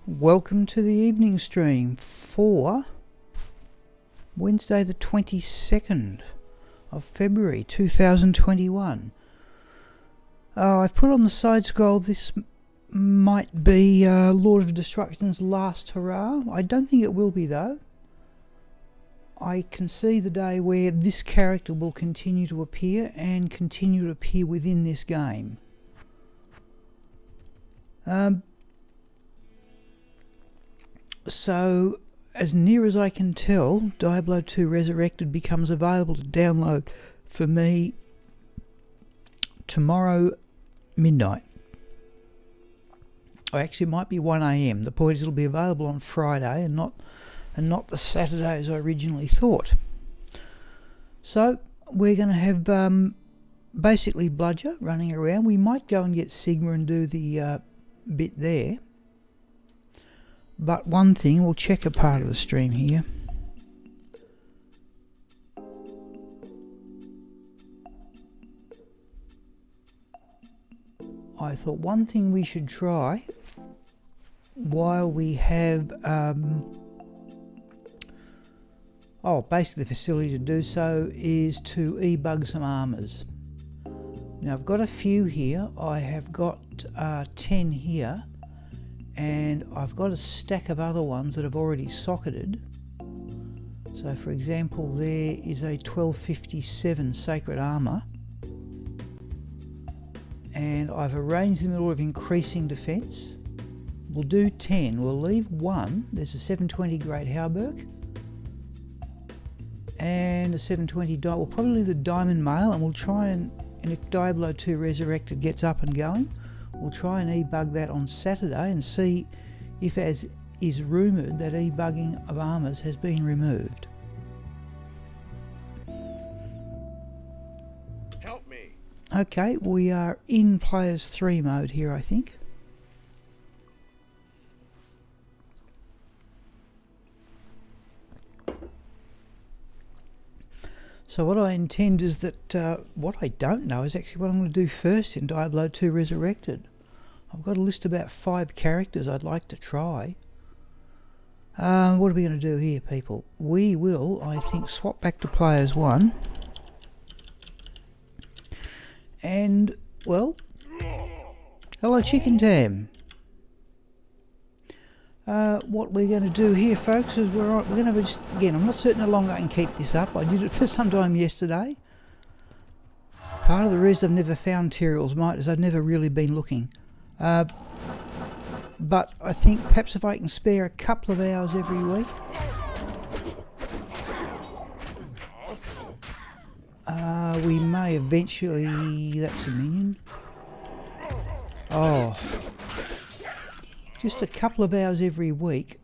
Welcome to the evening stream for Wednesday the 22nd of February 2021. I've put on the side scroll this might be Lord of Destruction's last hurrah. I don't think it will be though. I can see the day where this character will continue to appear and continue to appear within this game. So, as near as I can tell, Diablo 2 Resurrected becomes available to download for me tomorrow midnight. Or actually, it might be 1 AM. The point is it'll be available on Friday and not the Saturday as I originally thought. So, we're going to have basically Bludger running around. We might go and get Sigma and do the bit there. But one thing, we'll check a part of the stream here. I thought one thing we should try while we have basically the facility to do so is to e-bug some armors. Now I've got a few here. I have got 10 here. And I've got a stack of other ones that I've already socketed. So for example, there is a 1257 Sacred Armour. And I've arranged them in order of increasing defence. We'll do 10. We'll leave one. There's a 720 Great Hauberk. And a 720 We'll probably leave the Diamond Mail, and we'll try and if Diablo 2 Resurrected gets up and going, we'll try and e-bug that on Saturday and see if, as is rumoured, that e-bugging of armours has been removed. Help me. Okay, we are in Players 3 mode here, I think. So what I intend is that, what I don't know is actually what I'm going to do first in Diablo 2 Resurrected. I've got a list of about 5 characters I'd like to try. What are we going to do here, people? We will, I think, swap back to Players 1. And, well, hello Chicken Tam. What we're going to do here, folks, is we're going to just, again, I'm not certain how long I can keep this up. I did it for some time yesterday. Part of the reason I've never found Ethereal's Might is I've never really been looking. But I think perhaps if I can spare a couple of hours every week, we may eventually... That's a minion. Oh... Just a couple of hours every week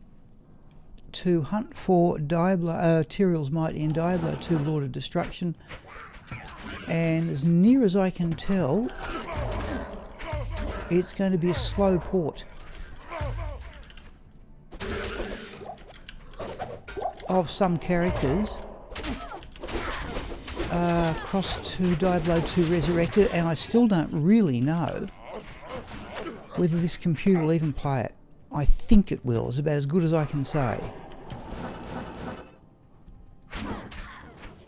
to hunt for Ethereal's Might in Diablo 2 Lord of Destruction, and as near as I can tell, it's going to be a slow port of some characters across to Diablo 2 Resurrected, and I still don't really know whether this computer will even play it. I think it will. It's about as good as I can say.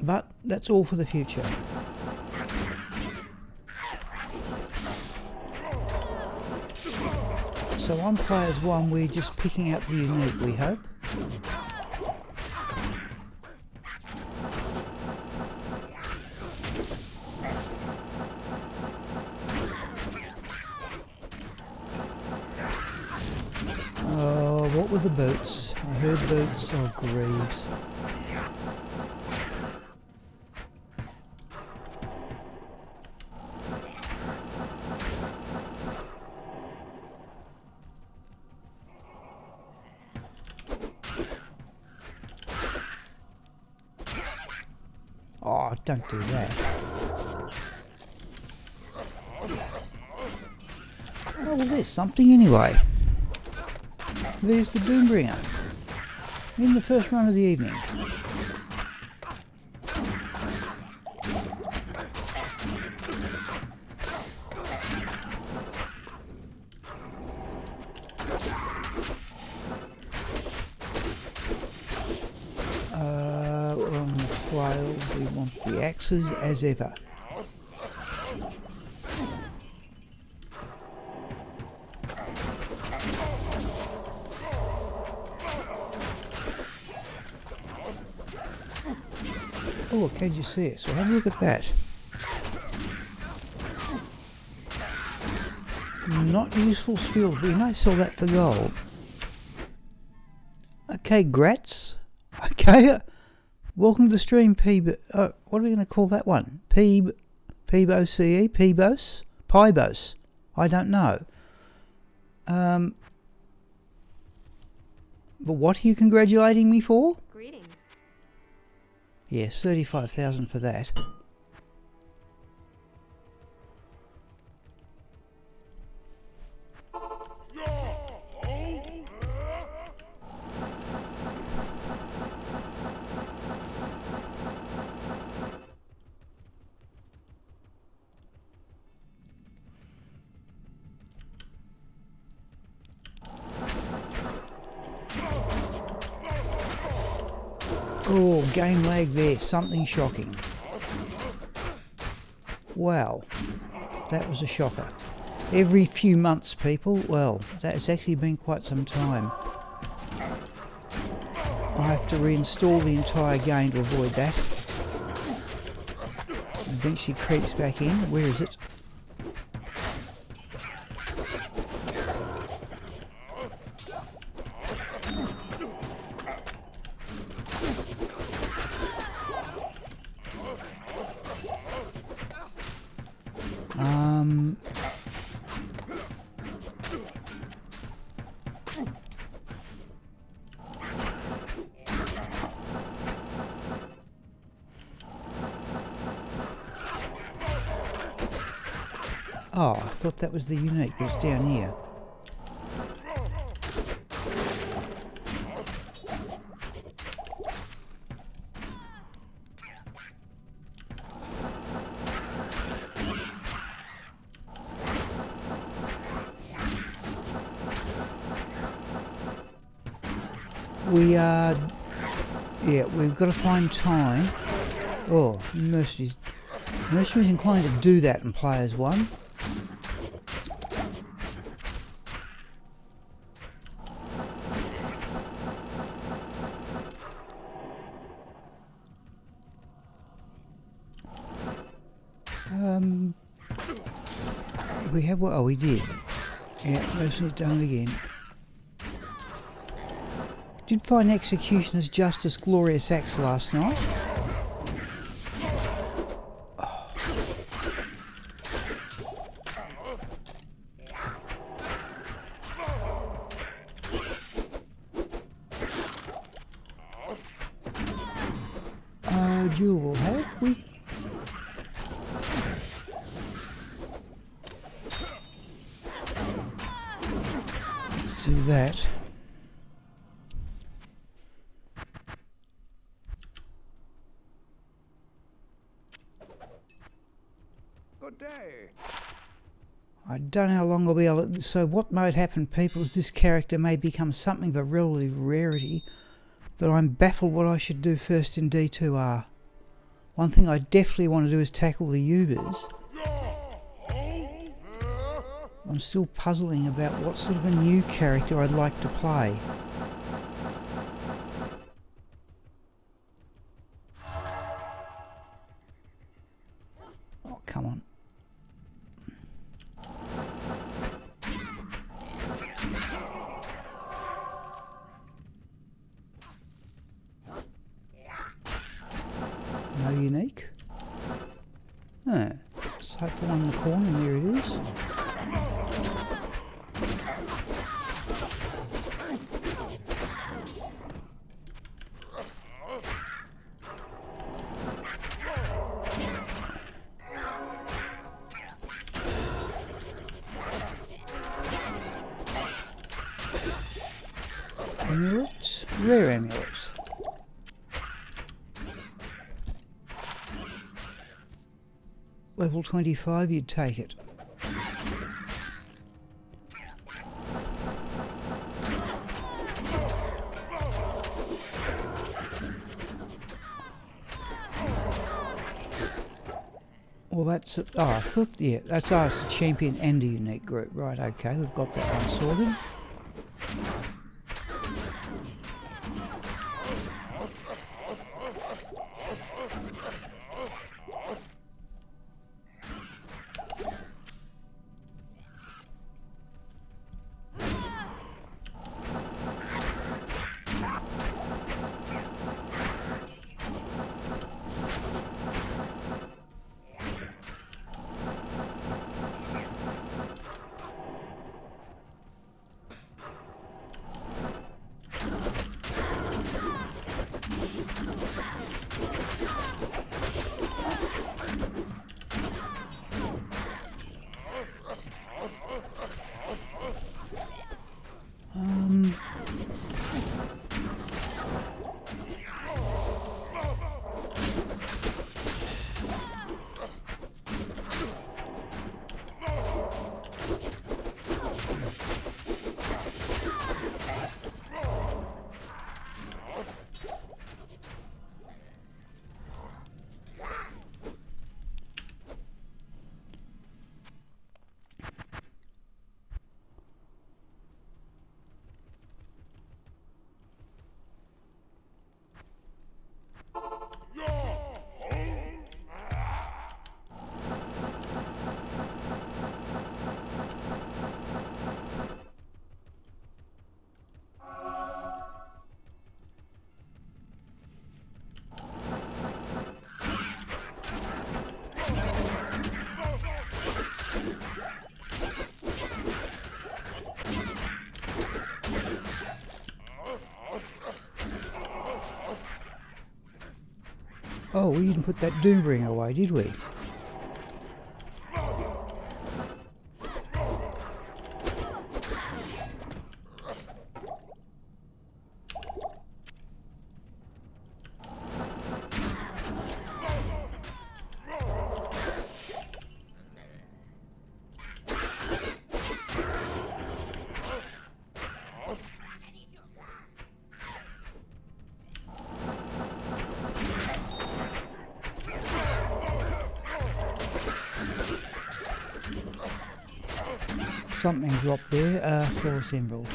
But that's all for the future. So on Players 1 we're just picking out the unique, we hope. What were the boots? I heard boots. Oh, Greaves. Oh, don't do that. Oh, well, there's something anyway. There's the Doombringer in the first run of the evening. pile. We want the axes as ever. Oh, can you see it? So have a look at that. Not useful skill, but you may sell that for gold. Okay, grats. Okay, welcome to the stream, what are we going to call that one? Peebose? Peebose? Pybose? I don't know. But what are you congratulating me for? Greetings. Yes, 35,000 for that. Oh, game lag there, something shocking. Wow, that was a shocker. Every few months, people, well, that's actually been quite some time. I have to reinstall the entire game to avoid that. Eventually creeps back in. Where is it? Oh, I thought that was the unique, but it's down here. Yeah, we've got to find time. Oh, Mercy's inclined to do that in Players 1. We have what? Oh, we did. Yeah, Mercy's done it again. Did find Executioner's Justice Glorious Axe last night. Jewel will have we. Let's do that. Good day. I don't know how long I'll be able to... So what might happen, people, is this character may become something of a relative rarity, but I'm baffled what I should do first in D2R. One thing I definitely want to do is tackle the Ubers. I'm still puzzling about what sort of a new character I'd like to play. Oh, come on. No unique? Oh, let's hope for one in the corner, and there it is. Amulets? Rare amulets. Level 25, you'd take it. Well, that's... Oh, I thought... Yeah, that's... Oh, it's a champion and a unique group. Right, okay. We've got that one sorted. Oh, we didn't put that Doombringer away, did we? Something dropped there, Florus Emerald.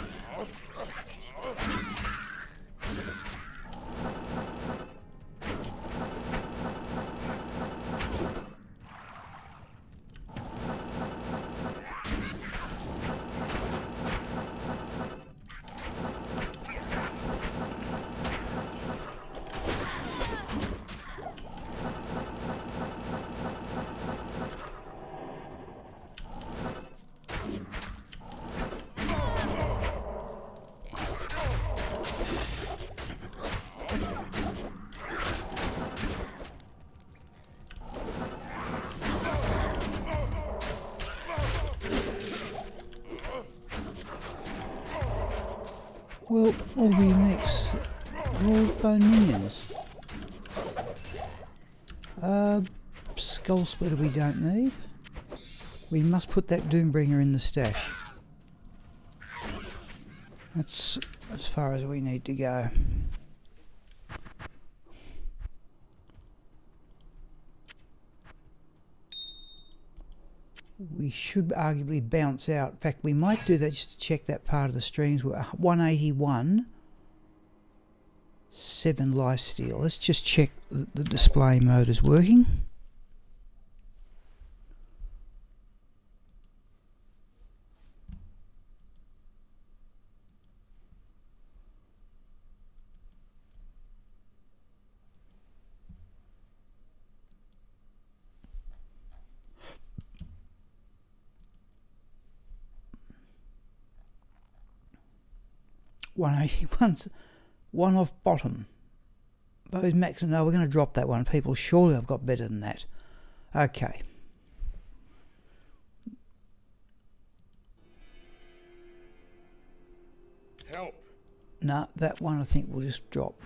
Well, all the uniques are all bone minions. Skull Splitter we don't need. We must put that Doombringer in the stash. That's as far as we need to go. We should arguably bounce out. In fact, we might do that just to check that part of the streams. We're 181, 7 lifesteal. Let's just check the display mode is working. One off bottom. Bow's maximum. No, we're going to drop that one. People, surely I've got better than that. Okay. Help. No, that one I think we'll just drop.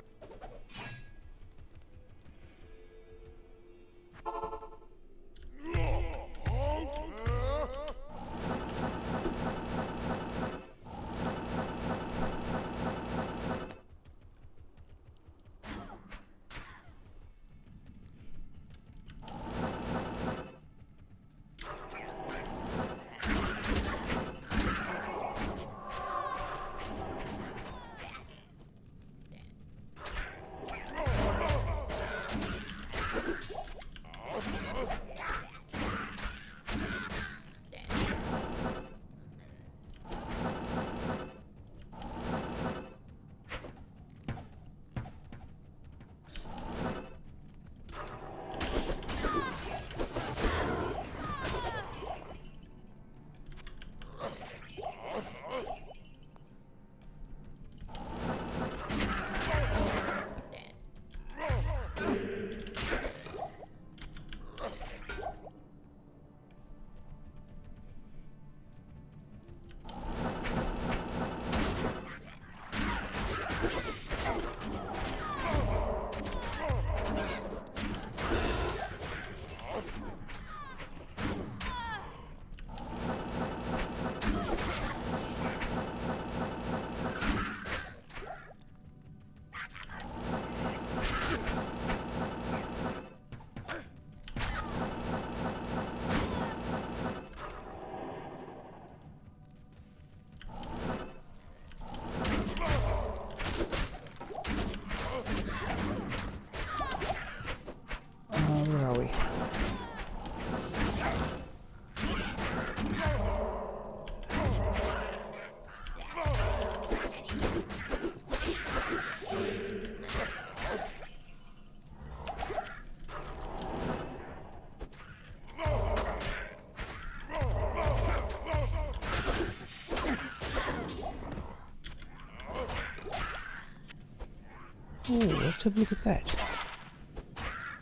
Oh, let's have a look at that.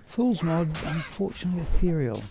Fool's mod, unfortunately ethereal.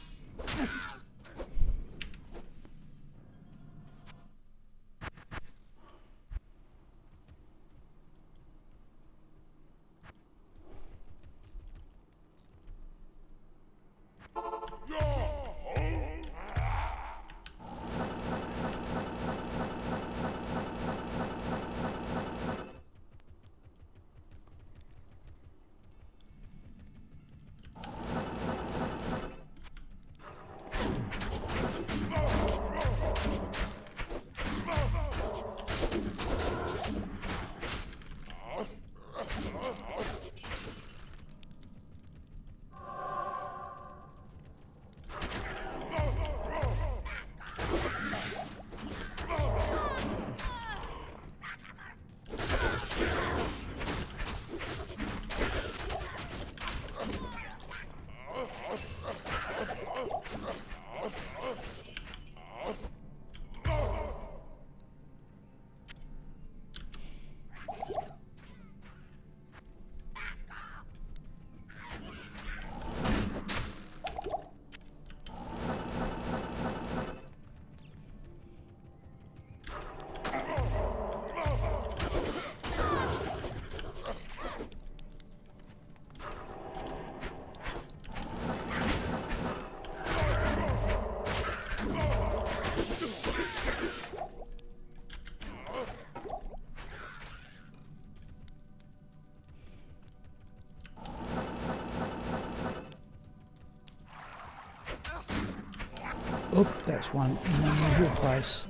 Oh, that's one in the unusual place.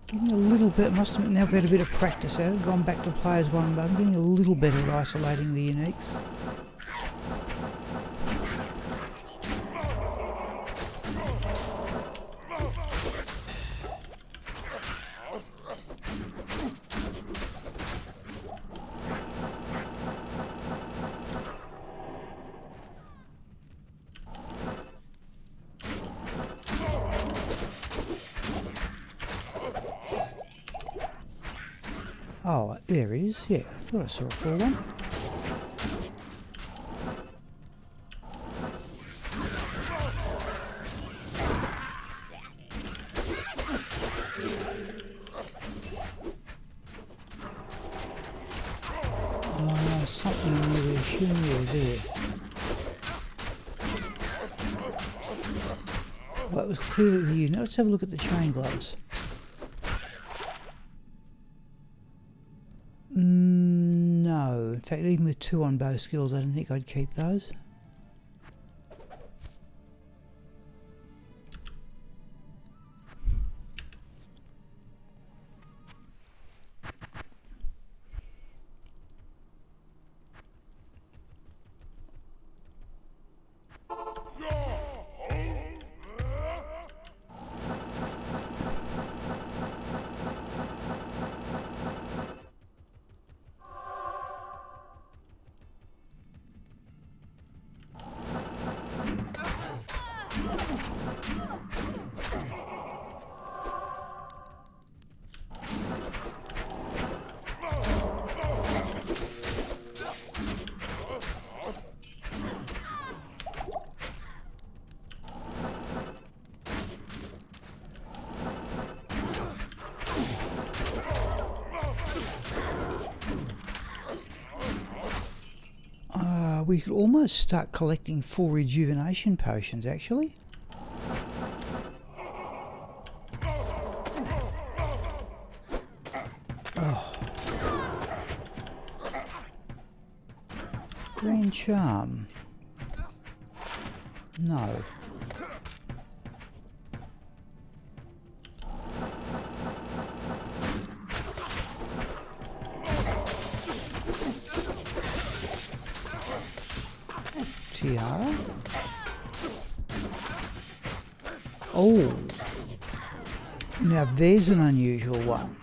Getting a little bit, must admit, now I've had a bit of practice at it, gone back to play as one, but I'm getting a little better at isolating the uniques. Oh, there it is. Yeah, I thought I saw a full one. Something in there, we assume you're there. Well, that was clearly the unit. Let's have a look at the chain gloves. No, in fact, even with 2 on both skills, I don't think I'd keep those. We could almost start collecting full rejuvenation potions, actually. Oh. Grand Charm. No. Tiara. Oh, now there's an unusual one.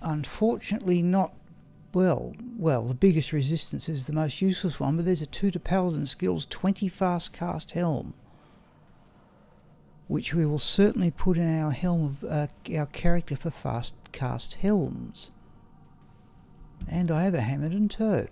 Unfortunately not, well, the biggest resistance is the most useless one, but there's a 2 to paladin skills 20 fast cast helm. which we will certainly put in our helm of our character for fast cast helms. And I have a hammer and toe.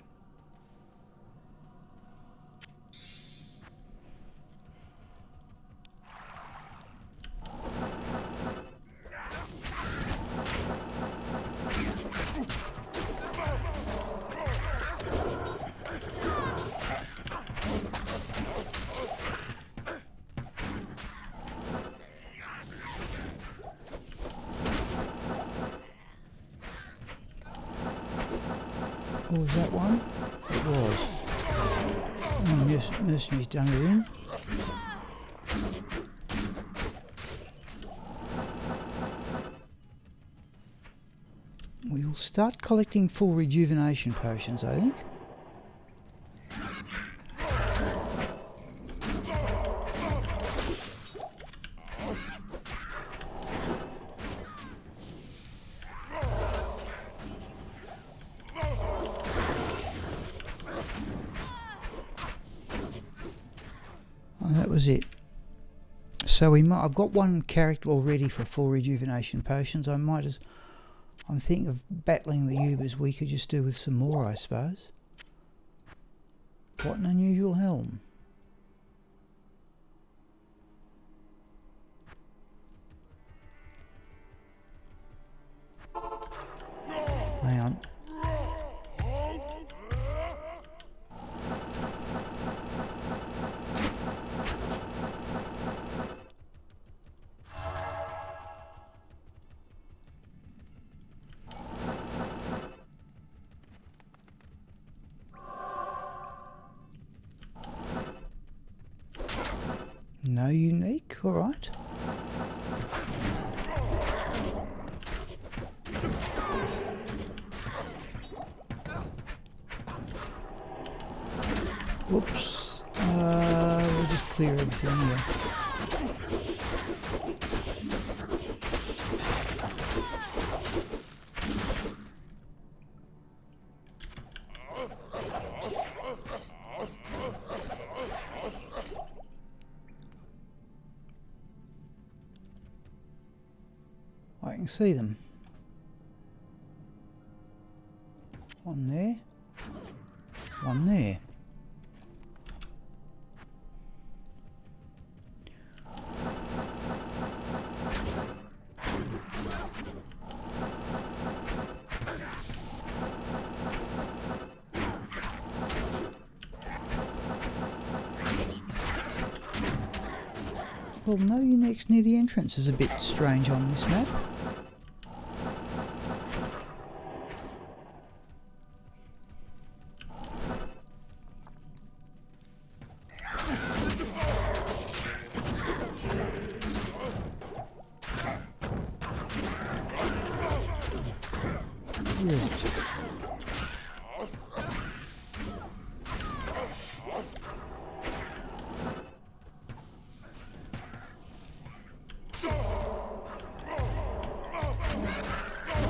Or was that one? It was. Oh, mercenary's done it in. We will start collecting full rejuvenation potions, I think. That was it. So I've got one character already for full rejuvenation potions. I'm thinking of battling the Ubers. We could just do with some more, I suppose. What an unusual helm. Hang on. No unique, alright. Whoops. We'll just clear everything here. I can see them. One there. One there. Well, no uniques near the entrance is a bit strange on this map.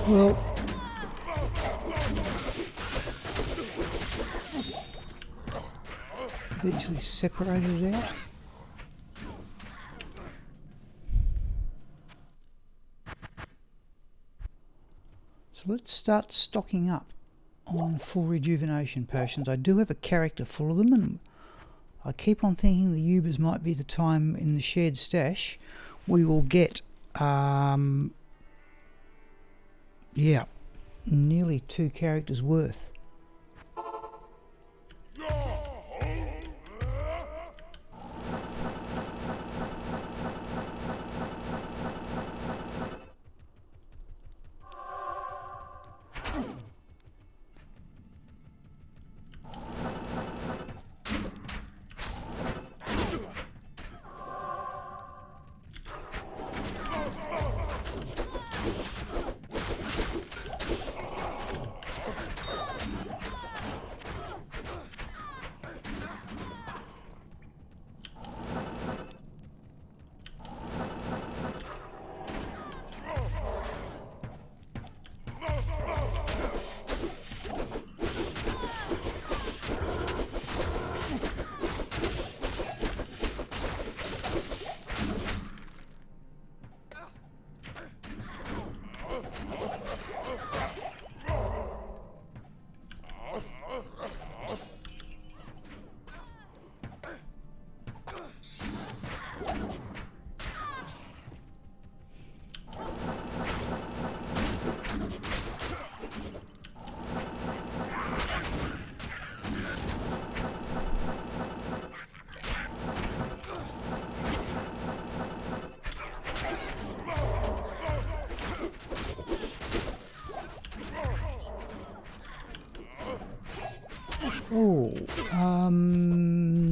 Well, eventually separated it out. So let's start stocking up on full rejuvenation potions. I do have a character full of them, and I keep on thinking the Ubers might be the time in the shared stash we will get yeah, nearly 2 characters worth.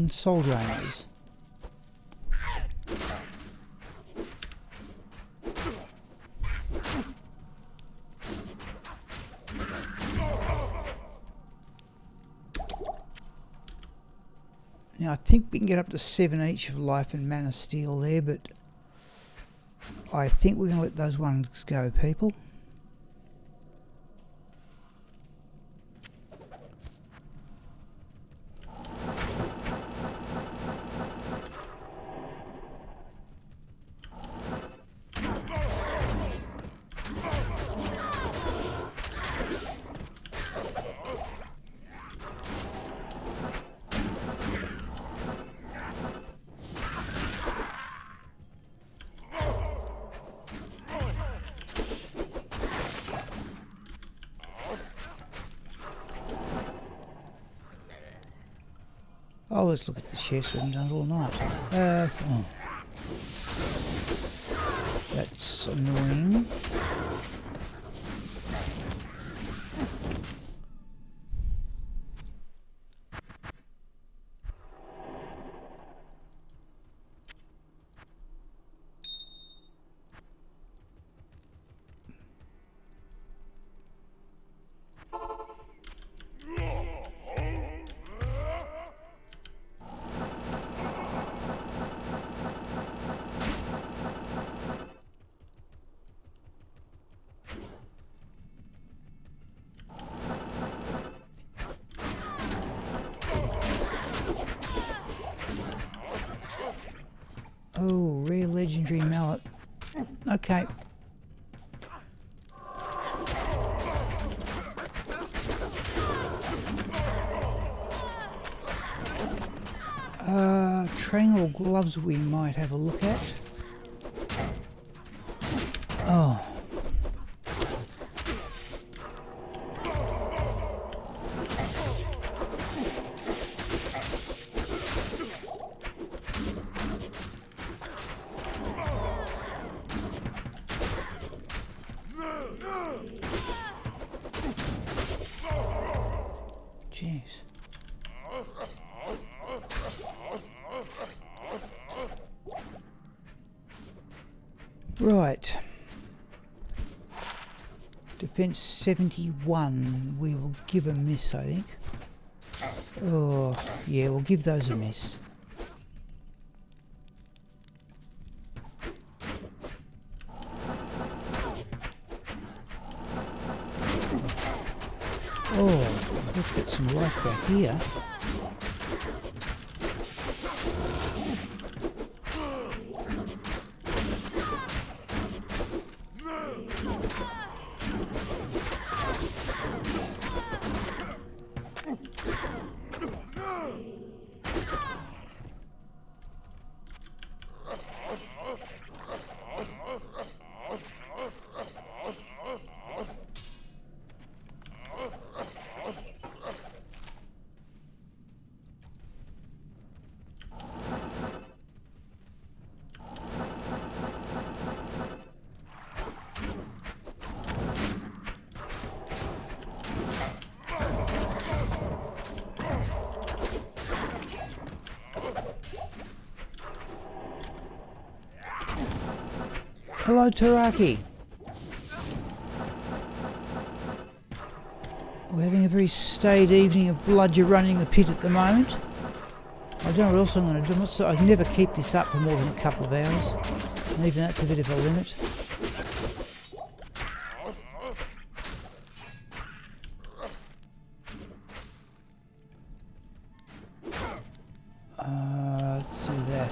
soul drainers. Now I think we can get up to 7 each of life and mana steel there, but I think we're going to let those ones go, people. Oh, let's look at the chest. We haven't done it all night. Oh. That's annoying. Oh, rare legendary mallet. Okay. Triangle gloves we might have a look at. Oh. Jeez. Right. Defense 71. We will give a miss, I think. Oh, yeah, we'll give those a miss. Oh, let's get some life back here. Hello, Taraki. We're having a very staid evening of Bludger running the pit at the moment. I don't know what else I'm going to do. I can never keep this up for more than a couple of hours. And even that's a bit of a limit. Let's do that.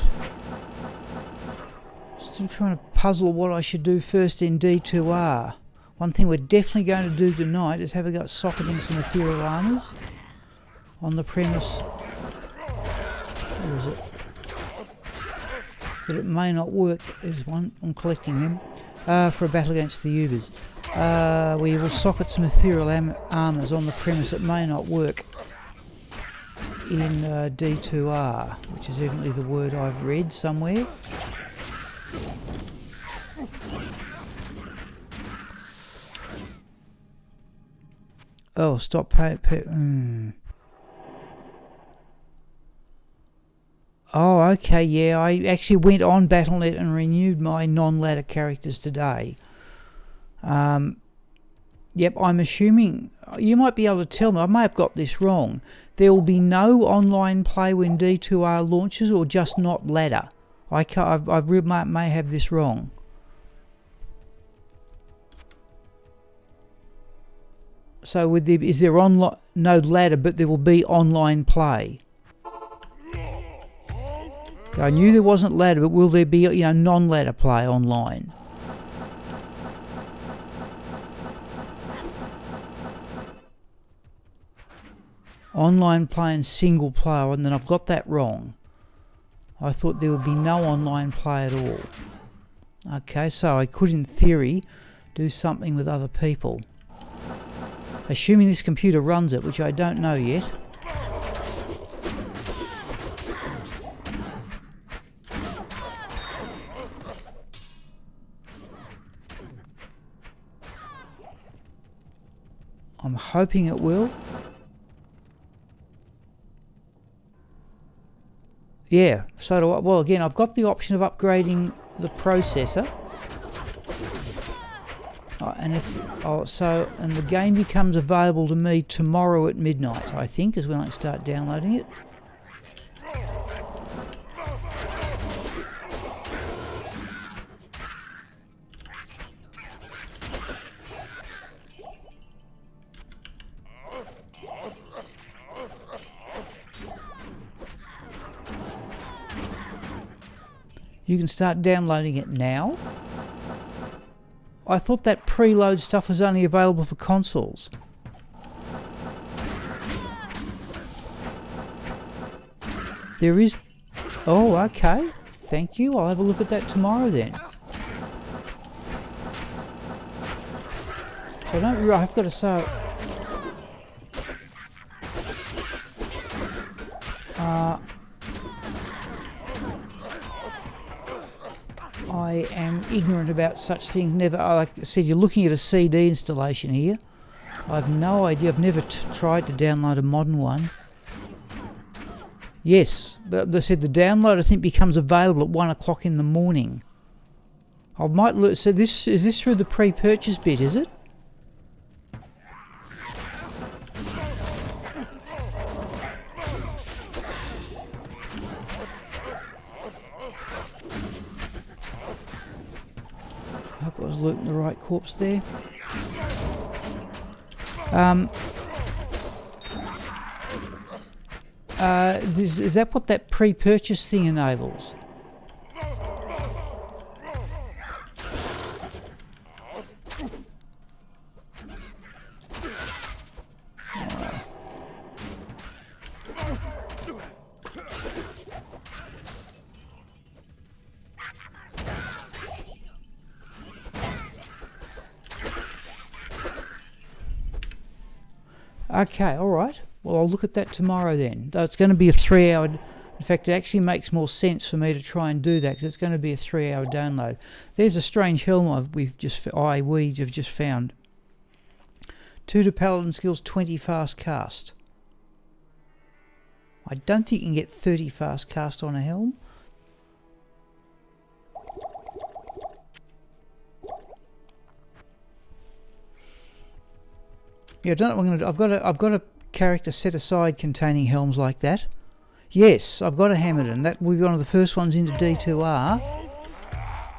Still trying to puzzle what I should do first in D2R. One thing we're definitely going to do tonight is have a go at socketing some ethereal armors on the premise. Where is it? But it may not work. There's one. I'm collecting them for a battle against the Ubers. We will socket some ethereal armors on the premise it may not work in D2R, which is evidently the word I've read somewhere. Oh, stop Oh, okay, yeah. I actually went on Battle.net and renewed my non-ladder characters today. Yep, I'm assuming... You might be able to tell me, I may have got this wrong. There will be no online play when D2R launches, or just not ladder? I may have this wrong. So is there no ladder, but there will be online play? I knew there wasn't ladder, but will there be non-ladder play online? Online play and single player, and then I've got that wrong. I thought there would be no online play at all. Okay, so I could, in theory, do something with other people. Assuming this computer runs it, which I don't know yet. I'm hoping it will. Yeah, so do I. Well, again, I've got the option of upgrading the processor. And the game becomes available to me tomorrow at midnight, I think, is when I start downloading it. You can start downloading it now. I thought that preload stuff was only available for consoles. There is... Oh, okay. Thank you. I'll have a look at that tomorrow then. So I've got to say... I am ignorant about such things. Never, like I said, you're looking at a CD installation here. I have no idea. I've never tried to download a modern one. Yes, but they said the download, I think, becomes available at 1 o'clock in the morning. I might look. So is this through the pre-purchase bit? Is it? I hope I was looting the right corpse there. Is that what that pre-purchase thing enables? Okay, alright. Well, I'll look at that tomorrow then. Though it's going to be a 3-hour... In fact, it actually makes more sense for me to try and do that, because it's going to be a 3-hour download. There's a strange helm we have just found. 2 to paladin skills, 20 fast cast. I don't think you can get 30 fast cast on a helm. Yeah, I don't know what I'm going to do. I've got a character set aside containing helms like that. Yes, I've got a Hammerton. That will be one of the first ones into D2R.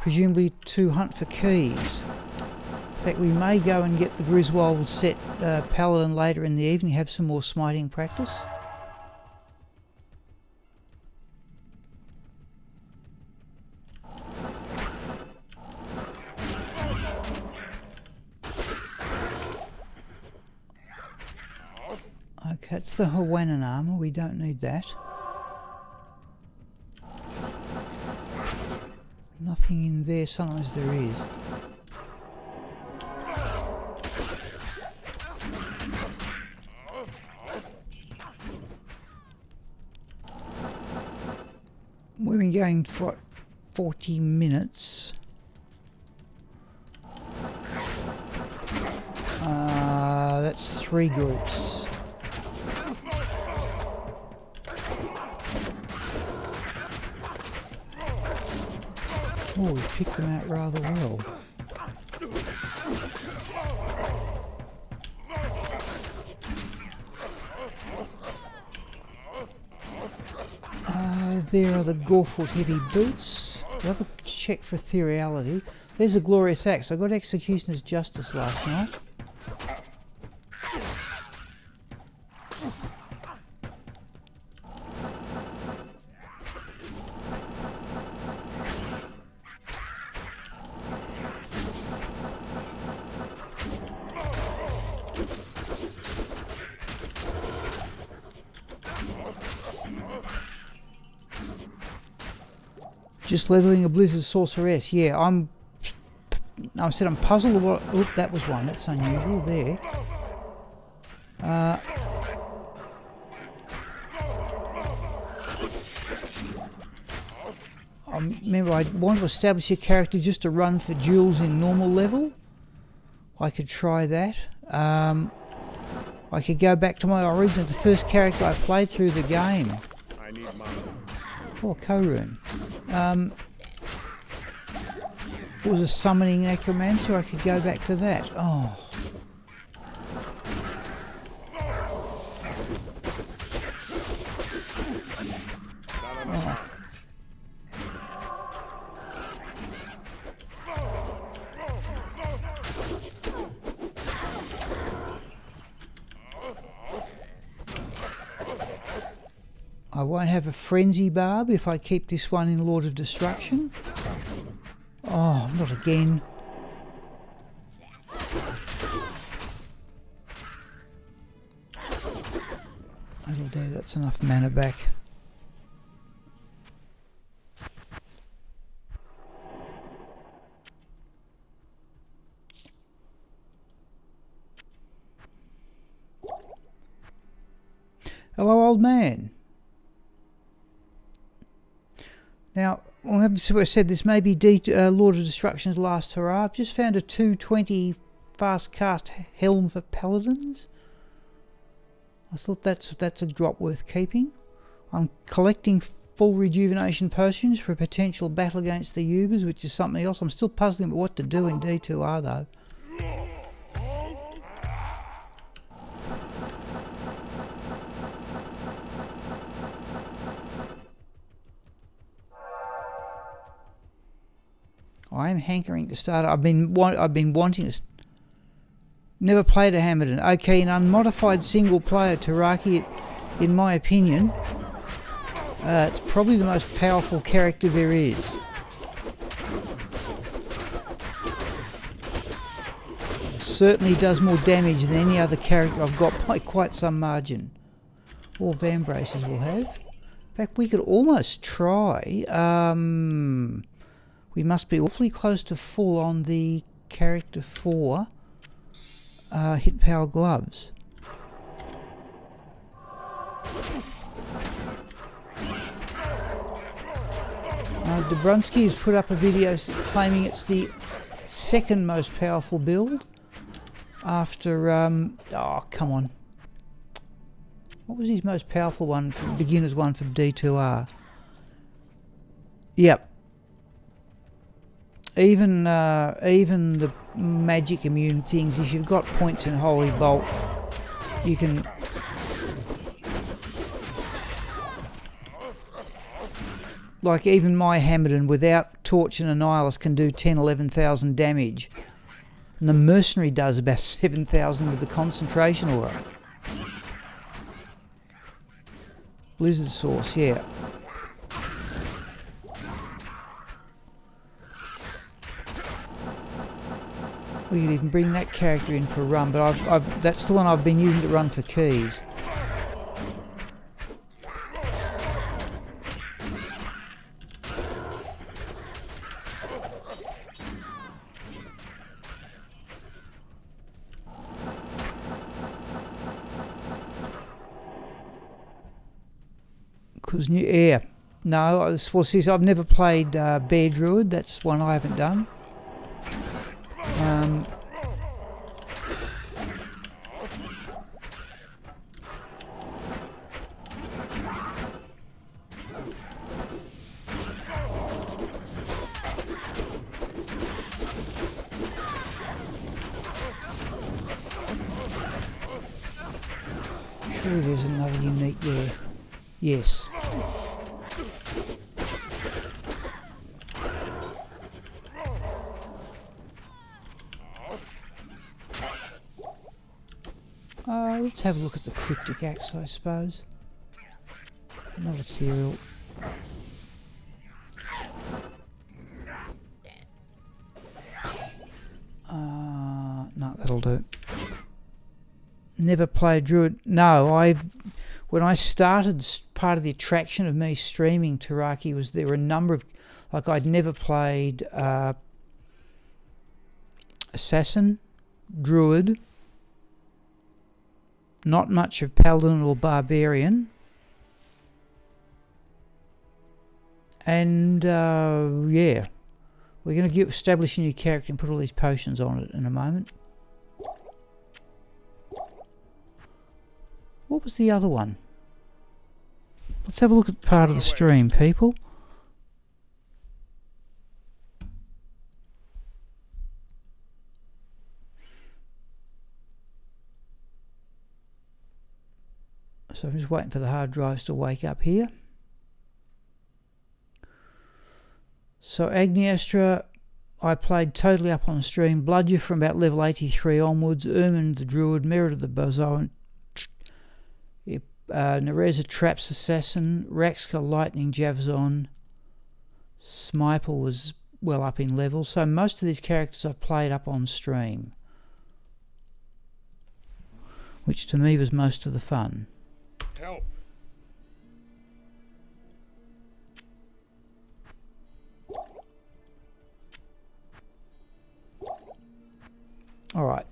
Presumably to hunt for keys. In fact, we may go and get the Griswold set Paladin later in the evening, have some more smiting practice. Okay, it's the Hawaiian armour, we don't need that. Nothing in there, sometimes there is. We've been going for 40 minutes. That's 3 groups. Oh, we picked them out rather well. There are the Gorefoot heavy boots. We'll have a check for ethereality. There's a glorious axe. I got Executioner's Justice last night. Just leveling a Blizzard Sorceress. Yeah, I'm puzzled. What? Oop, that was one. That's unusual there. Remember, I want to establish a character just to run for duels in normal level. I could try that. I could go back to my origin, the first character I played through the game. I need money. Oh, Korun. It was a summoning necromancer. I could go back to that. Oh. I won't have a frenzy barb if I keep this one in Lord of Destruction. Oh, not again. That'll do, that's enough mana back. Hello, old man. Now, I said this may be Lord of Destruction's last hurrah. I've just found a 220 fast cast helm for paladins. I thought that's a drop worth keeping. I'm collecting full rejuvenation potions for a potential battle against the Ubers, which is something else. I'm still puzzling about what to do in D2R though. I am hankering to start. I've been wanting to. Never played a Hammerden. Okay, an unmodified single player Taraki, in my opinion, it's probably the most powerful character there is. Certainly does more damage than any other character I've got by quite some margin. All Van Braces will have. In fact, we could almost try. We must be awfully close to full on the character 4 hit power gloves. Dobrunsky has put up a video claiming it's the second most powerful build after oh come on, what was his most powerful one, beginner's one from D2R? Yep. Even the magic immune things, if you've got points in Holy Bolt, you can... Like even my Hammerden without Torch and Annihilus can do 10,000-11,000 damage. And the Mercenary does about 7,000 with the concentration aura. Blizzard Source, yeah. We could even bring that character in for a run, but that's the one I've been using to run for keys. Because no, well, see, I've never played Bear Druid. That's one I haven't done. Surely there's another unique there. Yes. Let's have a look at the cryptic axe, I suppose. Not ethereal. No, that'll do. Never played Druid. No, when I started, part of the attraction of me streaming Taraki was there were a number of, like, I'd never played Assassin, Druid, not much of Paladin or Barbarian, and yeah, we're going to establish a new character and put all these potions on it in a moment. What was the other one? Let's have a look at part of the stream, people. So I'm just waiting for the hard drives to wake up here. So Agniastra, I played totally up on the stream. Bludger from about level 83 onwards. Ermin the Druid, Merit of the Bozoan, Nereza Traps Assassin, Raxka Lightning Javzon, Smiple was well up in level. So most of these characters I've played up on stream, which to me was most of the fun. Help. All right.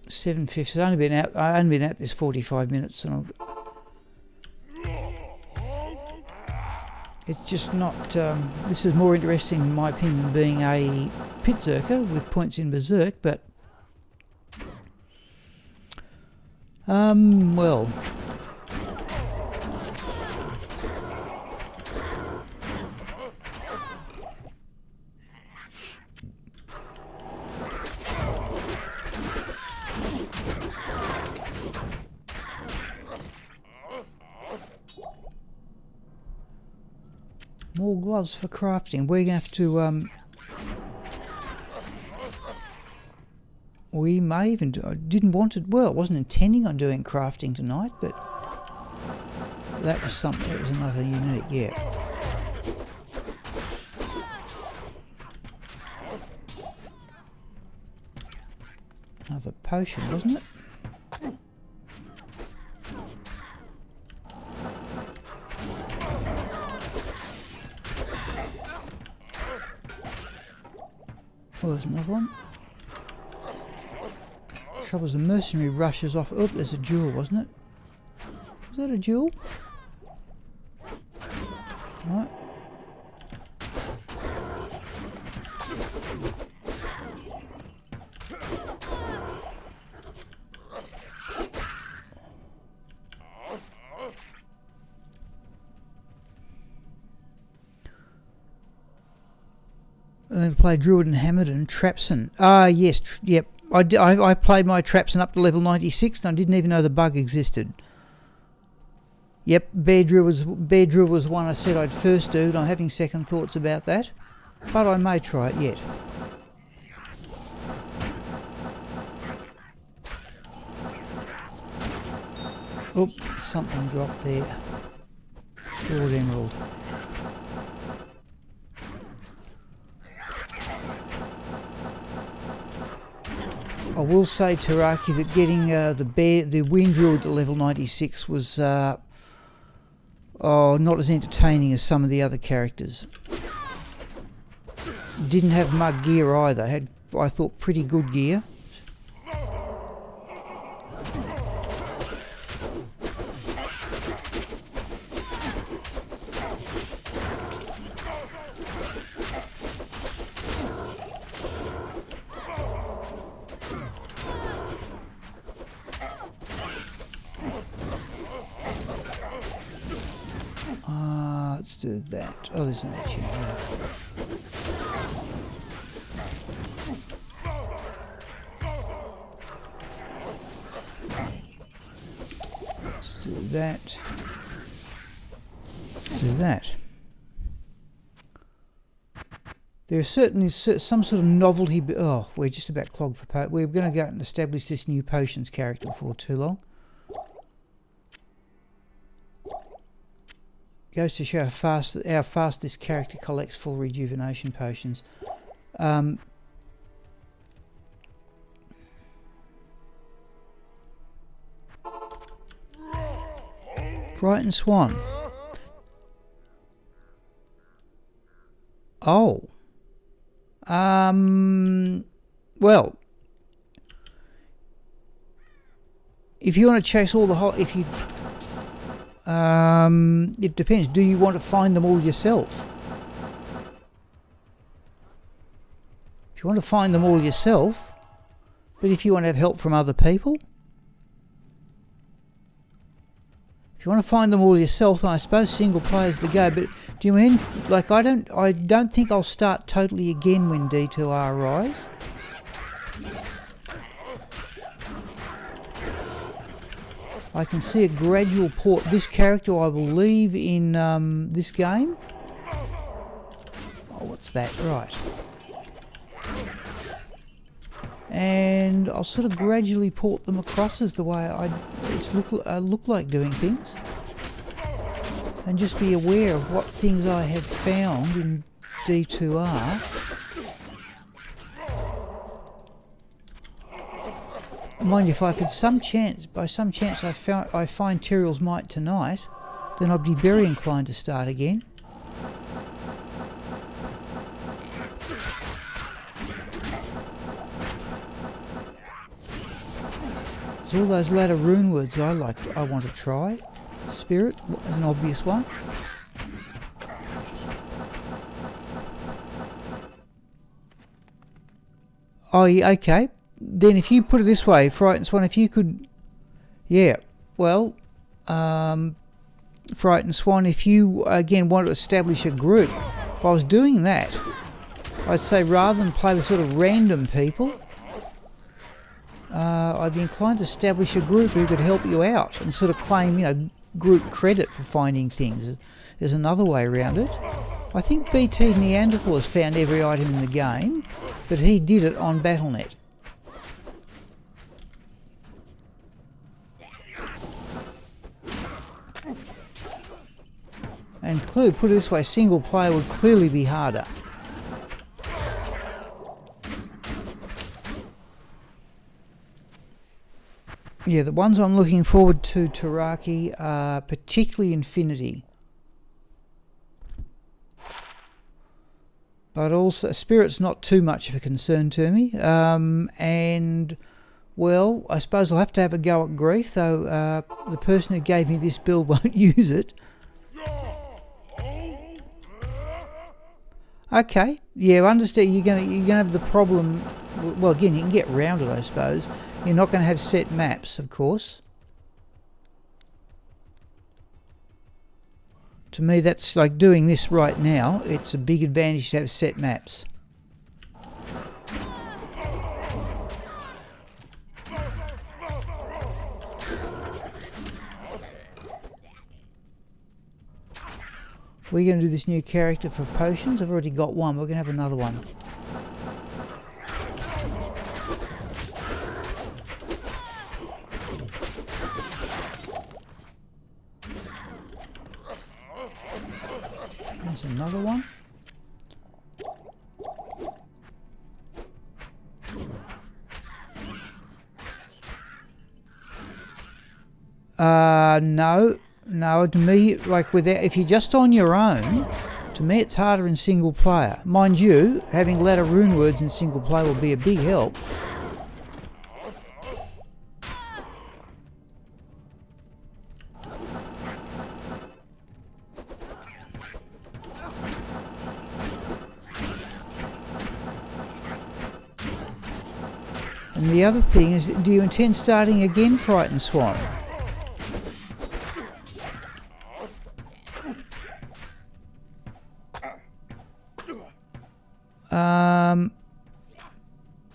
7:50. I only been out this 45 minutes, and it's just not. This is more interesting, in my opinion, than being a pit zerker with points in Berserk. But well. More gloves for crafting. We're going to have to... we may even... I didn't want it... Well, I wasn't intending on doing crafting tonight, but... That was something... That was another unique, yeah. Another potion, wasn't it? Oh, there's another one. Trouble is the mercenary rushes off. Oh, there's a jewel, wasn't it? Was that a jewel? Right. And then played Druid and Hammerden, Trapson. Yes, yep. I played my Trapson up to level 96 and I didn't even know the bug existed. Yep, Bear Druid was one I said I'd first do, and I'm having second thoughts about that. But I may try it yet. Oop, something dropped there. Sword Emerald. I will say, Taraki, that getting the Wind Druid to level 96 was not as entertaining as some of the other characters. Didn't have mug gear either. Had, I thought, pretty good gear. Let's do that. Oh, there's another tune. that. Let's do that. There's certainly some sort of novelty. Oh, we're just about clogged for potions. We're going to go out and establish this new potions character before too long. Goes to show how fast this character collects full rejuvenation potions. Frightened Swan. Oh. Well, if you want to chase all the whole, it depends. Do you want to find them all yourself? If you want to find them all yourself, but if you want to have help from other people, if you want to find them all yourself, then I suppose single player is the go. But do you mean, like, I don't think I'll start totally again when D2R arrives. I can see a gradual port. This character I will leave in this game. Oh, what's that? Right. And I'll sort of gradually port them across as the way I look like doing things. And just be aware of what things I have found in D2R. Mind you, if I could by some chance I find Tyrael's Might tonight, then I'd be very inclined to start again. There's all those ladder rune words I want to try. Spirit, an obvious one. Oh, yeah, okay. Then if you put it this way, Frightened Swan, if you could... Yeah, well... Frightened Swan, if you, again, want to establish a group, if I was doing that, I'd say rather than play with sort of random people, I'd be inclined to establish a group who could help you out and sort of claim, group credit for finding things. There's another way around it. I think BT Neanderthal has found every item in the game, but he did it on BattleNet. And clearly, put it this way, single player would clearly be harder. Yeah, the ones I'm looking forward to, Taraki, are particularly Infinity. But also, Spirit's not too much of a concern to me. And, well, I suppose I'll have to have a go at Grief, though the person who gave me this build won't use it. Okay, yeah, I understand you're gonna have the problem. Well, again, you can get around it, I suppose. You're not going to have set maps, of course. To me, that's like doing this right now. It's a big advantage to have set maps. We're going to do this new character for potions. I've already got one. We're going to have another one. There's another one. No, to me, like if you're just on your own, to me it's harder in single player. Mind you, having ladder rune words in single player will be a big help. And the other thing is, do you intend starting again, Frightened Swan?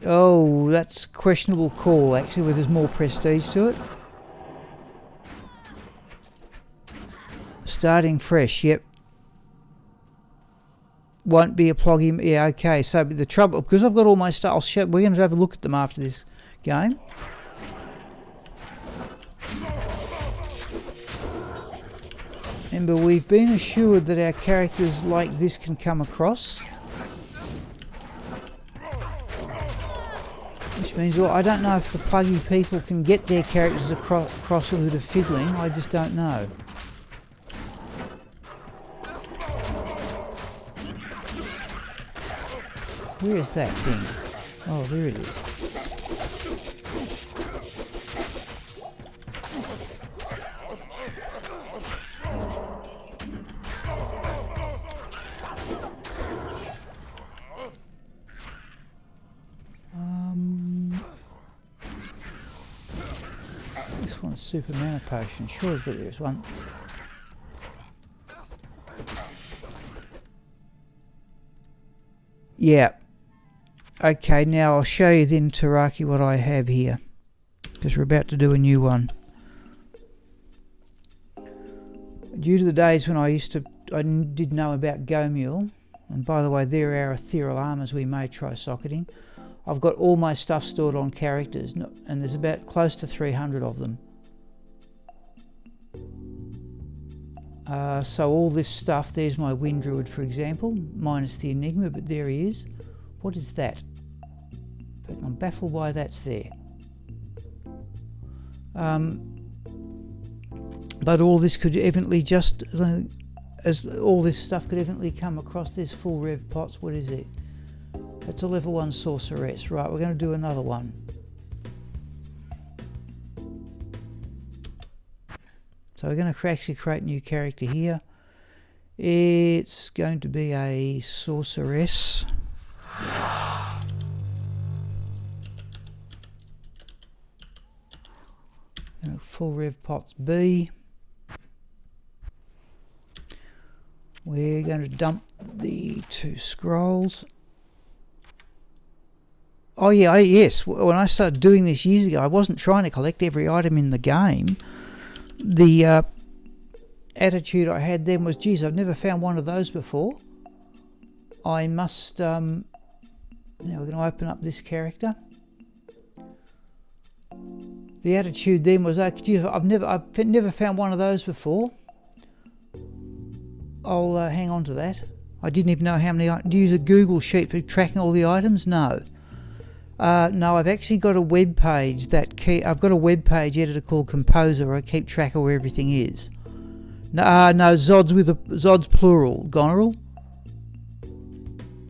Oh, that's a questionable call, actually, where there's more prestige to it. Starting fresh, yep. Won't be a plugin. Yeah, okay. So the trouble, because I've got all my stuff, we're going to have a look at them after this game. Remember, we've been assured that our characters like this can come across. Which means, well, I don't know if the pluggy people can get their characters across with a fiddling. I just don't know. Where is that thing? Oh, there it is. This one's super mana potion. Sure, it's got this one. Yeah. Okay, now I'll show you then, Taraki, what I have here, because we're about to do a new one. Due to the days when I did know about Go Mule, and by the way, there are our ethereal armors we may try socketing. I've got all my stuff stored on characters, and there's about close to 300 of them. So all this stuff, there's my Wind Druid, for example, minus the Enigma, but there he is. What is that? I'm baffled why that's there. But all this could evidently just, as all this stuff could evidently come across this full rev pots. What is it? That's a level 1 sorceress. Right, we're going to do another one. So we're going to actually create a new character here. It's going to be a sorceress. Full rev pots B. We're going to dump the 2 scrolls. Oh yeah, yes. When I started doing this years ago, I wasn't trying to collect every item in the game. The attitude I had then was, geez, I've never found one of those before. I must. Now we're going to open up this character. The attitude then was, oh, geez, I've never found one of those before. I'll hang on to that. I didn't even know how many. Do you use a Google sheet for tracking all the items? No. No, I've actually got a web page I've got a web page editor called Composer where I keep track of where everything is. No, Zods with a Zods plural, goneril.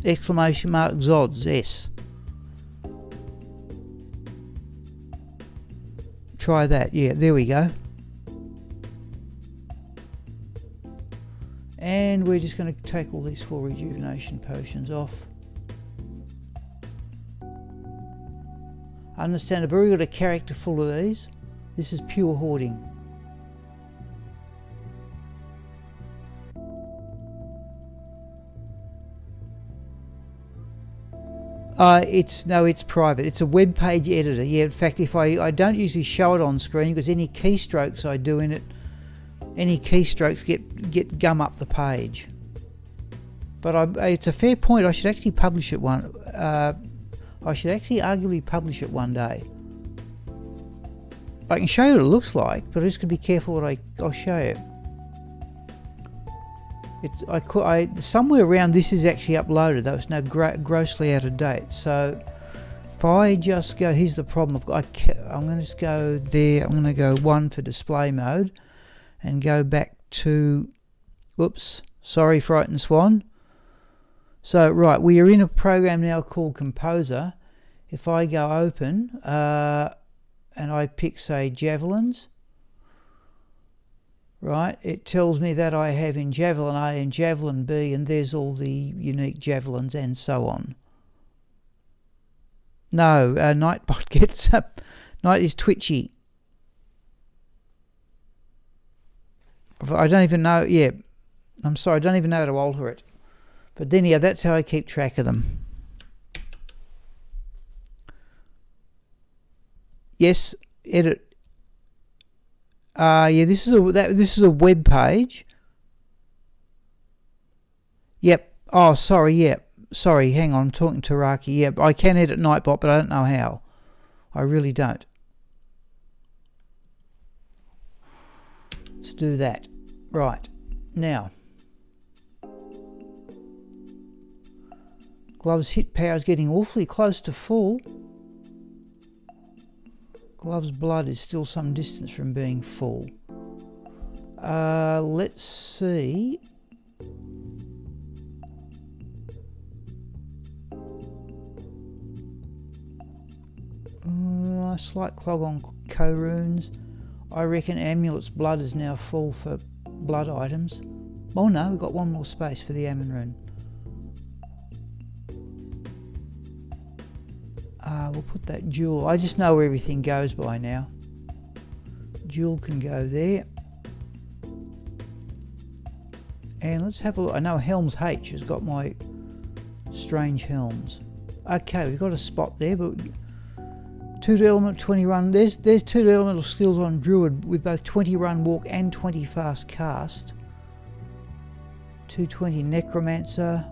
Exclamation mark Zods, S. Try that. Yeah, there we go. And we're just going to take all these 4 rejuvenation potions off. Understand, I've already got a character full of these. This is pure hoarding. It's private. It's a web page editor. Yeah, in fact, if I don't usually show it on screen because any keystrokes I do in it, any keystrokes get gum up the page. But it's a fair point. I should actually publish it one. I should actually arguably publish it one day. I can show you what it looks like, but I just got to be careful what I'll show you. Somewhere around this is actually uploaded, though it's now grossly out of date. So if I just go, here's the problem. I'm going to just go there. I'm going to go 1 for display mode, and go back to. Whoops, sorry, Frightened Swan. So right, we are in a program now called Composer. If I go open and I pick, say, javelins. Right, it tells me that I have in Javelin A and Javelin B, and there's all the unique javelins and so on. No, Nightbot gets up. Night is twitchy. I don't even know. Yeah, I'm sorry, I don't even know how to alter it. But then, yeah, that's how I keep track of them. Yes, edit. Yeah, this is a web page. Yep. Oh, sorry, yep. Sorry, hang on, I'm talking to Raki. Yep, I can edit Nightbot, but I don't know how. I really don't. Let's do that. Right. Now. Glove's hit power is getting awfully close to full. Glove's blood is still some distance from being full. Let's see. Slight clog on co-runes. I reckon Amulet's blood is now full for blood items. Oh no, we've got one more space for the Ammon rune. We'll put that jewel. I just know where everything goes by now. Jewel can go there. And let's have a look. I know Helm's H has got my strange helms. Okay, we've got a spot there, but 2 to element 20 run. There's 2 to elemental skills on Druid with both 20 run walk and 20 fast cast. 220 Necromancer,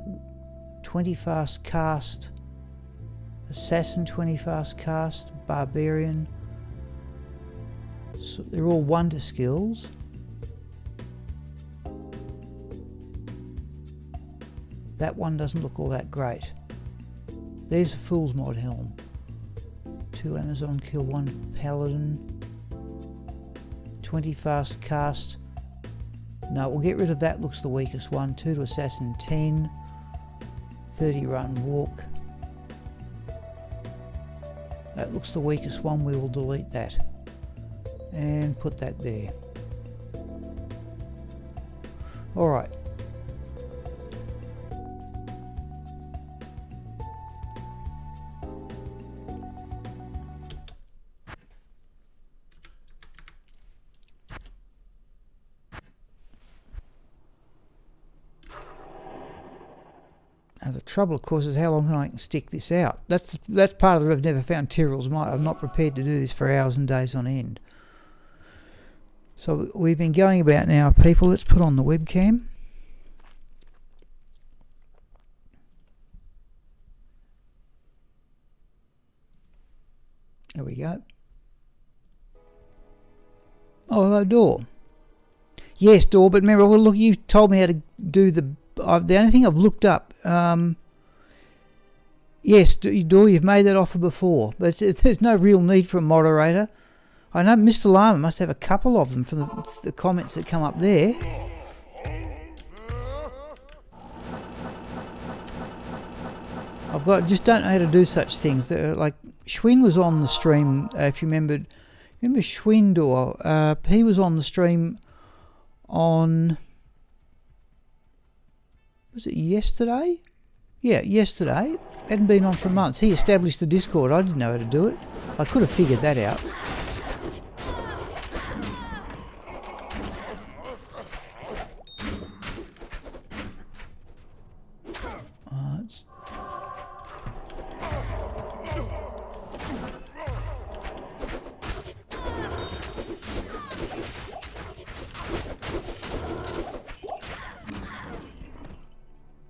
20 fast cast. Assassin 20 fast cast, Barbarian. So they're all wonder skills. That one doesn't look all that great. There's a Fool's Mod helm. 2 Amazon kill, 1 Paladin. 20 fast cast. No, we'll get rid of that, looks the weakest one. 2 to Assassin 10. 30 run walk. That looks the weakest one, we will delete that. And put that there. Alright. Now the trouble, of course, is how long can I stick this out? That's part of the I've never found tutorials. I'm not prepared to do this for hours and days on end. So we've been going about an hour, people. Let's put on the webcam. There we go. Oh, hello, Door. Yes, Door, but remember, well, look, you told me how to do the only thing I've looked up. Yes, Door, you've made that offer before, but there's no real need for a moderator. I know Mr. Lama must have a couple of them from the comments that come up there. Just don't know how to do such things. Like Schwinn was on the stream, if you remember Schwinn, Door? He was on the stream on, was it yesterday? Yeah, yesterday. Hadn't been on for months. He established the Discord. I didn't know how to do it. I could have figured that out.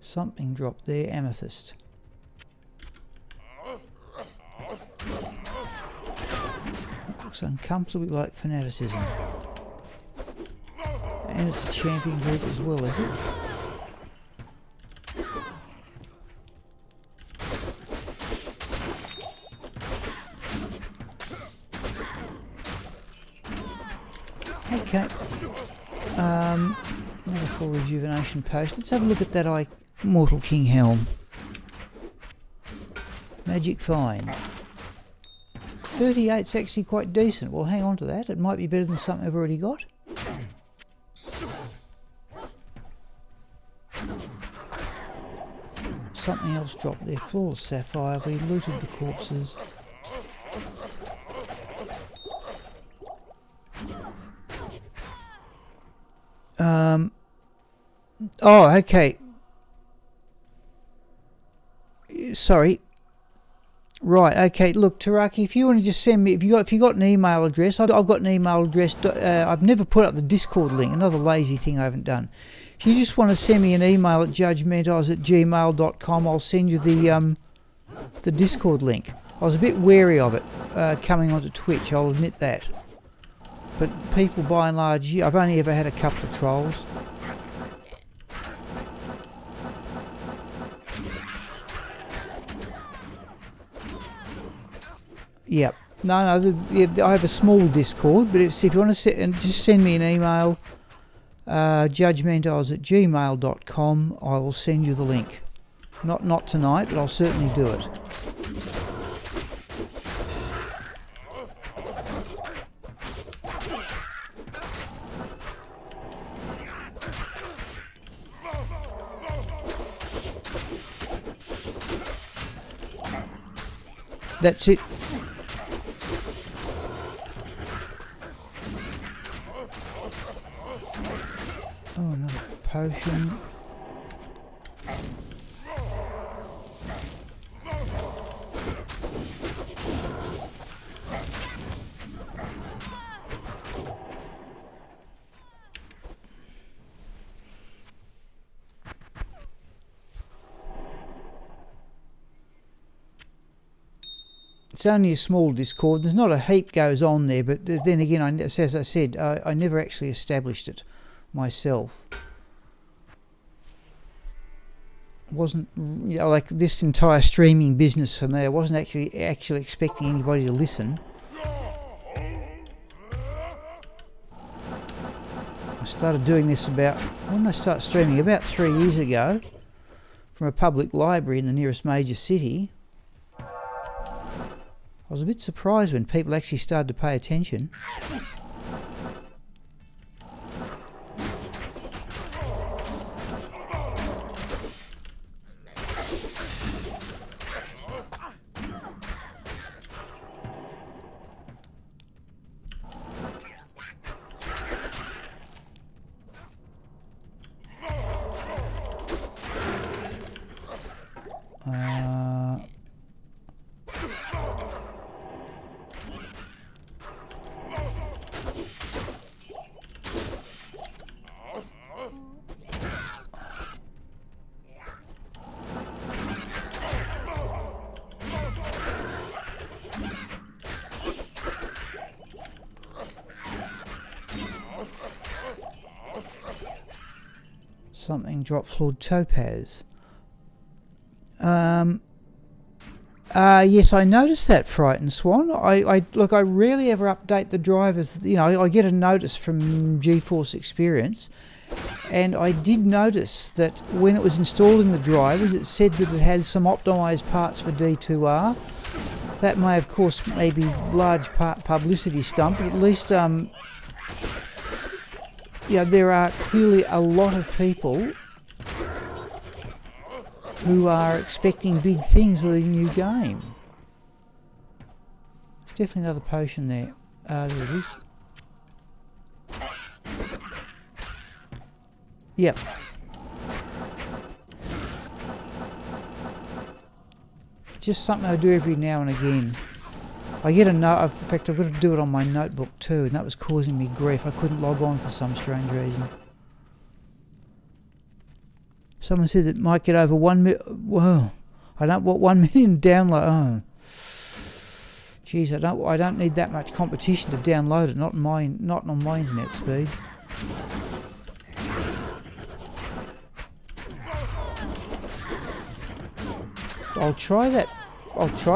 Something dropped there, amethyst. That looks uncomfortably like fanaticism. And it's a champion group as well, is it? Okay. Another full rejuvenation post. Let's have a look at that Mortal King helm. Magic find. 38's actually quite decent. We'll hang on to that. It might be better than something I've already got. Something else dropped there. Flawless sapphire. We looted the corpses. Oh, okay. Sorry. Right, okay, look, Taraki, if you want to just send me, if you got an email address, I've got an email address. I've never put up the Discord link, another lazy thing I haven't done. If you just want to send me an email at judgmentos@gmail.com, I'll send you the Discord link. I was a bit wary of it coming onto Twitch, I'll admit that. But people, by and large, I've only ever had a couple of trolls. Yep. No, I have a small Discord, but if you want to just send me an email, judgmentos@gmail.com, I will send you the link. Not tonight, but I'll certainly do it. That's it. Oh, another potion. It's only a small Discord. There's not a heap goes on there, but then again, as I said, I never actually established it myself. Wasn't, you know, like this entire streaming business for me. I wasn't actually expecting anybody to listen. I started doing this when did I start streaming? About 3 years ago, from a public library in the nearest major city. I was a bit surprised when people actually started to pay attention. Something drop floored topaz. Yes, I noticed that, Frightened Swan. I rarely ever update the drivers. You know, I get a notice from GeForce Experience, and I did notice that when it was installing the drivers, it said that it had some optimized parts for D2R. That may, of course, maybe large part publicity stunt, but at least yeah, there are clearly a lot of people who are expecting big things of the new game. There's definitely another potion there. There it is. Yep. Just something I do every now and again. I get a note. In fact, I've got to do it on my notebook too, and that was causing me grief. I couldn't log on for some strange reason. Someone said that it might get over 1 million. Whoa! I don't want 1 million download. Oh, jeez! I don't need that much competition to download it. Not on my internet speed. I'll try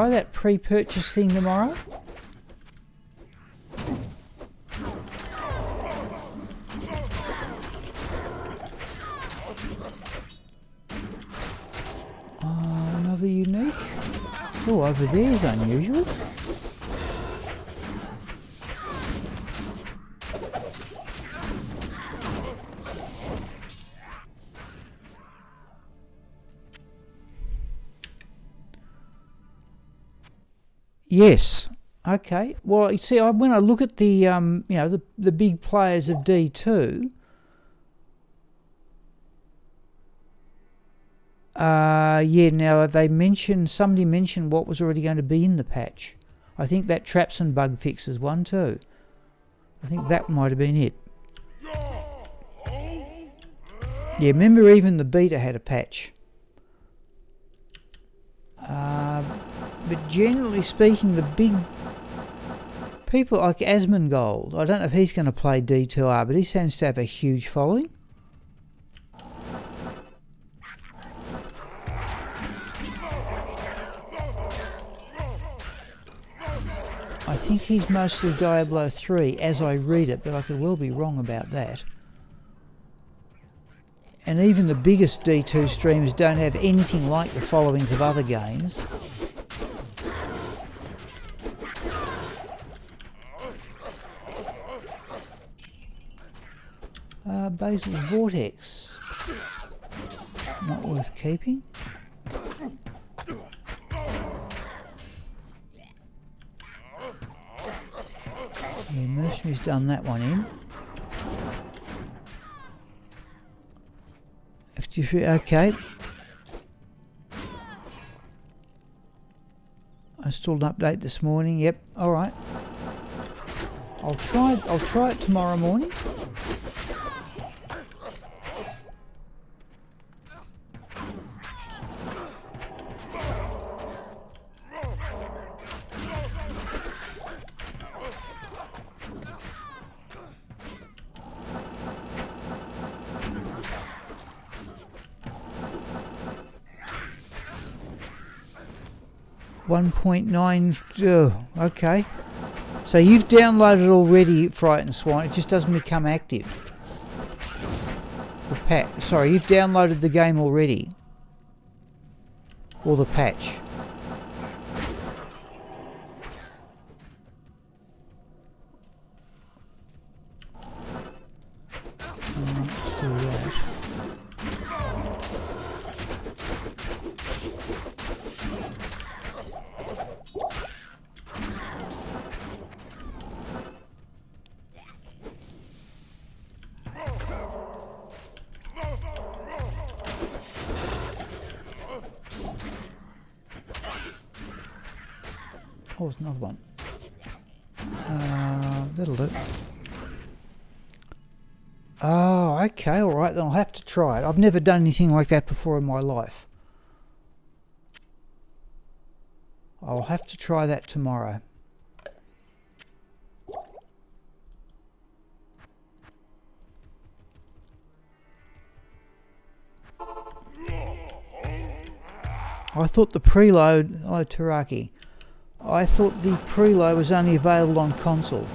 that pre-purchase thing tomorrow. Another unique. Oh, over there is unusual. Yes. Okay. Well, you see, when I look at the you know, the big players of D2, yeah. Now somebody mentioned what was already going to be in the patch. I think that traps and bug fixes one too. I think that might have been it. Yeah, remember even the beta had a patch. But generally speaking, the big people like Asmongold, I don't know if he's going to play D2R, but he seems to have a huge following. I think he's mostly Diablo 3 as I read it, but I could well be wrong about that. And even the biggest D2 streamers don't have anything like the followings of other games. Basil's Vortex. Not worth keeping. Yeah, Mercenary's done that one in. Okay. I installed an update this morning. Yep. All right. I'll try it tomorrow morning. Okay. So you've downloaded already Frightened Swan, it just doesn't become active. Sorry, you've downloaded the game already. Or the patch. Let's do that. Oh, there's another one. That'll do. Oh, okay, alright, then I'll have to try it. I've never done anything like that before in my life. I'll have to try that tomorrow. I thought the preload... Hello, Taraki. I thought the preload was only available on console.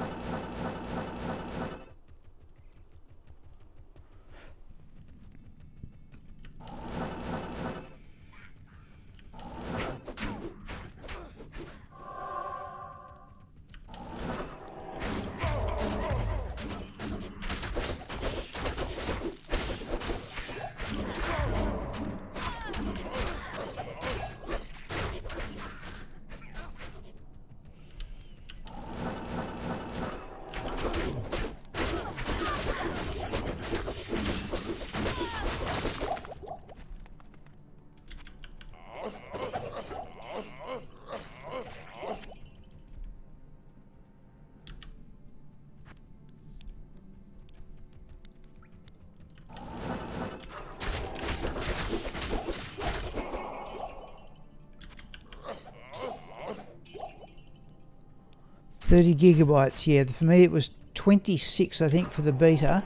$30 GB, yeah. For me it was 26, I think, for the beta.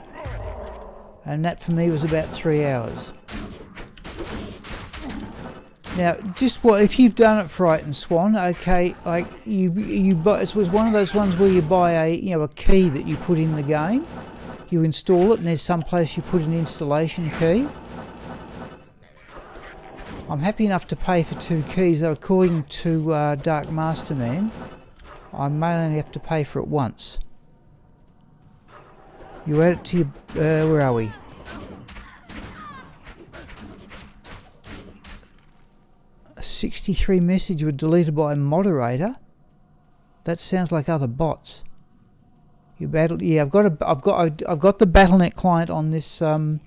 And that for me was about 3 hours. Now, just what if you've done it, Frightened Swan? Okay, like you buy. It was one of those ones where you buy a key that you put in the game. You install it, and there's some place you put an installation key. I'm happy enough to pay for 2 keys, though according to Dark Masterman, I may only have to pay for it once. You add it to your... where are we? A 63 message were deleted by a moderator. That sounds like other bots. You battle... Yeah, I've got the BattleNet client on this... I've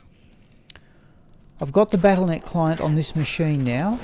got the BattleNet client on this machine now.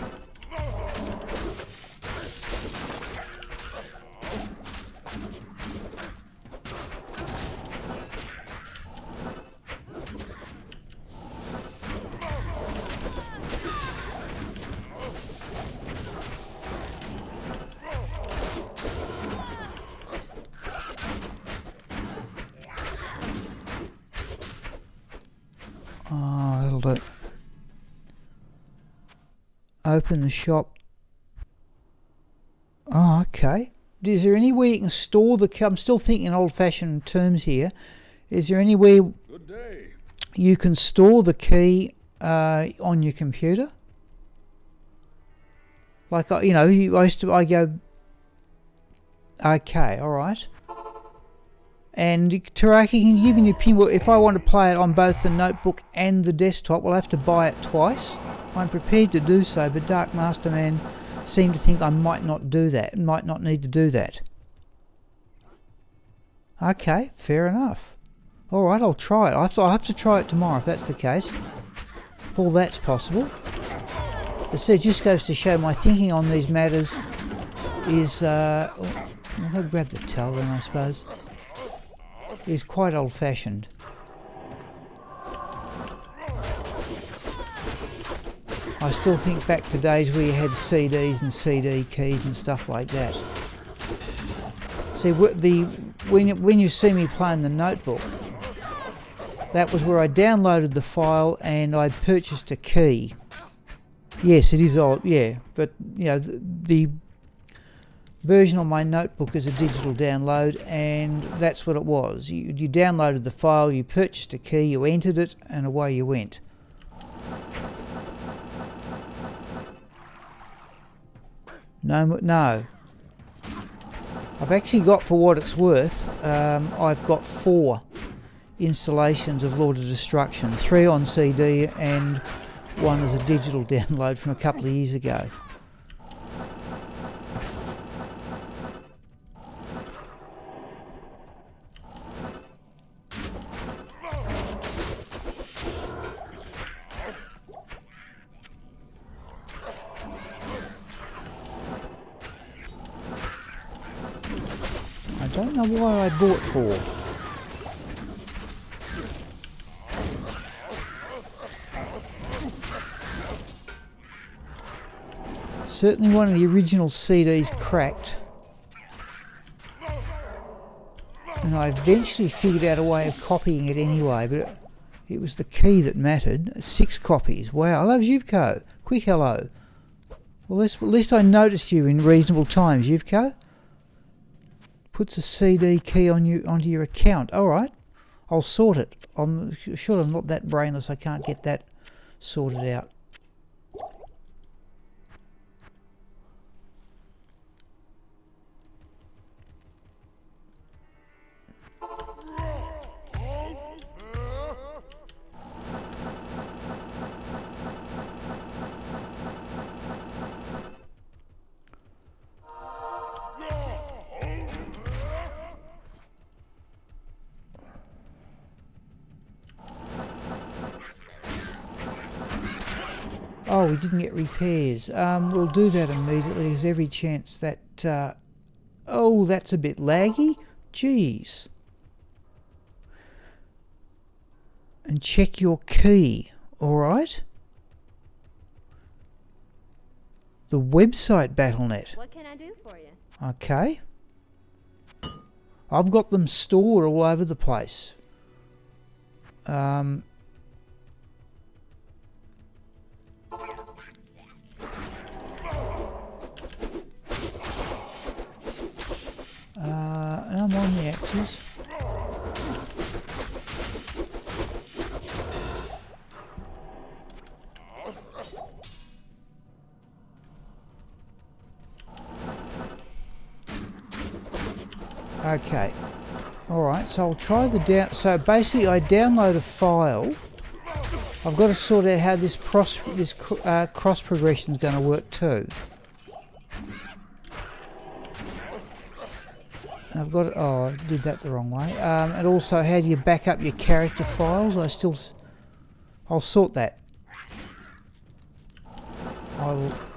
to open the shop. Oh, okay. Is there any way you can store the key? I'm still thinking old-fashioned terms here. Is there any way you can store the key on your computer? Like, I go... Okay, alright. And Tiara, can you give me your pin? Well, if I want to play it on both the notebook and the desktop, we'll have to buy it twice. I'm prepared to do so, but Dark Masterman seemed to think I might not do that, might not need to do that. Okay, fair enough. Alright, I'll try it. I'll have to try it tomorrow if that's the case. If all that's possible. But it just goes to show my thinking on these matters is... I'll grab the towel then, I suppose. Is quite old-fashioned. I still think back to days where you had CDs and CD keys and stuff like that. See, when you see me playing the notebook, that was where I downloaded the file and I purchased a key. Yes, it is old, yeah, but you know the version on my notebook is a digital download, and that's what it was. You downloaded the file, you purchased a key, you entered it, and away you went. No. I've actually got, for what it's worth, I've got 4 installations of Lord of Destruction. 3 on CD and 1 as a digital download from a couple of years ago. I don't know why I bought 4. Certainly one of the original CDs cracked. And I eventually figured out a way of copying it anyway, but it was the key that mattered. 6 copies. Wow, hello Zivko. Quick hello. Well, at least I noticed you in reasonable time, Zivko. Puts a CD key onto your account. Alright, I'll sort it. I'm sure I'm not that brainless I can't get that sorted out. Oh, we didn't get repairs. We'll do that immediately. There's every chance that... oh, that's a bit laggy. Jeez. And check your key. Alright. The website BattleNet. What can I do for you? Okay. I've got them stored all over the place. And I'm on the axis. Okay. Alright, so I'll try the so basically I download a file. I've got to sort out how this cross progression is going to work too. And I've got oh, I did that the wrong way. And also, how do you back up your character files? I'll sort that.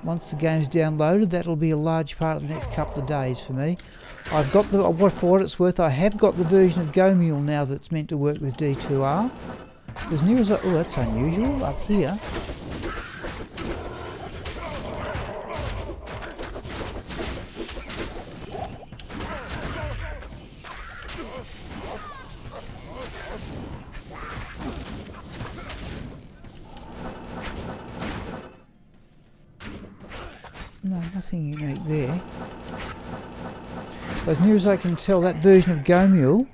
Once the game's downloaded, that'll be a large part of the next couple of days for me. I've got for what it's worth, I have got the version of GoMule now that's meant to work with D2R. As near as oh, that's unusual up here. No, nothing unique there. As near as I can tell, that version of Go Mule,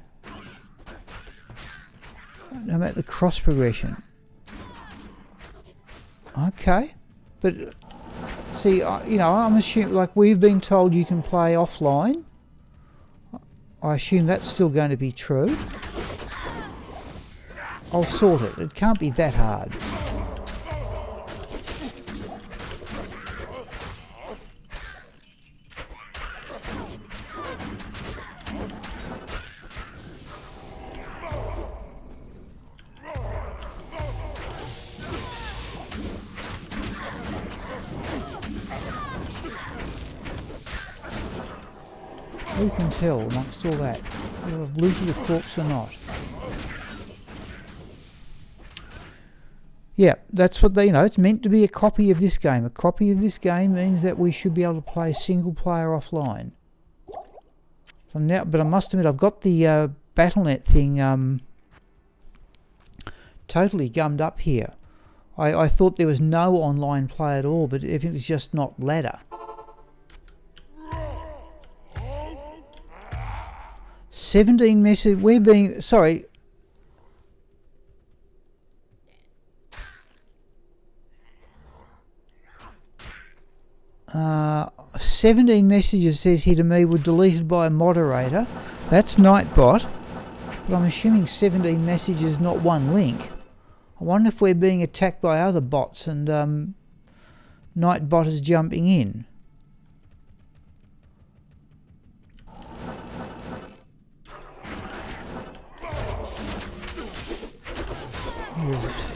I'm at the cross progression. Okay, but see, I'm assuming, like we've been told you can play offline. I assume that's still going to be true. I'll sort it. It can't be that hard. Who can tell amongst all that whether I've looted a corpse or not? Yeah, that's what they, it's meant to be a copy of this game. A copy of this game means that we should be able to play single player offline. So now, but I must admit, I've got the Battle.net thing totally gummed up here. I thought there was no online play at all, but if it was just not ladder. 17 messages. We're being... Sorry. Uh, 17 messages, says here to me, were deleted by a moderator. That's Nightbot. But I'm assuming 17 messages, not one link. I wonder if we're being attacked by other bots and Nightbot is jumping in. Where is it?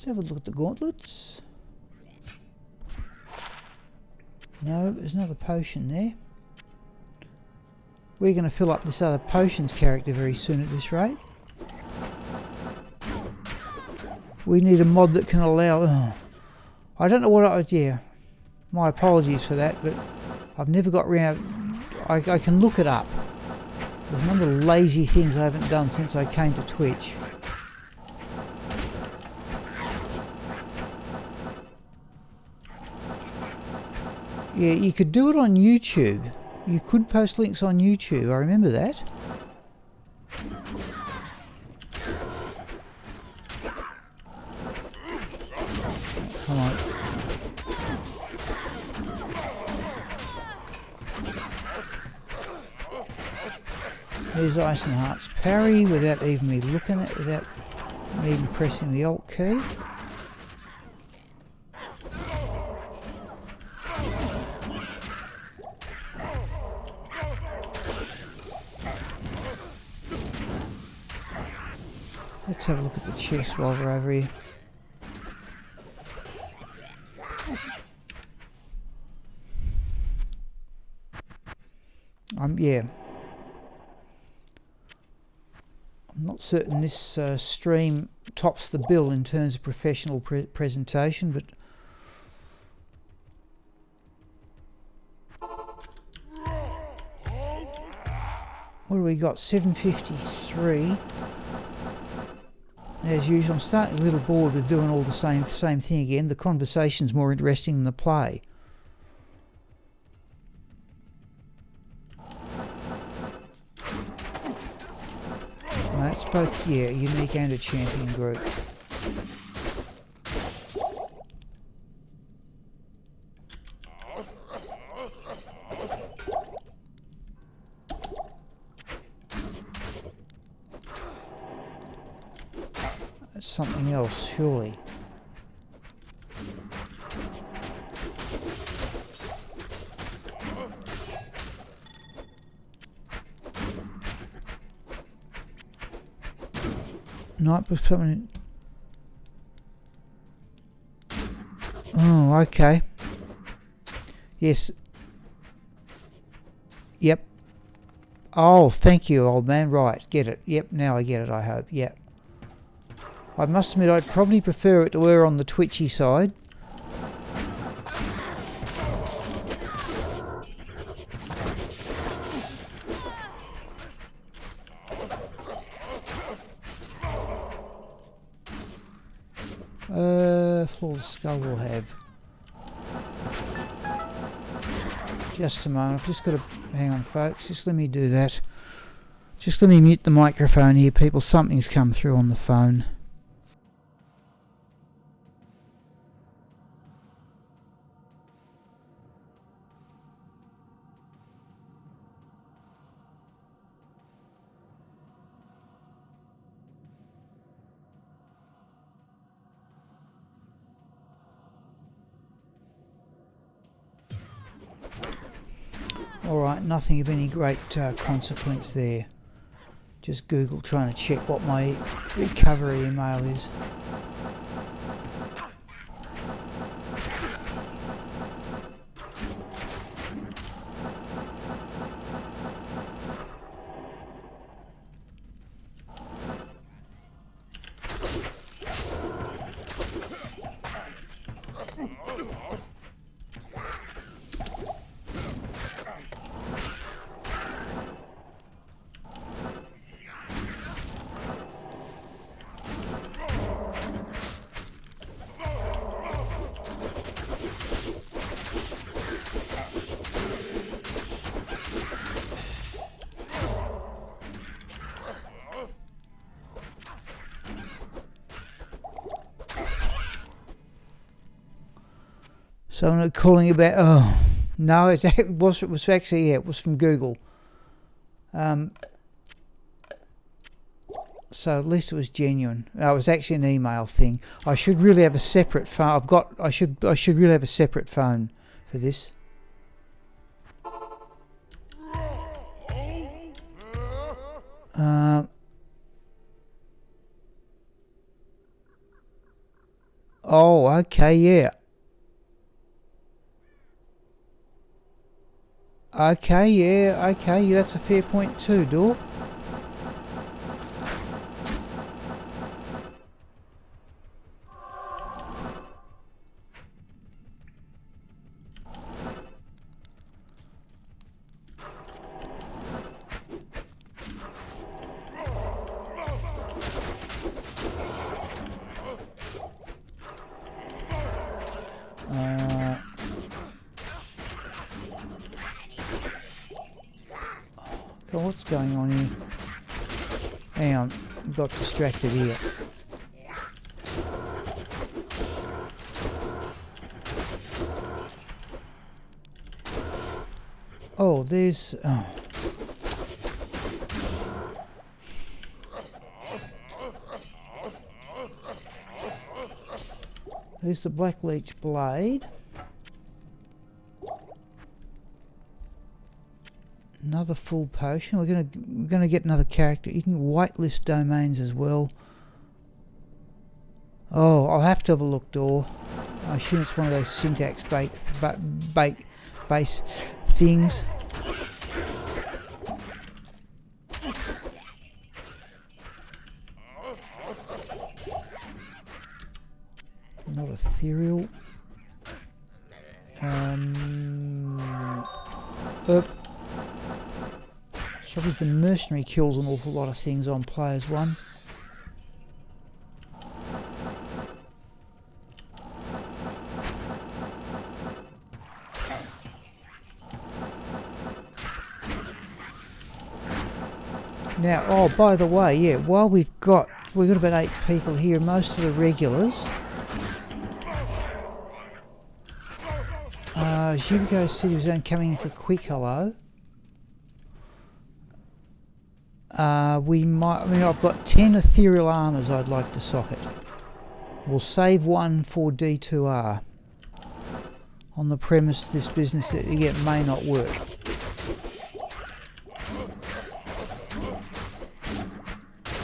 Let's have a look at the gauntlets. No, there's another potion there. We're going to fill up this other potions character very soon at this rate. We need a mod that can allow... Oh, I don't know what yeah. My apologies for that, but I've never got round... I can look it up. There's a number of lazy things I haven't done since I came to Twitch. Yeah, you could do it on YouTube. You could post links on YouTube, I remember that. Come on. There's Ice and Heart's parry without even me looking at it, without me even pressing the Alt key. Let's have a look at the chest while we're over here. Yeah. I'm not certain this stream tops the bill in terms of professional presentation, but what do we got? 753. As usual, I'm starting a little bored with doing all the same thing again. The conversation's more interesting than the play. That's both, yeah, a unique and a champion group. That's something else, surely. Night with something. Oh, okay. Yes. Yep. Oh, thank you, old man. Right, get it. Yep, now I get it, I hope. Yep. I must admit, I'd probably prefer it to err on the twitchy side. Full skull will have. Just a moment, I've just got to... Hang on, folks, just let me do that. Just let me mute the microphone here, people. Something's come through on the phone. Alright, nothing of any great consequence there. Just Google trying to check what my recovery email is. So I'm not calling about... Oh, no, it was actually... Yeah, it was from Google. So at least it was genuine. It was actually an email thing. I should really have a separate phone. I should really have a separate phone for this. Oh, okay, yeah. Okay, yeah, okay, that's a fair point too, Dor. What's going on here? Hang on, got distracted here. Oh, there's... Oh. There's the Black Leech Blade. Another full potion. We're gonna get another character. You can whitelist domains as well. Oh, I'll have to have a look, Dor. I assume it's one of those syntax base things. Not ethereal. So the mercenary kills an awful lot of things on players 1. Now, oh, by the way, yeah, while we've got about 8 people here, most of the regulars. Zubico City was only coming in for a quick hello. I've got 10 ethereal armors I'd like to socket. We'll save one for D2R. On the premise this business again may not work.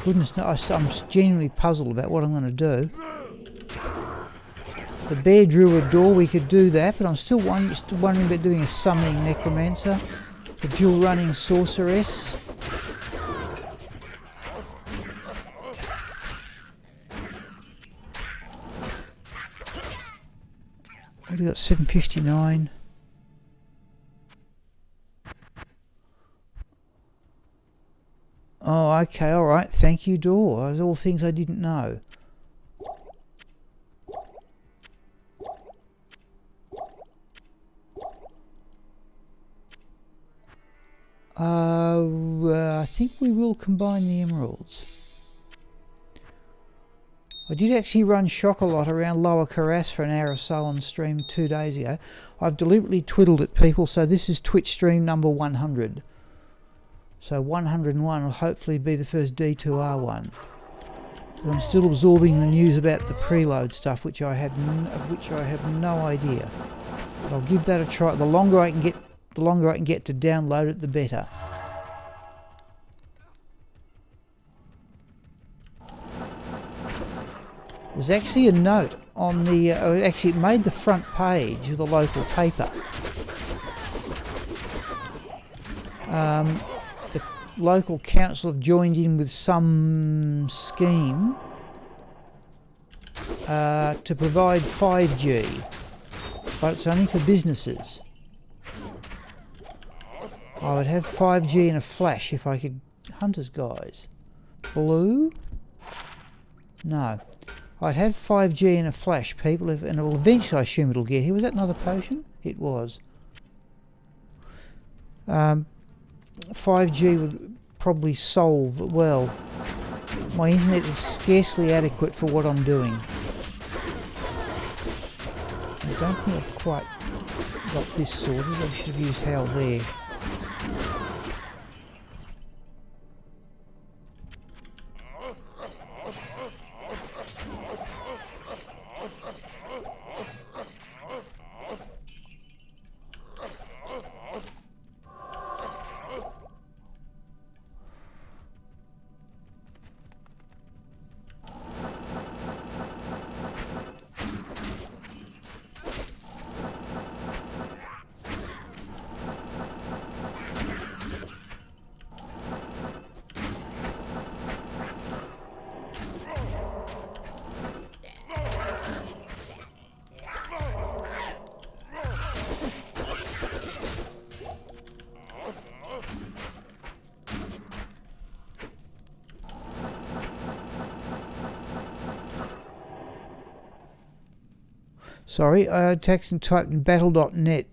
Goodness, no, I'm genuinely puzzled about what I'm going to do. The bear drew a door, we could do that, but I'm still wondering about doing a summoning necromancer, the dual running sorceress. What have we got? 759. Oh, okay, alright, thank you, door. Those are all things I didn't know. I think we will combine the emeralds. I did actually run shock a lot around Lower Carras for an hour or so on stream 2 days ago. I've deliberately twiddled at people, so this is Twitch stream number 100. So 101 will hopefully be the first D2R one. But I'm still absorbing the news about the preload stuff, which I have no idea. But I'll give that a try. The longer I can get to download it, the better. There's actually a note on the... actually, it made the front page of the local paper. The local council have joined in with some scheme to provide 5G, but it's only for businesses. I would have 5G in a flash if I could... Hunters, guys. Blue? No. I'd have 5G in a flash, people, and it will eventually, I assume it'll get here. Was that another potion? It was. 5G would probably solve, well, my internet is scarcely adequate for what I'm doing. I don't think I've quite got this sorted. I should have used Hal there. Sorry, I text and typed in battle.net.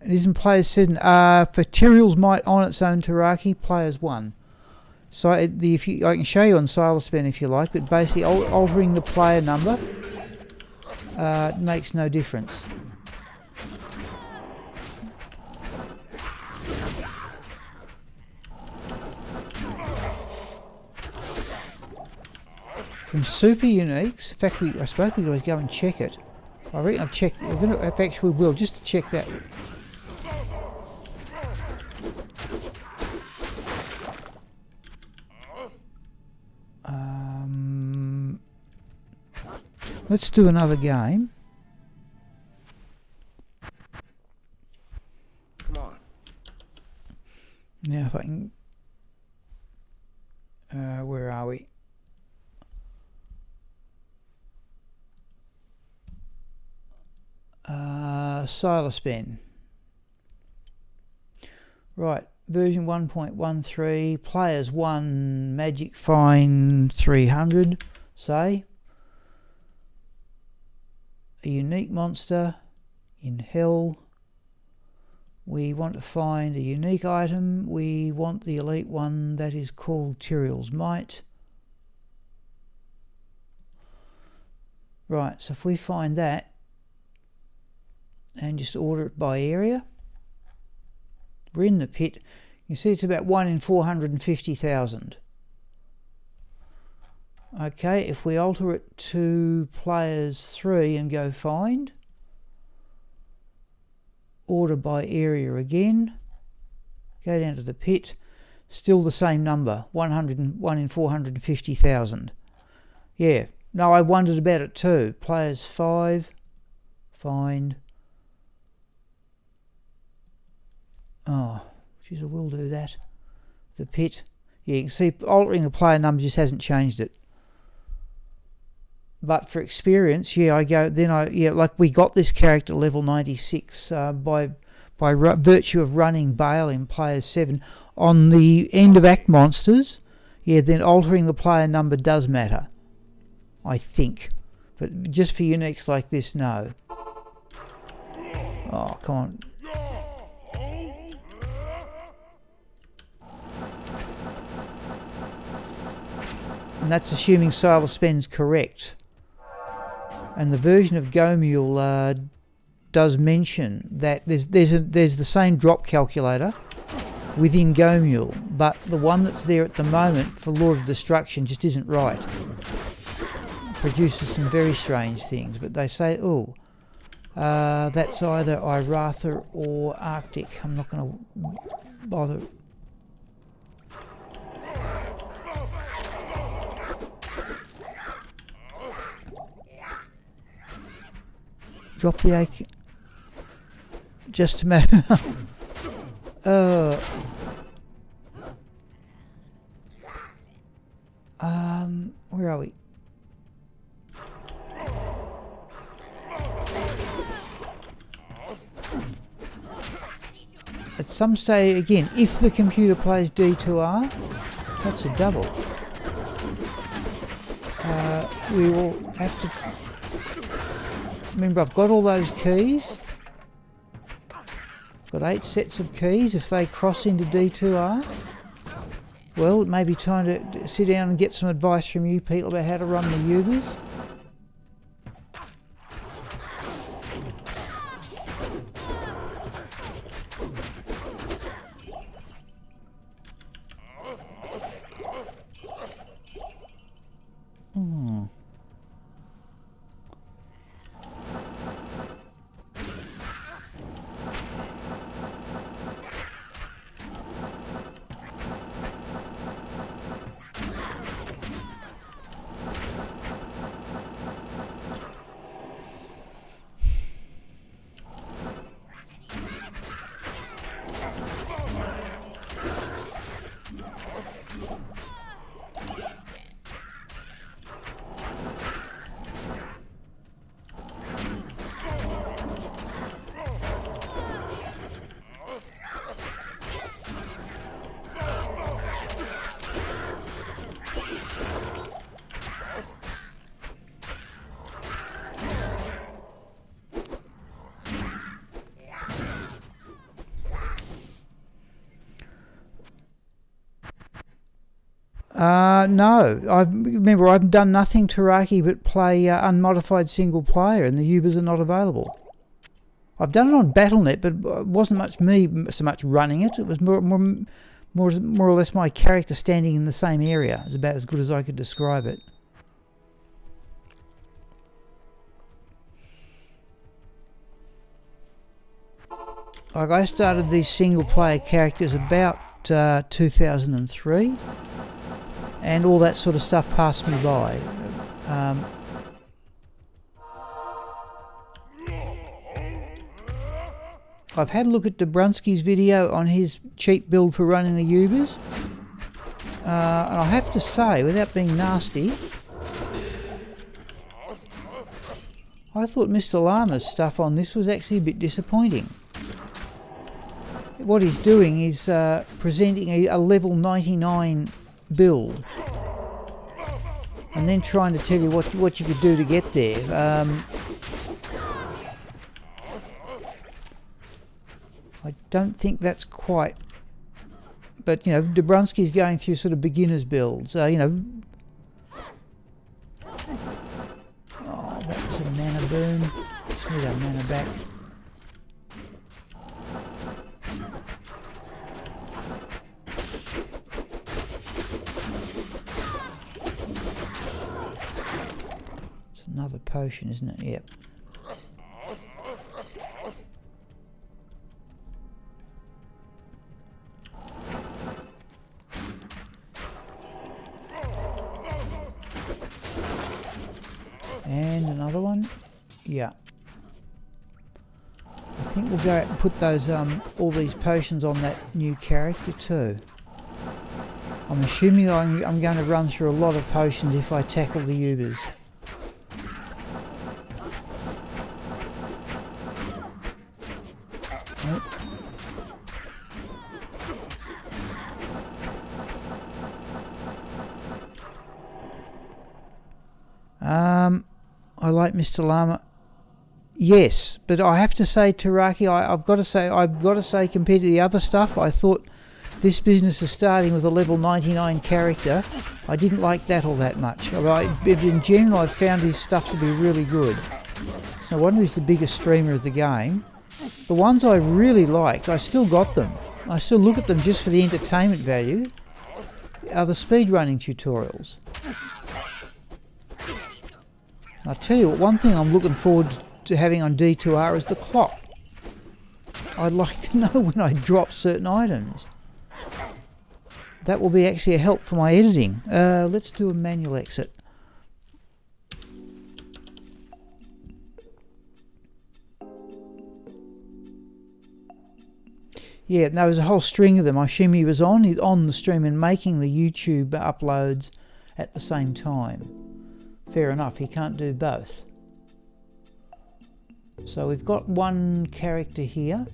It isn't players 7. For Tyrael's Might on its own Taraki, players 1. So I can show you on Silaspen if you like, but basically altering the player number makes no difference. From Super Uniques, in fact, I suppose we could go and check it. I reckon I've checked. Actually, we will just to check that. Let's do another game. Come on. Now, if I can. Where are we? Silaspen. Right, version 1.13, players 1, magic fine 300, say. A unique monster in hell. We want to find a unique item. We want the elite one that is called Tyrael's Might. Right, so if we find that, and just order it by area. We're in the pit. You see it's about 1 in 450,000. Okay, if we alter it to players 3 and go find, order by area again, go down to the pit, Still the same number, 101 in 450,000. Yeah, no, I wondered about it too. Players 5, find. Oh, geez, I will do that. The pit. Yeah, you can see altering the player number just hasn't changed it. But for experience, yeah, like we got this character level 96 by virtue of running Bale in player 7 on the end of act monsters. Yeah, then altering the player number does matter, I think. But just for uniques like this, no. Oh, come on. And that's assuming Silas Spend's correct. And the version of Go Mule does mention that there's the same drop calculator within Go Mule, but the one that's there at the moment for Lord of Destruction just isn't right. Produces some very strange things, but they say, that's either Iratha or Arctic. I'm not going to bother. Drop the AK. Just a matter. Where are we? At some stage, again, if the computer plays D2R, that's a double. We will have to... Remember, I've got all those keys. Got 8 sets of keys. If they cross into D2R, well, it may be time to sit down and get some advice from you people about how to run the Ubers. No, I've done nothing Taraki but play unmodified single player, and the Ubers are not available. I've done it on BattleNet, but it wasn't so much running it. It was more or less my character standing in the same area. It was about as good as I could describe it. Like, I started these single player characters about 2003. And all that sort of stuff passed me by. I've had a look at Dobrunsky's video on his cheap build for running the Ubers. And I have to say, without being nasty, I thought Mr. Lama's stuff on this was actually a bit disappointing. What he's doing is presenting a level 99 build and then trying to tell you what you could do to get there. I don't think that's quite, but you know, Dobrunsky's going through sort of beginner's builds. Oh, that was a mana boom. Just need our mana back. Another potion, isn't it? Yep. Yeah. I think we'll go out and put those all these potions on that new character too. I'm assuming I'm going to run through a lot of potions if I tackle the Ubers. I like Mr. Llama. Yes, but I have to say, Taraki, I've got to say, compared to the other stuff, I thought this business is starting with a level 99 character. I didn't like that all that much. In general, I've found his stuff to be really good. So I wonder who's the biggest streamer of the game. The ones I really liked, I still got them. I still look at them just for the entertainment value, are the speedrunning tutorials. I'll tell you what, one thing I'm looking forward to having on D2R is the clock. I'd like to know when I drop certain items. That will be actually a help for my editing. Let's do a manual exit. Yeah, there was a whole string of them. I assume he was on the stream and making the YouTube uploads at the same time. Fair enough, he can't do both. So we've got one character here.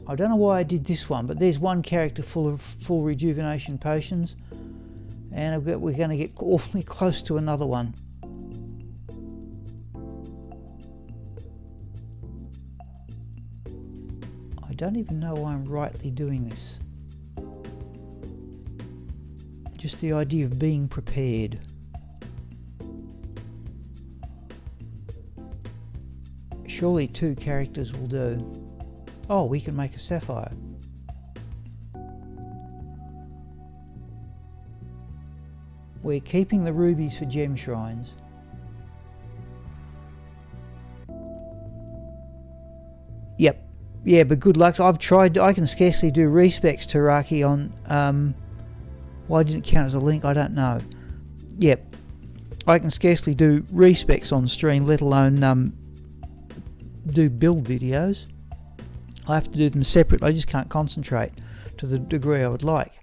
I don't know why I did this one, but there's one character full of full rejuvenation potions, and we're going to get awfully close to another one. I don't even know why I'm rightly doing this. Just the idea of being prepared. Surely 2 characters will do. Oh, we can make a sapphire. We're keeping the rubies for gem shrines. Yep. Yeah, but good luck. I've tried. I can scarcely do respecs Taraki on... why didn't it count as a link? I don't know. Yep. I can scarcely do respecs on stream, let alone do build videos. I have to do them separately. I just can't concentrate to the degree I would like.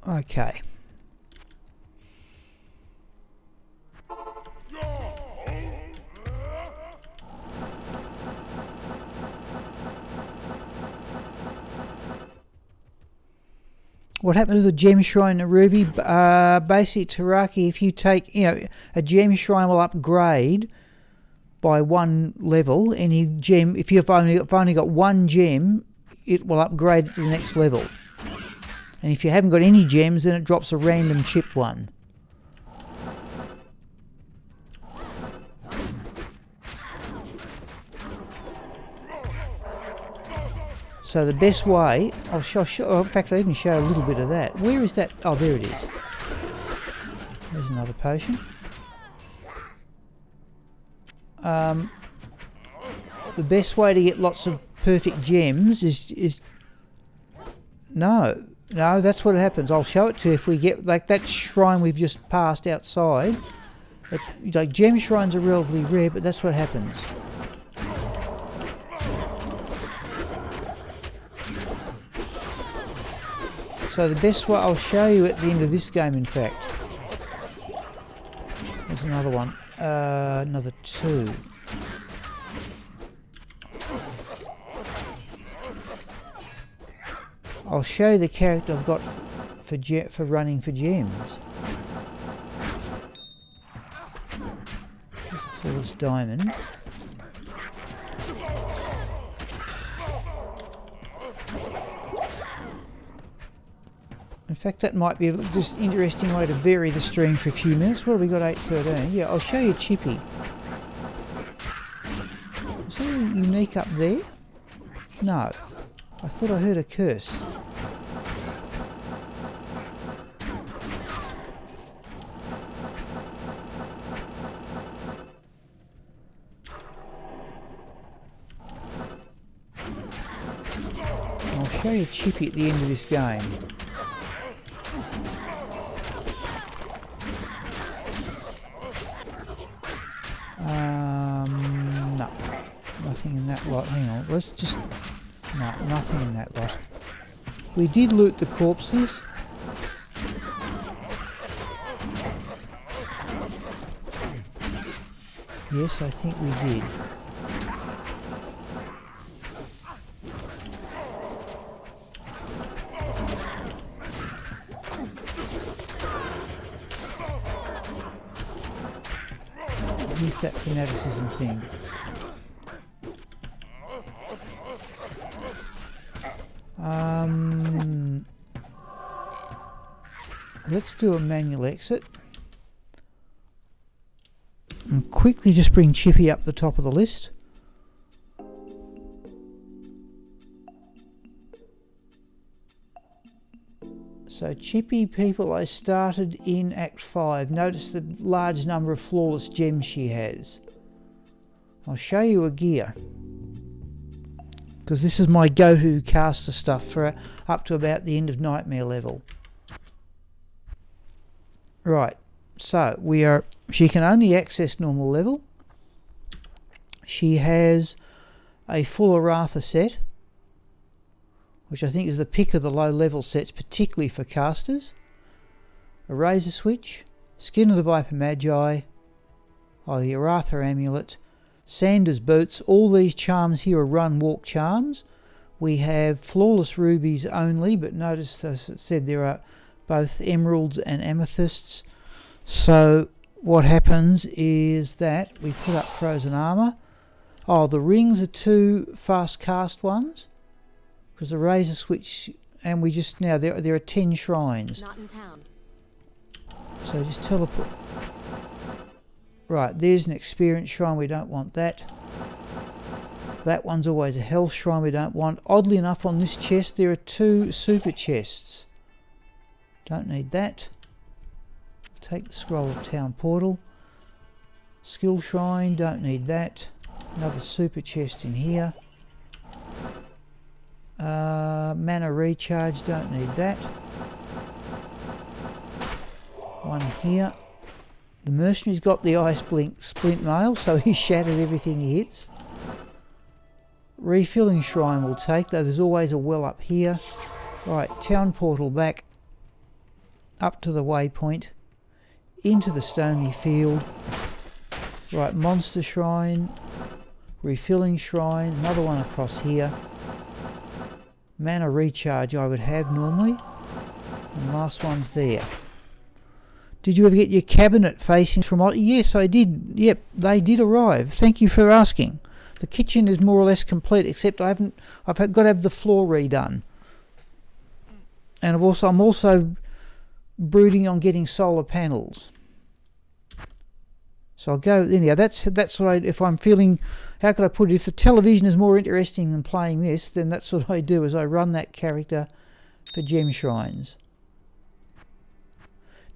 Okay. What happens to the gem shrine and ruby? Basically, Taraki, if you take, a gem shrine will upgrade by 1 level. Any gem, if you've only got 1 gem, it will upgrade it to the next level. And if you haven't got any gems, then it drops a random chip one. So the best way, I'll show, in fact I'll even show a little bit of that. Where is that? Oh, there it is. There's another potion. The best way to get lots of perfect gems is no, that's what happens. I'll show it to you if we get, like that shrine we've just passed outside. Like gem shrines are relatively rare, but that's what happens. So the best way, I'll show you at the end of this game, in fact. There's another one. Another 2. I'll show you the character I've got for running for gems. There's a flawless diamond. In fact, that might be just an interesting way to vary the stream for a few minutes. What have we got? 8:13. Yeah, I'll show you Chippie. Is there anything unique up there? No. I thought I heard a curse. show you Chippie at the end of this game. No. Nothing in that lot. Hang on, let's just... No, nothing in that lot. We did loot the corpses. Yes, I think we did. Use that fanaticism thing. Let's do a manual exit. And quickly just bring Chippie up the top of the list. So Chippie, people, I started in Act 5. Notice the large number of flawless gems she has. I'll show you a gear, because this is my go-to caster stuff for up to about the end of Nightmare level. Right, so she can only access normal level. She has a full Aratha set, which I think is the pick of the low level sets, particularly for casters. A razor switch, skin of the Viper Magi, the Aratha amulet, Sanders boots. All these charms here are run walk charms. We have flawless rubies only, but notice, as I said, there are both emeralds and amethysts. So what happens is that we put up frozen armor. The rings are 2 fast cast ones, because the razor switch, and we just now there are 10 shrines. Not in town. So just teleport. Right, there's an experience shrine, we don't want that. That one's always a health shrine we don't want. Oddly enough, on this chest there are 2 super chests. Don't need that. Take the scroll of town portal. Skill shrine, don't need that. Another super chest in here. Mana recharge, don't need that. One here. The mercenary's got the ice blink splint mail, so he shattered everything he hits. Refilling shrine will take, though there's always a well up here. Right, town portal back up to the waypoint, into the stony field. Right, monster shrine, refilling shrine, another one across here. Mana recharge I would have normally, and last one's there. Did you ever get your cabinet facings from... Yes, I did. Yep, they did arrive. Thank you for asking. The kitchen is more or less complete, except I've got to have the floor redone. And I'm also brooding on getting solar panels. So I'll go... Anyhow, that's what if I'm feeling... How could I put it? If the television is more interesting than playing this, then that's what I do, is I run that character for gem shrines.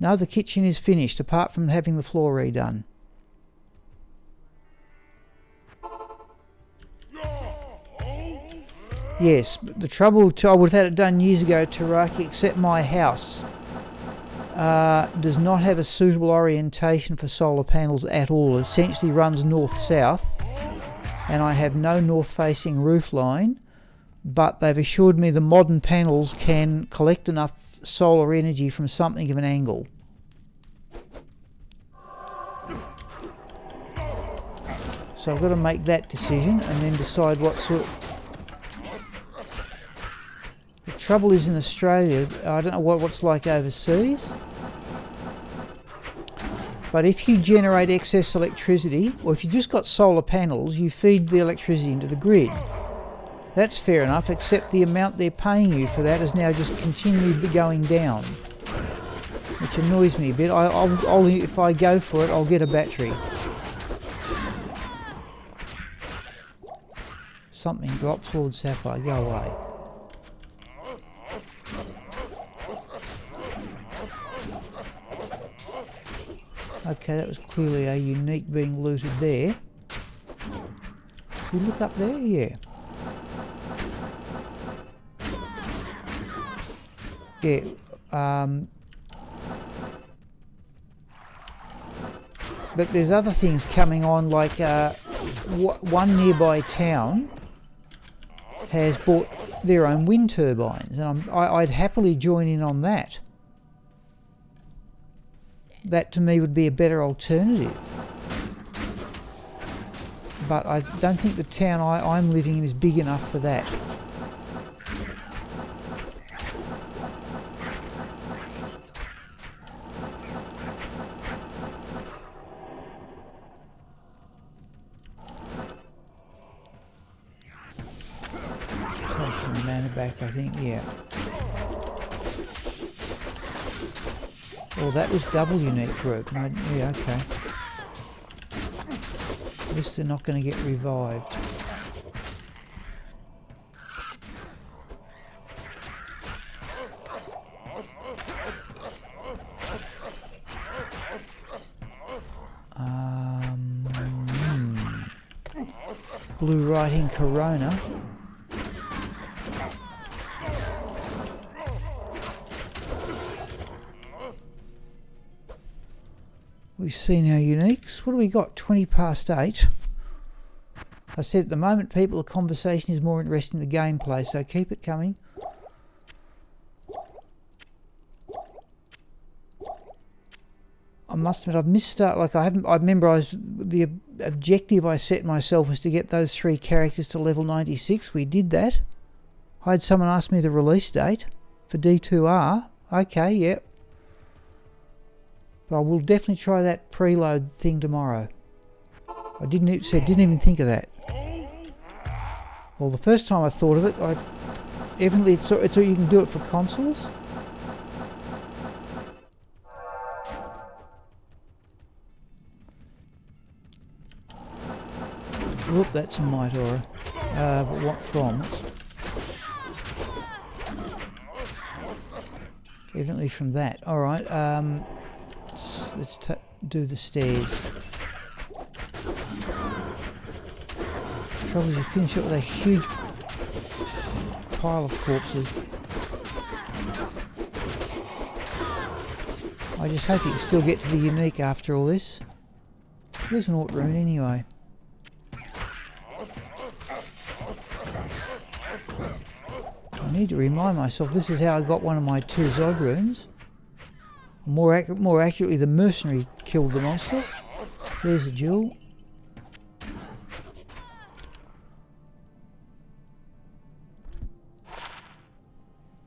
No, the kitchen is finished, apart from having the floor redone. Yes, but the trouble, I would have had it done years ago, Taraki, except my house does not have a suitable orientation for solar panels at all. It essentially runs north-south, and I have no north-facing roof line, but they've assured me the modern panels can collect enough solar energy from something of an angle. So I've got to make that decision and then decide what sort... The trouble is, in Australia, I don't know what's like overseas, but if you generate excess electricity, or if you just got solar panels, you feed the electricity into the grid. That's fair enough, except the amount they're paying you for that is now just continually going down, which annoys me a bit. I'll if I go for it, I'll get a battery. Something dropped, Flawed Sapphire, go away. Okay, that was clearly a unique being looted there. You look up there? Yeah. Yeah. But there's other things coming on, like one nearby town has bought their own wind turbines, and I'd happily join in on that. That to me would be a better alternative. But I don't think the town I'm living in is big enough for that. Mana back, I think, yeah. Well, that was double unique group. No, yeah, okay. At least they're not going to get revived. Blue writing Corona. We've seen our uniques. What do we got? 20 past 8. I said at the moment, people, the conversation is more interesting than the gameplay, so keep it coming. I must admit, I've missed out. Like I remember the objective I set myself was to get those 3 characters to level 96. We did that. I had someone ask me the release date for D2R. Okay, yep. But I will definitely try that preload thing tomorrow. I didn't even think of that. Well, the first time I thought of it, evidently it's so you can do it for consoles. Whoop, that's a might aura. But what from? Evidently from that. All right. Let's do the stairs. The trouble is you finish it with a huge pile of corpses. I just hope you can still get to the unique after all this. Where's an Ort rune anyway? I need to remind myself this is how I got one of my 2 Zod runes. More accurately, the mercenary killed the monster. There's a jewel.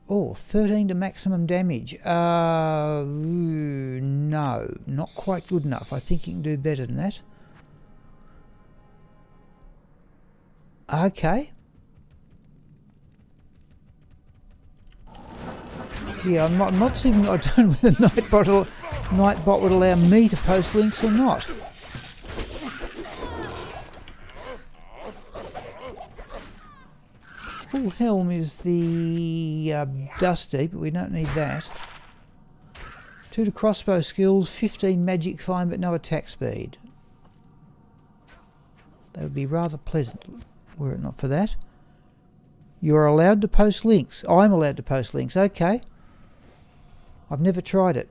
Oh, 13 to maximum damage. No, not quite good enough. I think you can do better than that. Okay. Yeah, I'm not seeing what I've done with the Nightbot would allow me to post links or not. Full helm is the Dusty, but we don't need that. 2 to crossbow skills, 15 magic fine, but no attack speed. That would be rather pleasant were it not for that. You are allowed to post links. I'm allowed to post links. Okay. I've never tried it.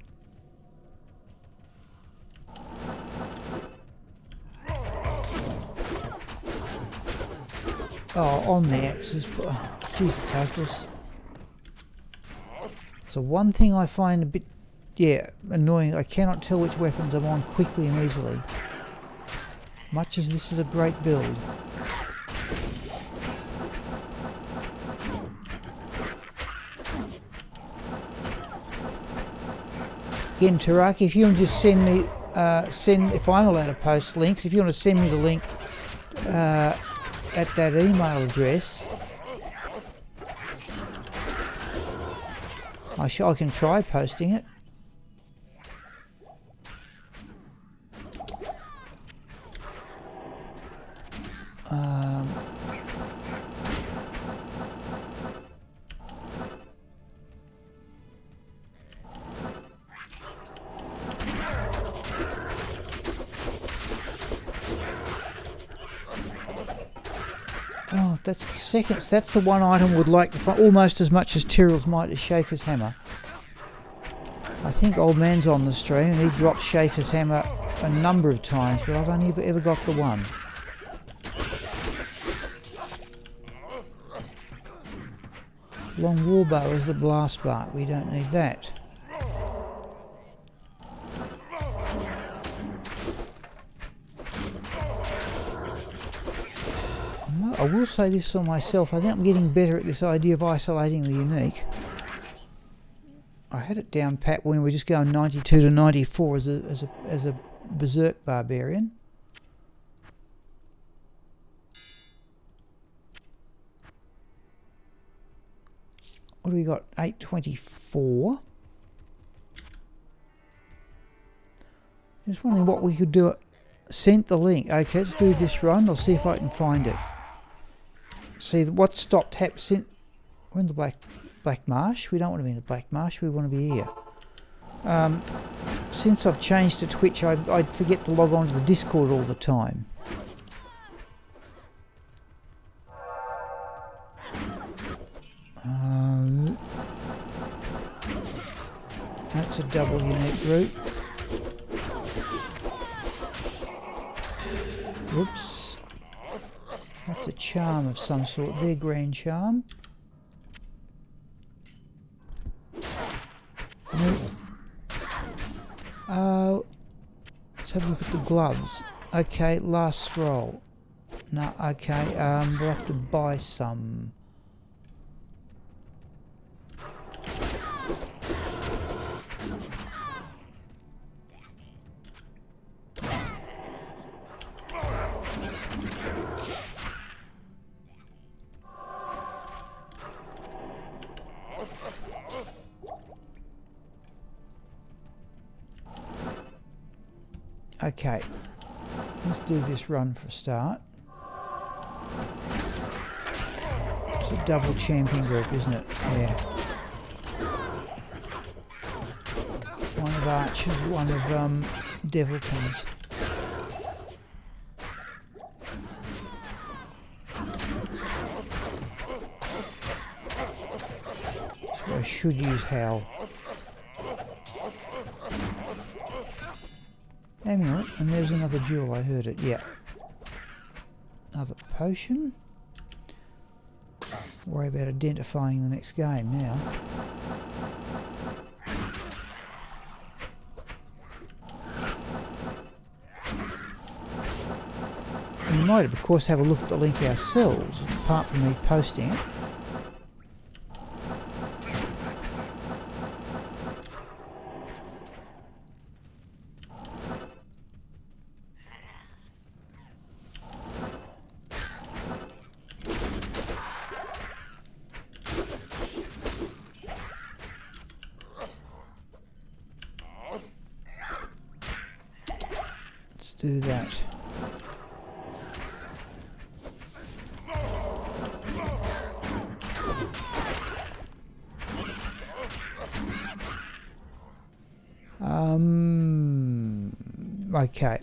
Oh, on the axes. Jeez, it's hopeless. So one thing I find a bit, annoying. I cannot tell which weapons I'm on quickly and easily. Much as this is a great build. Again, Taraki, if you want to just send me, if I'm allowed to post links, if you want to send me the link at that email address, I can try posting it. Oh, That's the second. That's the one item would like to find almost as much as Tyrrell's Might as Schaefer's Hammer. I think Old Man's on the stream and he dropped Schaefer's Hammer a number of times, but I've only ever got the one. Long warbow is the blast bark. We don't need that. I will say this for myself. I think I'm getting better at this idea of isolating the unique. I had it down pat when we were just going 92 to 94 as a berserk barbarian. What do we got? 824. Just wondering what we could do. Sent the link. Okay, let's do this run. I'll see if I can find it. See what stopped happening. We're in the Black Marsh. We don't want to be in the Black Marsh. We want to be here. Since I've changed to Twitch, I forget to log on to the Discord all the time. That's a double unique route. Whoops. That's a charm of some sort. Their grand charm. Let's have a look at the gloves. Okay, last scroll. No, okay, we'll have to buy some. Okay, let's do this run for a start. It's a double champion group, isn't it? Yeah. One of archers, one of devilkins. So I should use Howl. Amulet, and there's another jewel, I heard it, yeah. Another potion. Worry about identifying the next game now. We might, of course, have a look at the link ourselves, apart from me posting it. Do that. Okay.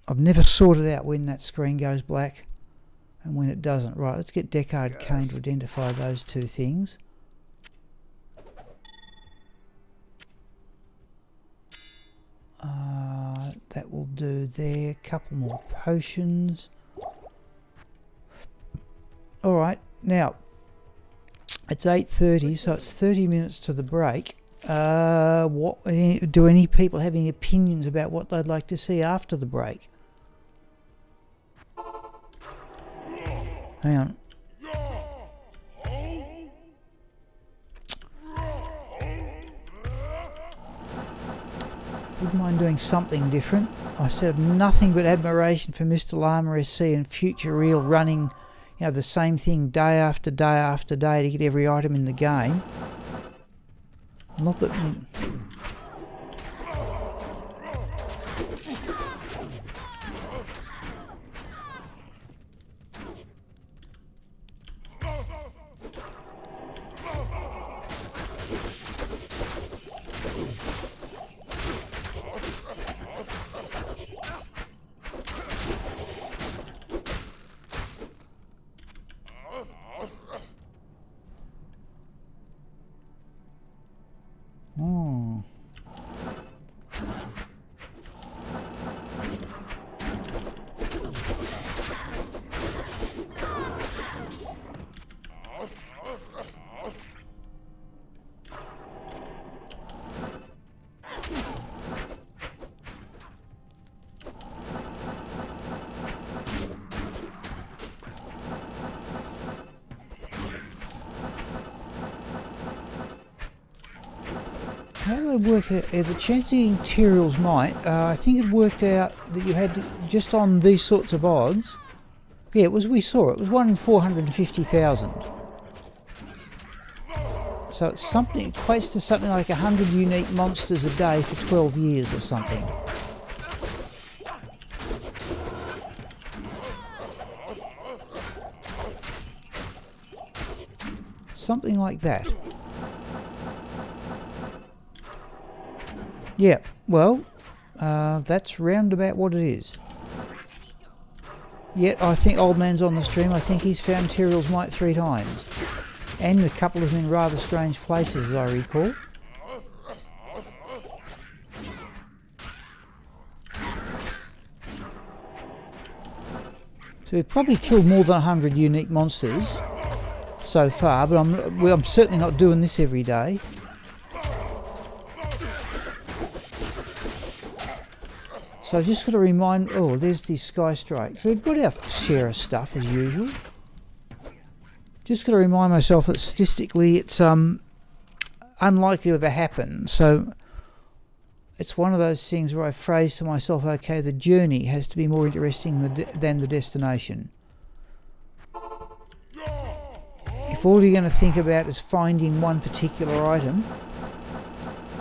I've never sorted out when that screen goes black and when it doesn't. Right, let's get Deckard Kane to identify those two things. That will do there. Couple more potions. Alright, now it's 8:30, so it's 30 minutes to the break. Do any people have any opinions about what they'd like to see after the break? Hang on. Wouldn't mind doing something different. I said nothing but admiration for Mr. Llama SC and Future Real running, you know, the same thing day after day after day to get every item in the game. Not that... How do I work out the chance of getting Ethereal's might? I think it worked out that you had to, just on these sorts of odds. Yeah, it was. We saw it. It was 1 in 450,000. So it's something, it equates to something like 100 unique monsters a day for 12 years or something. Something like that. Yeah, well, that's round about what it is. Yet I think Old Man's on the stream. I think he's found Ethereal's might 3 times. And a couple of them in rather strange places, as I recall. So we've probably killed more than 100 unique monsters so far, but I'm certainly not doing this every day. So I've just got to remind... Oh, there's the Sky Strike. So we've got our share of stuff, as usual. Just got to remind myself that statistically it's unlikely to ever happen. So it's one of those things where I phrase to myself, okay, the journey has to be more interesting than the destination. If all you're going to think about is finding one particular item,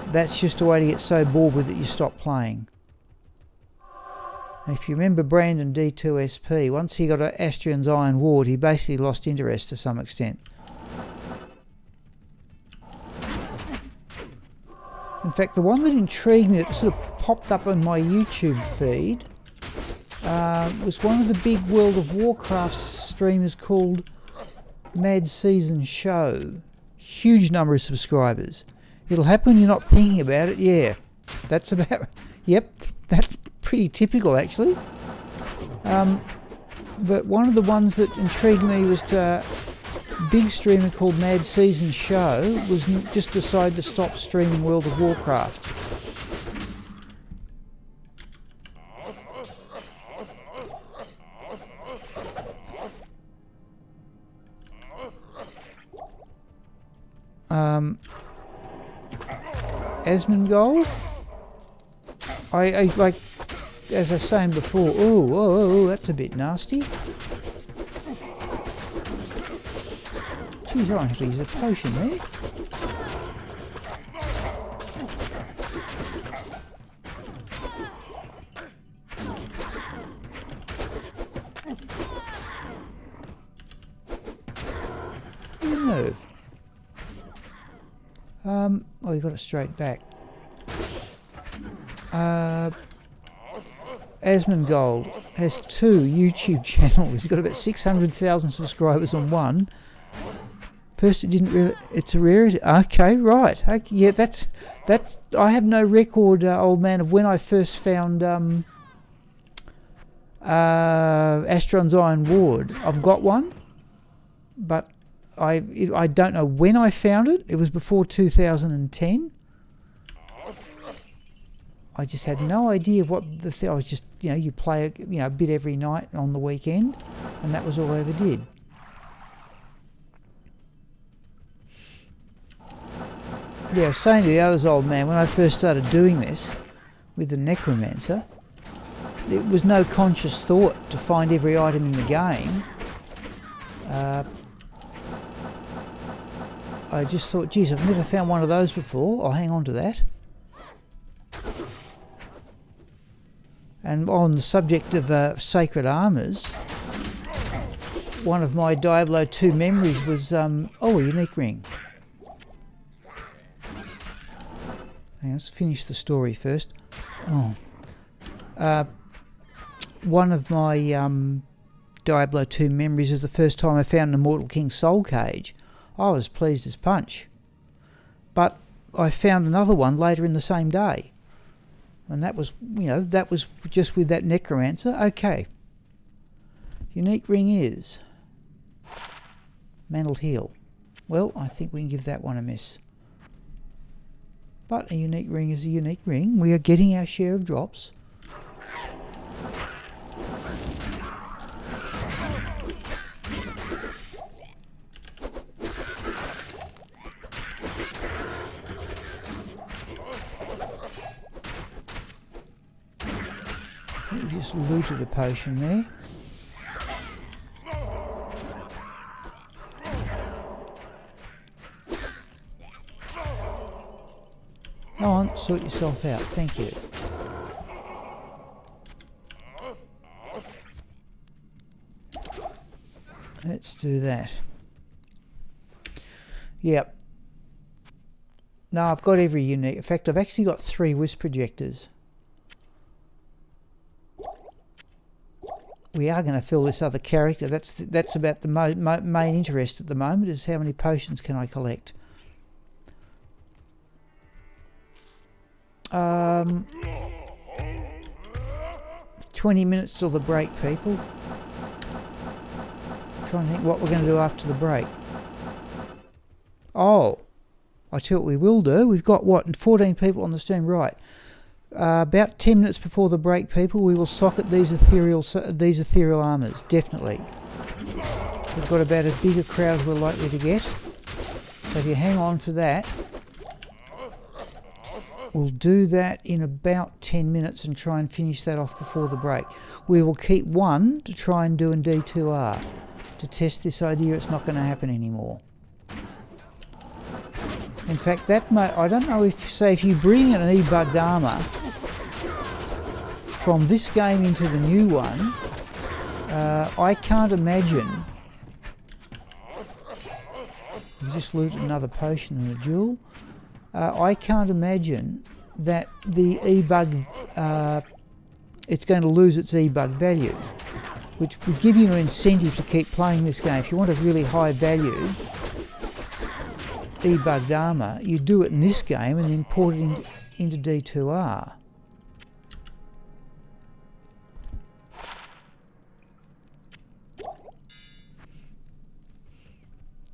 that's just a way to get so bored with it you stop playing. And if you remember Brandon D2SP, once he got an Astrion's Iron Ward, he basically lost interest to some extent. In fact, the one that intrigued me, that sort of popped up on my YouTube feed, was one of the big World of Warcraft streamers called Mad Season Show. Huge number of subscribers. It'll happen when you're not thinking about it, yeah. That's about... Yep, that's pretty typical actually. But one of the ones that intrigued me was a big streamer called Mad Season Show was just decided to stop streaming World of Warcraft. Asmongold? I like, as I was saying before, oh, that's a bit nasty. Geez, I have to use a potion there. Nerve. Oh, you got it straight back. Asmongold has 2 YouTube channels. He's got about 600,000 subscribers on one. First, it didn't really... It's a rarity. Okay, right. Okay, yeah, that's... I have no record, old man, of when I first found Astrion's Iron Ward. I've got one, but I don't know when I found it. It was before 2010. I just had no idea what the thing. I was just, you play a bit every night on the weekend, and that was all I ever did. Yeah, I was saying to the others, old man, when I first started doing this with the Necromancer, it was no conscious thought to find every item in the game. I just thought, geez, I've never found one of those before. I'll hang on to that. And on the subject of sacred armours, one of my Diablo 2 memories was, a unique ring. Hang on, let's finish the story first. One of my Diablo 2 memories is the first time I found an Immortal King soul cage. I was pleased as punch. But I found another one later in the same day. And that was, that was just with that Necromancer. Okay. Unique ring is Mantled Heel. Well, I think we can give that one a miss. But a unique ring is a unique ring. We are getting our share of drops. just looted a potion there. Go on, sort yourself out. Thank you. Let's do that. Yep. No, I've got every unique. In fact, I've actually got 3 wisp projectors. We are going to fill this other character. That's about the main interest at the moment, is how many potions can I collect. 20 minutes till the break, people. Trying to think what we're going to do after the break. Oh, I tell you what we will do. We've got, what, 14 people on the stream, right? About 10 minutes before the break, people, we will socket these ethereal armours, definitely. We've got about as big a crowd as we're likely to get. So if you hang on for that, we'll do that in about 10 minutes and try and finish that off before the break. We will keep one to try and do in D2R to test this idea it's not going to happen anymore. In fact, that I don't know if, say, if you bring an e-bugged armour from this game into the new one, I can't imagine. We just looted another potion and a jewel. I can't imagine that the e-bug, it's going to lose its e-bug value, which would give you an incentive to keep playing this game. If you want a really high value e-bugged armour, you do it in this game and then port it into D2R.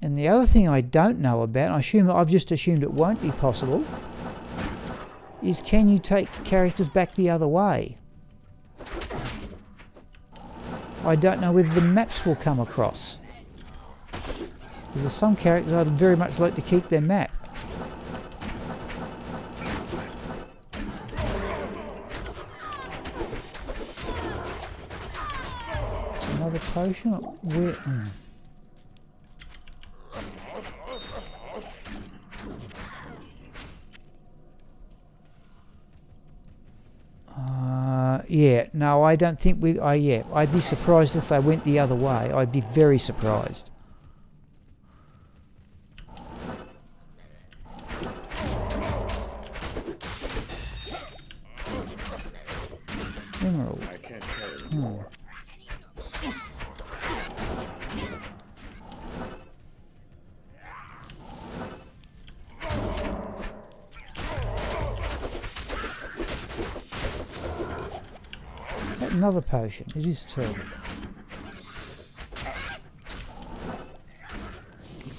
And the other thing I don't know about, I've just assumed it won't be possible, is can you take characters back the other way? I don't know whether the maps will come across. There's some characters I'd very much like to keep their map. Another potion? Where? Yeah, no, I don't think I'd be surprised if they went the other way. I'd be very surprised. Emerald. Another potion. It is terrible.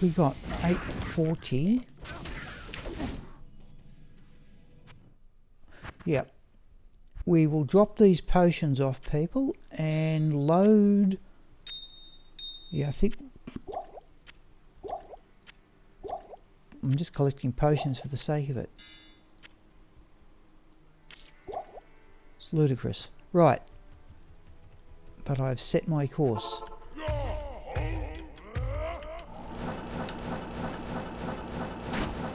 We got 840. Yep. We will drop these potions off, people, and load. Yeah, I think I'm just collecting potions for the sake of it. It's ludicrous. Right. But I've set my course.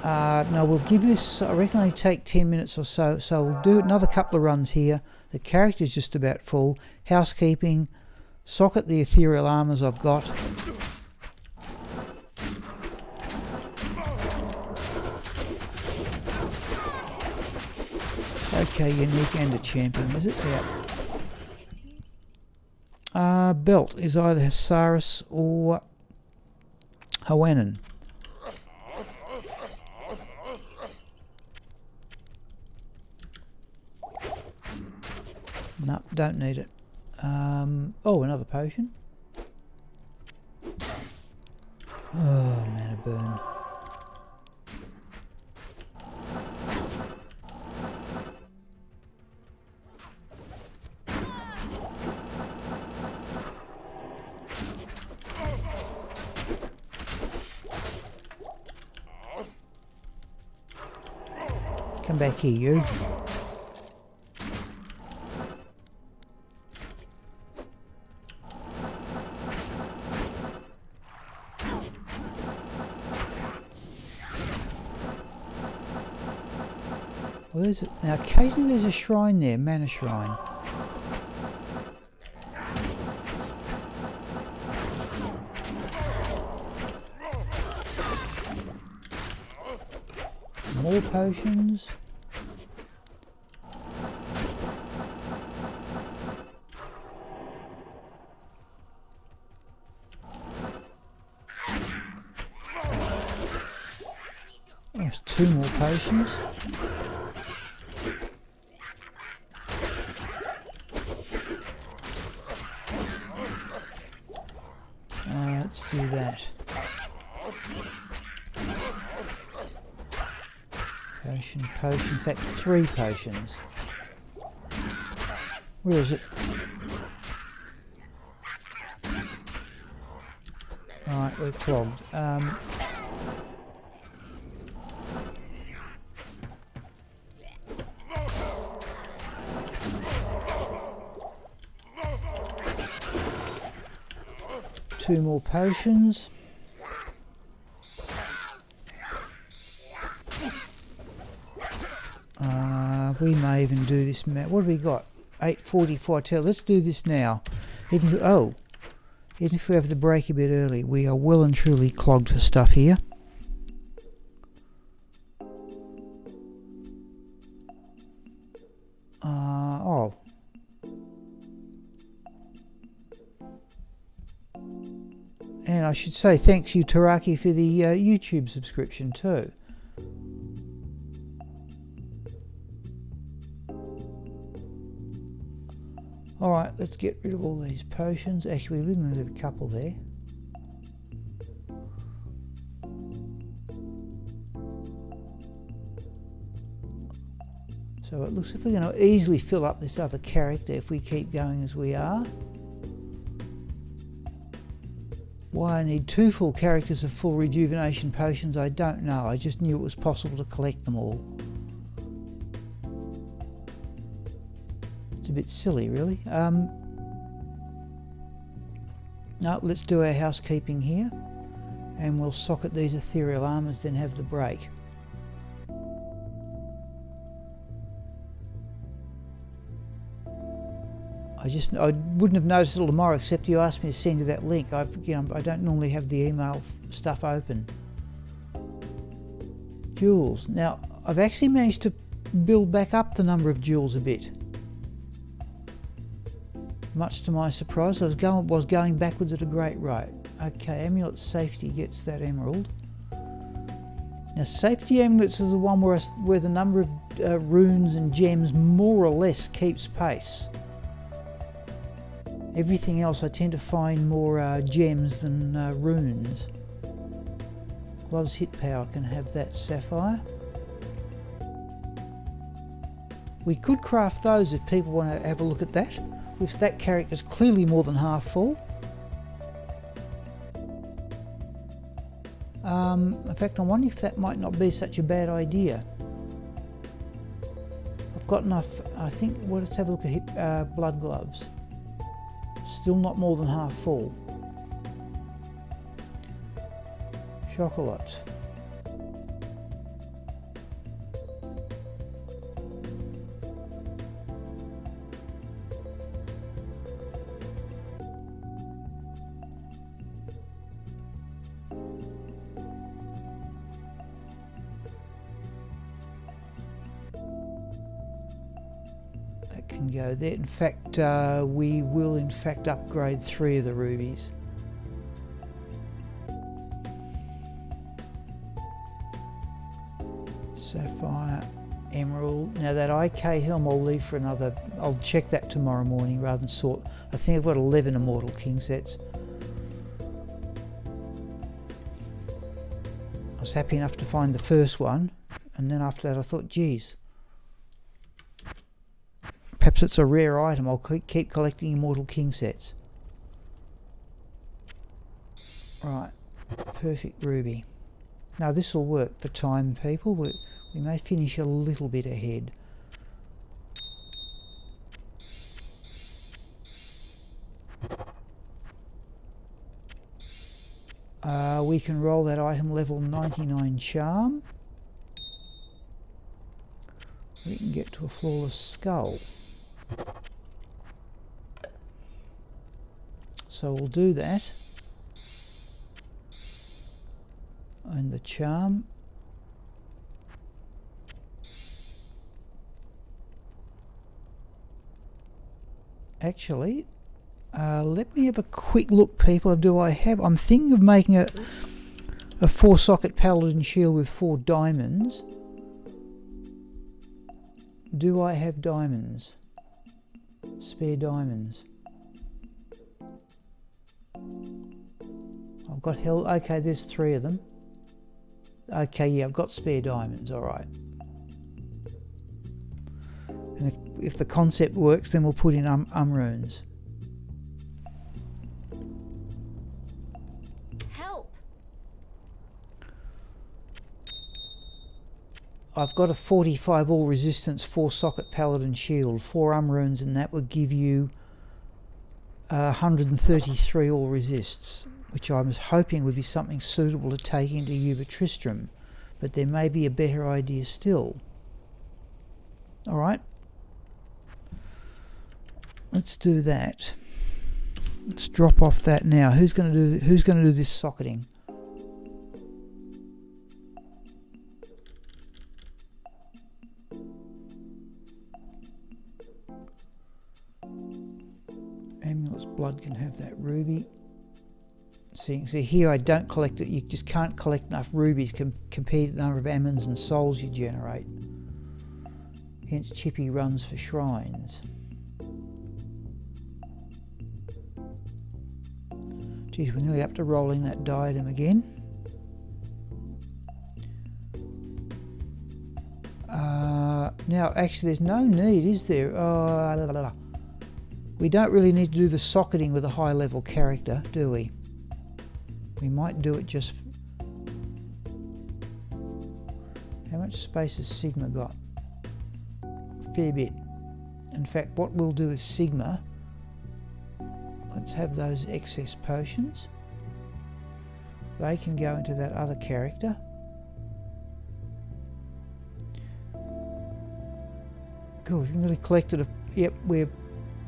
Now we'll give this, I reckon it'll take 10 minutes or so, so we'll do another couple of runs here. The character's just about full. Housekeeping, socket the ethereal armours I've got. Okay, unique and a champion, is it? Yeah. Belt is either Hasaris or Hawanan. No, don't need it. Oh, another potion. Oh, mana burn. Come back here, you. Well, there's now occasionally there's a shrine there, mana shrine. More potions. There's 2 more potions. Let's do that. Potion, in fact 3 potions. Where is it? Right, we're clogged. Two more potions. We may even do this. What have we got? 8:44. Let's do this now. Even if we have the break a bit early, we are well and truly clogged for stuff here. And I should say thank you, Taraki, for the YouTube subscription too. Alright, let's get rid of all these potions. Actually, we only have a couple there. So it looks like we're going to easily fill up this other character if we keep going as we are. Why I need 2 full characters of full rejuvenation potions, I don't know. I just knew it was possible to collect them all. It's a bit silly, really. No, let's do our housekeeping here. And we'll socket these ethereal armors, then have the break. I wouldn't have noticed it till tomorrow, except you asked me to send you that link. I don't normally have the email stuff open. Jewels. Now, I've actually managed to build back up the number of jewels a bit. Much to my surprise, I was going backwards at a great rate. Okay, amulet safety gets that emerald. Now, safety amulets is the one where the number of runes and gems more or less keeps pace. Everything else I tend to find more gems than runes. Gloves hit power can have that sapphire. We could craft those if people want to have a look at that. If that character's clearly more than half full. In fact, I wonder if that might not be such a bad idea. I've got enough, I think, well, let's have a look at blood gloves. Still not more than half full. Chocolate. That can go there. In fact, we will in fact upgrade 3 of the rubies. Sapphire, emerald. Now that IK helm I'll leave for another. I'll check that tomorrow morning rather than sort. I think I've got 11 Immortal King sets. I was happy enough to find the first one, and then after that I thought, geez, perhaps it's a rare item. I'll keep collecting Immortal King sets. Right, perfect ruby. Now this will work for time, people. We may finish a little bit ahead. We can roll that item level 99 charm. we can get to a flawless skull. So we'll do that. And the charm. Actually, let me have a quick look, people. I'm thinking of making a 4-socket paladin shield with 4 diamonds. Do I have diamonds? Spare diamonds? I've got hell. Okay, there's 3 of them. Okay, yeah, I've got spare diamonds. All right. And if the concept works, then we'll put in runes. Help! I've got a 45 all resistance 4-socket paladin shield, 4 runes, and that would give you 133 all resists, which I was hoping would be something suitable to take into Uber Tristram, but there may be a better idea still. All right. Let's do that. Let's drop off that now. Who's going to do this socketing? Amulet's blood can have that ruby. See here I don't collect it. You just can't collect enough rubies compared to the number of ammons and souls you generate. Hence Chippie runs for shrines. Geez, we're nearly up to rolling that diadem again. Now, actually, there's no need, is there? We don't really need to do the socketing with a high-level character, do we? We might do it just... How much space has Sigma got? Fair bit. In fact, what we'll do is Sigma... Let's have those excess potions. They can go into that other character. Cool, we've really collected yep, we're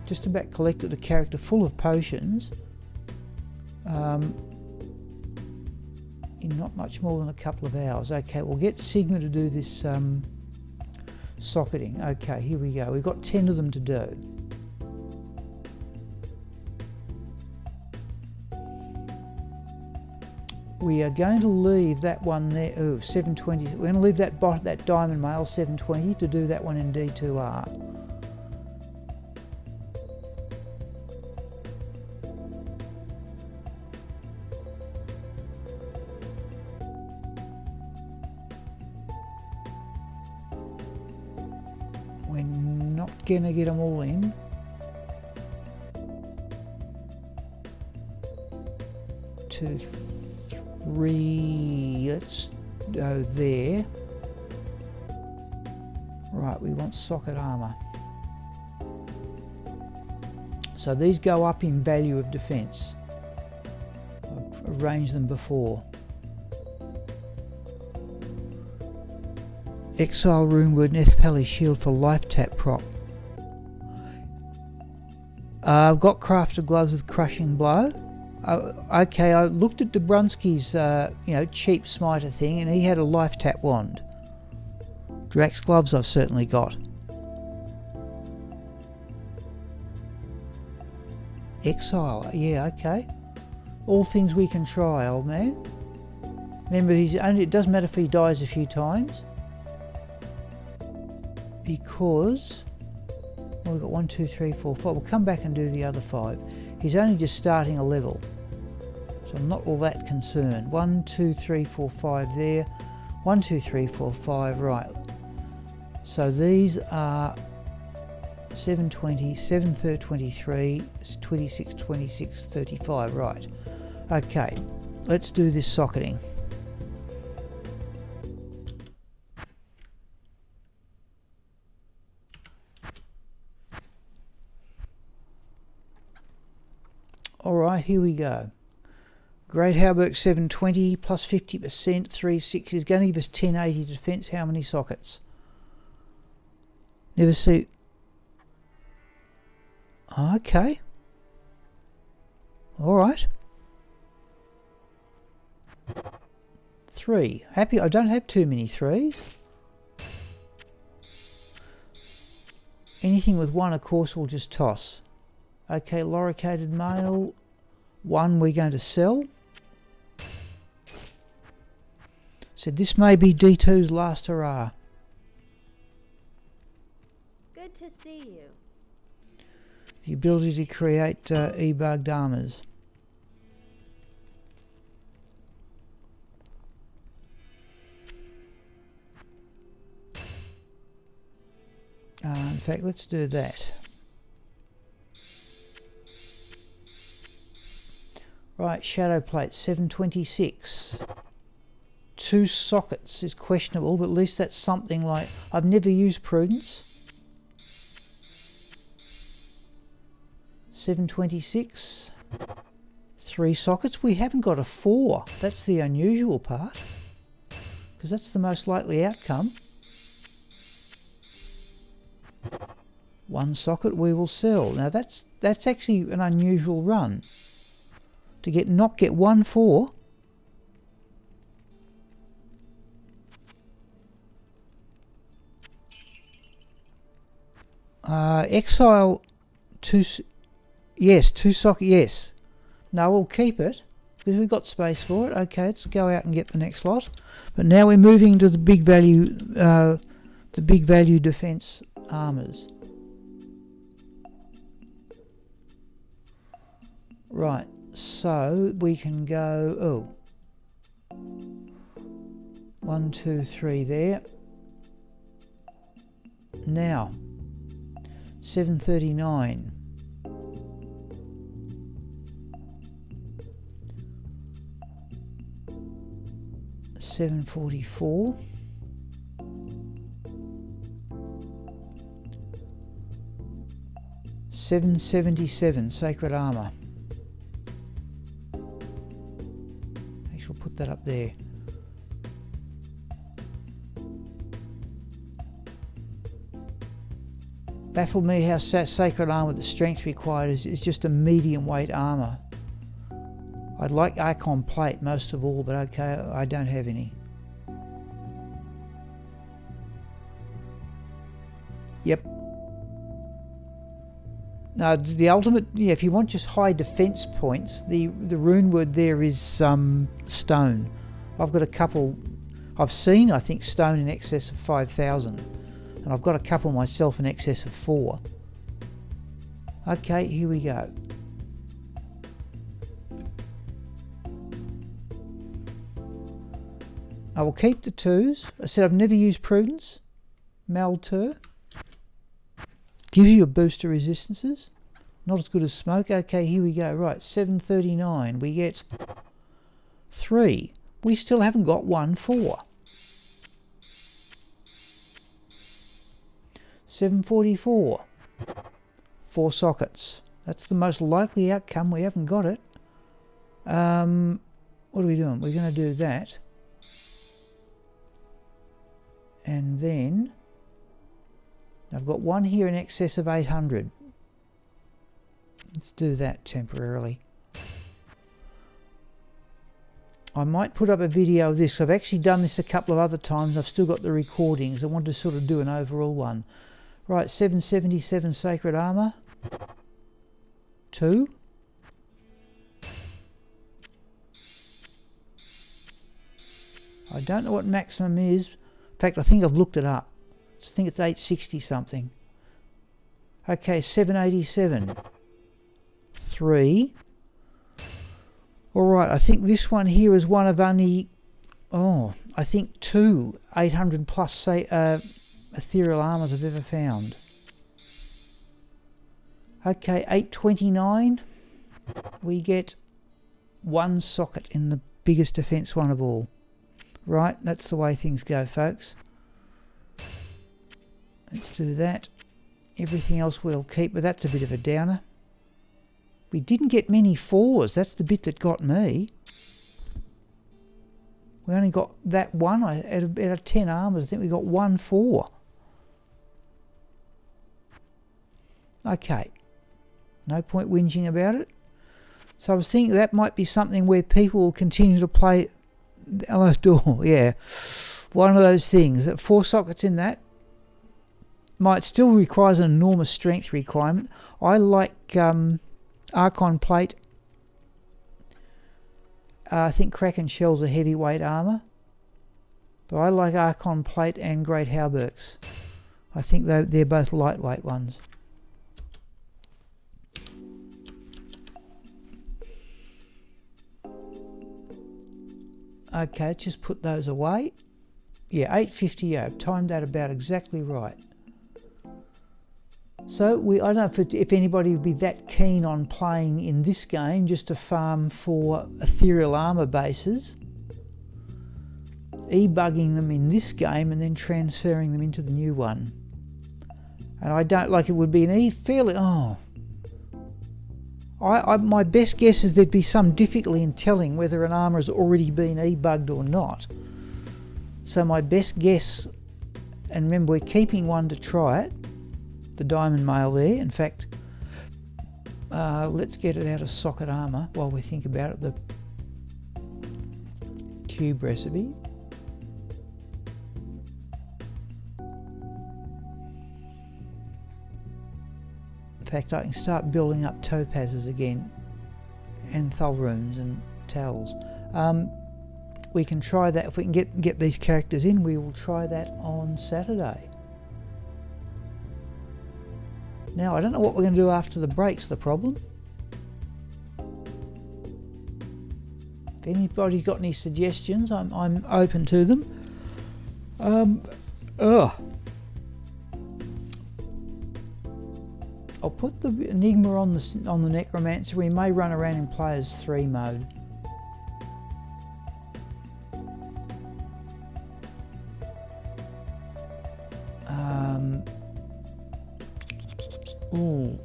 just about collected a character full of potions. In not much more than a couple of hours. Okay, we'll get Sigma to do this socketing. Okay, here we go. We've got 10 of them to do. We are going to leave that one there. Oh, 720. We're going to leave that diamond mail 720 to do that one in D2R. We're not going to get them all in. Two, 3, let's go there. Right, we want socket armour. So these go up in value of defence. I've arranged them before. Exile Runeward and Ethpally Shield for life tap prop. I've got crafted gloves with crushing blow. Okay, I looked at Dobrunsky's, cheap smiter thing, and he had a life tap wand. Drax gloves I've certainly got. Exile, yeah, okay. All things we can try, old man. Remember, it doesn't matter if he dies a few times. Because... well, we've got 1, 2, 3, 4, 5. We'll come back and do the other 5. He's only just starting a level. So I'm not all that concerned. 1, 2, 3, 4, 5 there. 1, 2, 3, 4, 5, right. So these are 720, 7, 23, 26, 26, 35, right. Okay, let's do this socketing. Alright, here we go. Great Halberg 720 plus 50%, 360 is going to give us 1080 defence. How many sockets? Never see... Okay. Alright. 3. Happy I don't have too many 3s. Anything with 1, of course, we'll just toss. Okay, loricated male. 1 we're going to sell. So this may be D2's last hurrah. Good to see you. The ability to create e-bugged armors. In fact, let's do that. Right, shadow plate 726. 2 sockets is questionable, but at least that's something like... I've never used prudence. 726. 3 sockets. We haven't got a 4. That's the unusual part, because that's the most likely outcome. 1 socket we will sell. Now that's actually an unusual run. To not get 1 4. Exile 2. Yes, 2 socket. Yes. No, we'll keep it because we've got space for it. Okay, let's go out and get the next lot. But now we're moving to the big value defense armors. Right, so we can go, 1, 2, 3 there. Now, 739. $744. $777 sacred armor. Actually, we'll put that up there. Baffled me how sacred armor with the strength required is just a medium weight armor. I'd like Archon plate most of all, but okay, I don't have any. Yep. Now the ultimate, yeah, if you want just high defense points, the rune word there is stone. I've got a couple. I've seen, I think, stone in excess of 5,000, and I've got a couple myself in excess of 4. Okay, here we go. I will keep the 2s. I said I've never used prudence. Maltur. Gives you a boost to resistances. Not as good as smoke. Okay, here we go. Right, 739. We get 3. We still haven't got 1 4. 744. 4 sockets. That's the most likely outcome. We haven't got it. What are we doing? We're going to do that. And then I've got 1 here in excess of 800. Let's do that temporarily. I might put up a video of this. I've actually done this a couple of other times. I've still got the recordings. I want to sort of do an overall one. Right, 777 sacred armor. 2. I don't know what maximum is. In fact, I think I've looked it up. I think it's 860 something. Okay, 787. 3. Alright, I think this one here is one of only, I think 2 800 plus ethereal armors I've ever found. Okay, 829. We get 1 socket in the biggest defense one of all. Right, that's the way things go, folks. Let's do that. Everything else we'll keep, but that's a bit of a downer. We didn't get many 4s. That's the bit that got me. We only got that one. Out of 10 armors, I think we got 1 4. Okay. No point whinging about it. So I was thinking that might be something where people will continue to play. Hello, door. Yeah. One of those things. 4 sockets in that. Might still requires an enormous strength requirement. I like Archon plate. I think Kraken shells are heavyweight armour. But I like Archon plate and Great Hauberks. I think they're both lightweight ones. Okay, let's just put those away. Yeah, 850, yeah, I've timed that about exactly right. So I don't know if anybody would be that keen on playing in this game just to farm for ethereal armour bases, e-bugging them in this game and then transferring them into the new one. And I don't like it would be an fairly... my best guess is there'd be some difficulty in telling whether an armour has already been e-bugged or not. So my best guess, and remember we're keeping one to try it, the diamond mail there. In fact, let's get it out of socket armour while we think about it, the cube recipe. In fact, I can start building up topazes again, and thulrunes and towels. We can try that. If we can get these characters in, we will try that on Saturday. Now, I don't know what we're going to do after the break's the problem. If anybody's got any suggestions, I'm open to them. I'll put the Enigma on the Necromancer. We may run around in Players 3 mode. Ooh.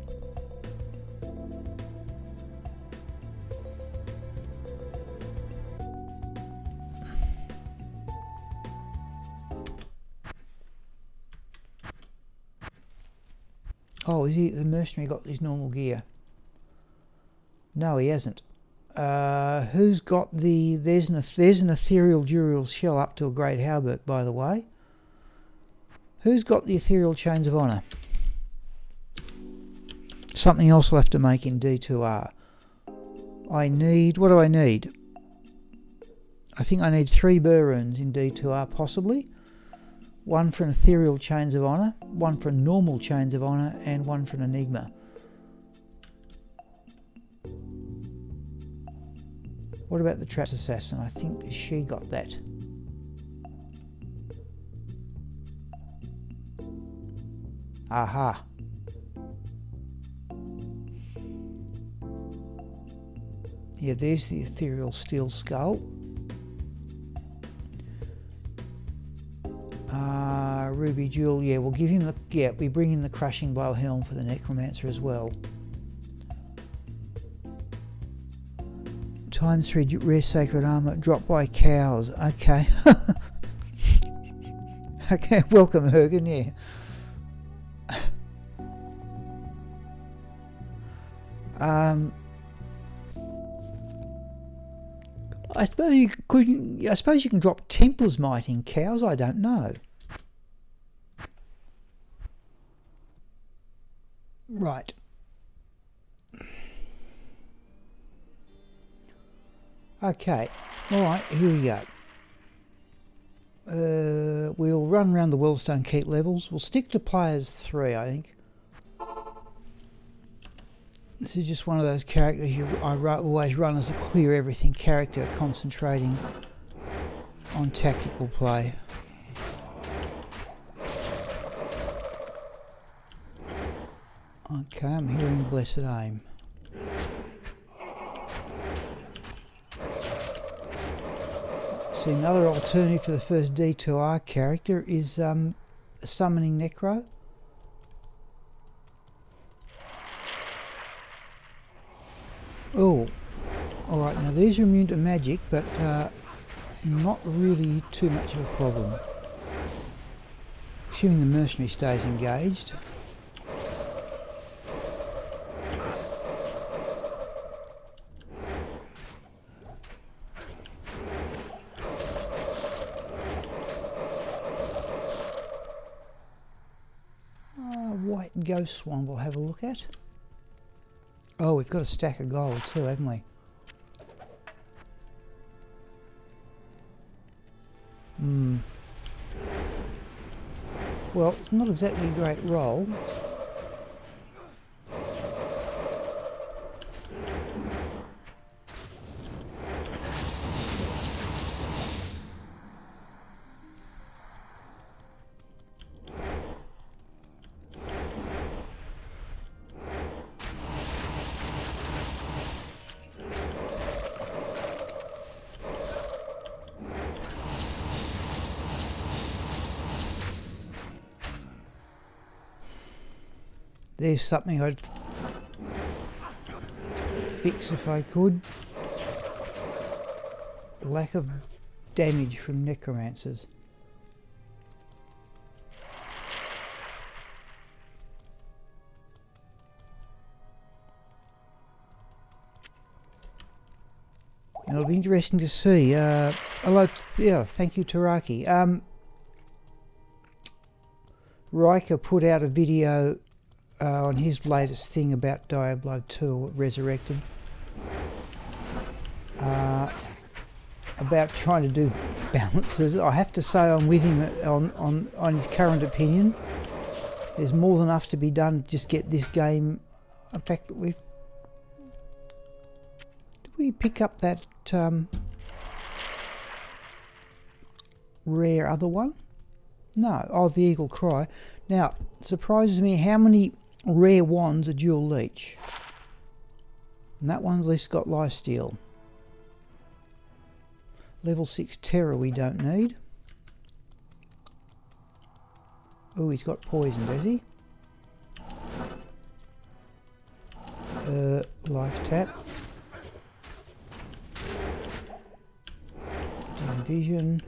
Oh, is he the mercenary got his normal gear? No, he hasn't. Who's got the... There's an ethereal Duriel shell up to a Great Hauberk, by the way. Who's got the ethereal chains of honour? Something else I'll have to make in D2R. I need... What do I need? I think I need 3 burr runes in D2R, possibly. 1 for an ethereal chains of honour, 1 for a normal chains of honour, and 1 for an enigma. What about the Traps Assassin? I think she got that. Aha. Yeah, there's the ethereal steel skull. Ruby Jewel, yeah, we'll give him the... Yeah, we bring in the Crushing Blow helm for the Necromancer as well. Times 3 rare sacred armour dropped by cows. Okay. Okay, welcome Hergen, yeah. I suppose you can drop Templar's Might in cows, I don't know. Right. Okay, alright, here we go. We'll run around the Wellstone Keep levels. We'll stick to Players 3, I think. This is just one of those characters I always run as a clear everything character, concentrating on tactical play. Okay, I'm hearing Blessed Aim. See, another alternative for the first D2R character is Summoning Necro. Oh, alright, now these are immune to magic, but not really too much of a problem. Assuming the mercenary stays engaged. ghost swan we'll have a look at. Oh, we've got a stack of gold too, haven't we? Well, it's not exactly a great roll. There's something I'd fix if I could. Lack of damage from necromancers. And it'll be interesting to see. Hello, yeah, thank you, Taraki. Riker put out a video on his latest thing about Diablo 2 Resurrected, about trying to do balances. I have to say I'm with him on his current opinion. There's more than enough to be done to just get this game. In fact, did we pick up that rare other one? No. Oh, the Eagle Cry. Now, it surprises me how many rare wands are dual leech. And that one's at least got lifesteal. Level 6 Terror we don't need. Oh, he's got poison, does he? Life tap. Dim vision.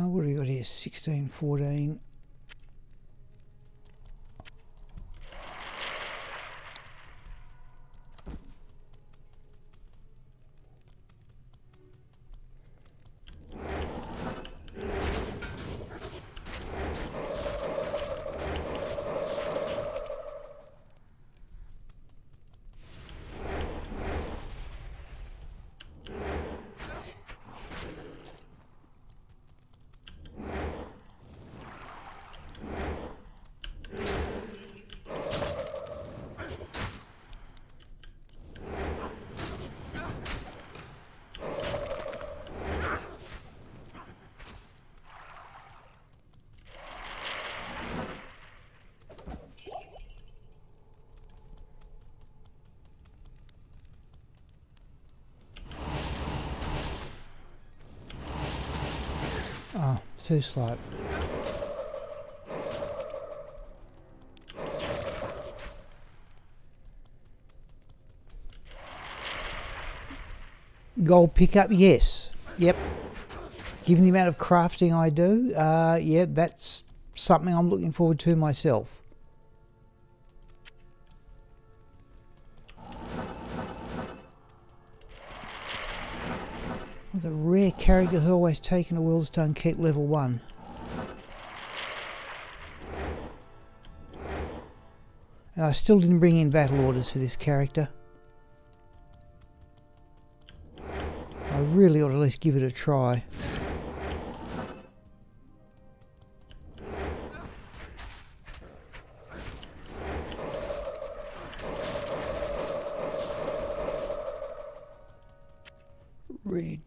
What do we got here? 16, 14. Oh, too slow. Gold pickup, yes. Yep. Given the amount of crafting I do, yeah, that's something I'm looking forward to myself. The rare characters always taken a Willstone keep level 1. And I still didn't bring in battle orders for this character. I really ought to at least give it a try.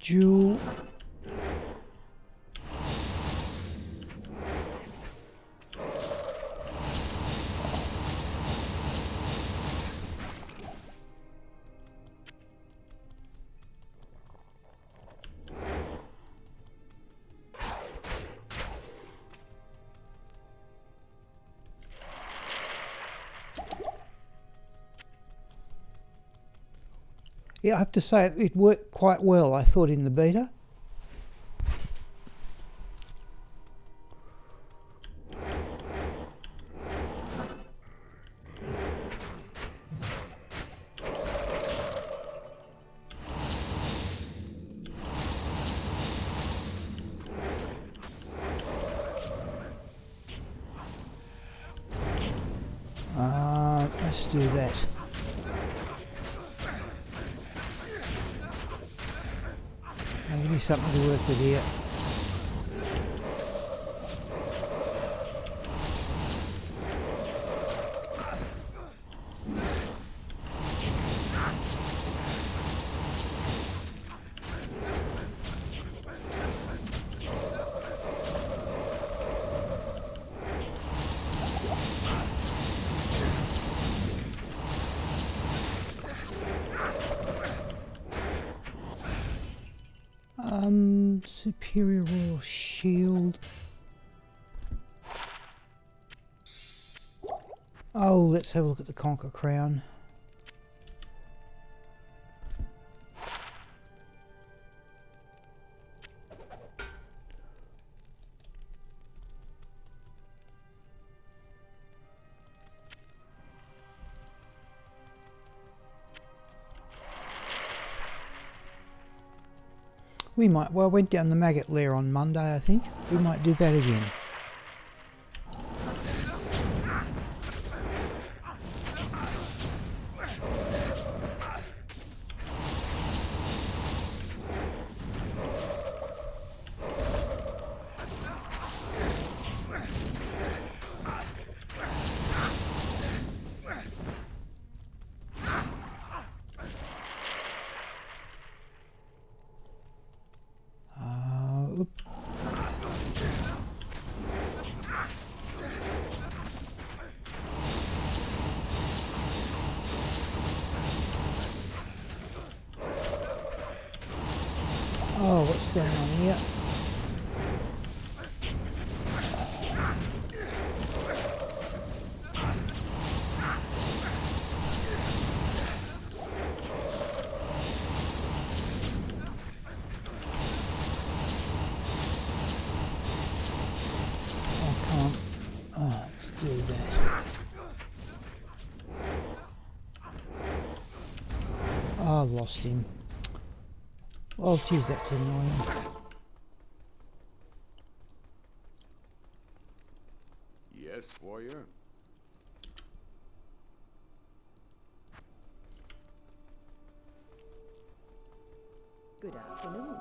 Jewel. Yeah, I have to say it worked quite well, I thought, in the beta. Let's do that. Give me something to work with here. Superior Royal Shield. Oh, let's have a look at the Conquer Crown. We might, well, I went down the maggot lair on Monday, I think. We might do that again. Oh, what's going on here? Oh, come on. Oh, let's do that. Oh, I've lost him. Oh, geez, that's annoying. Yes, warrior. Good afternoon.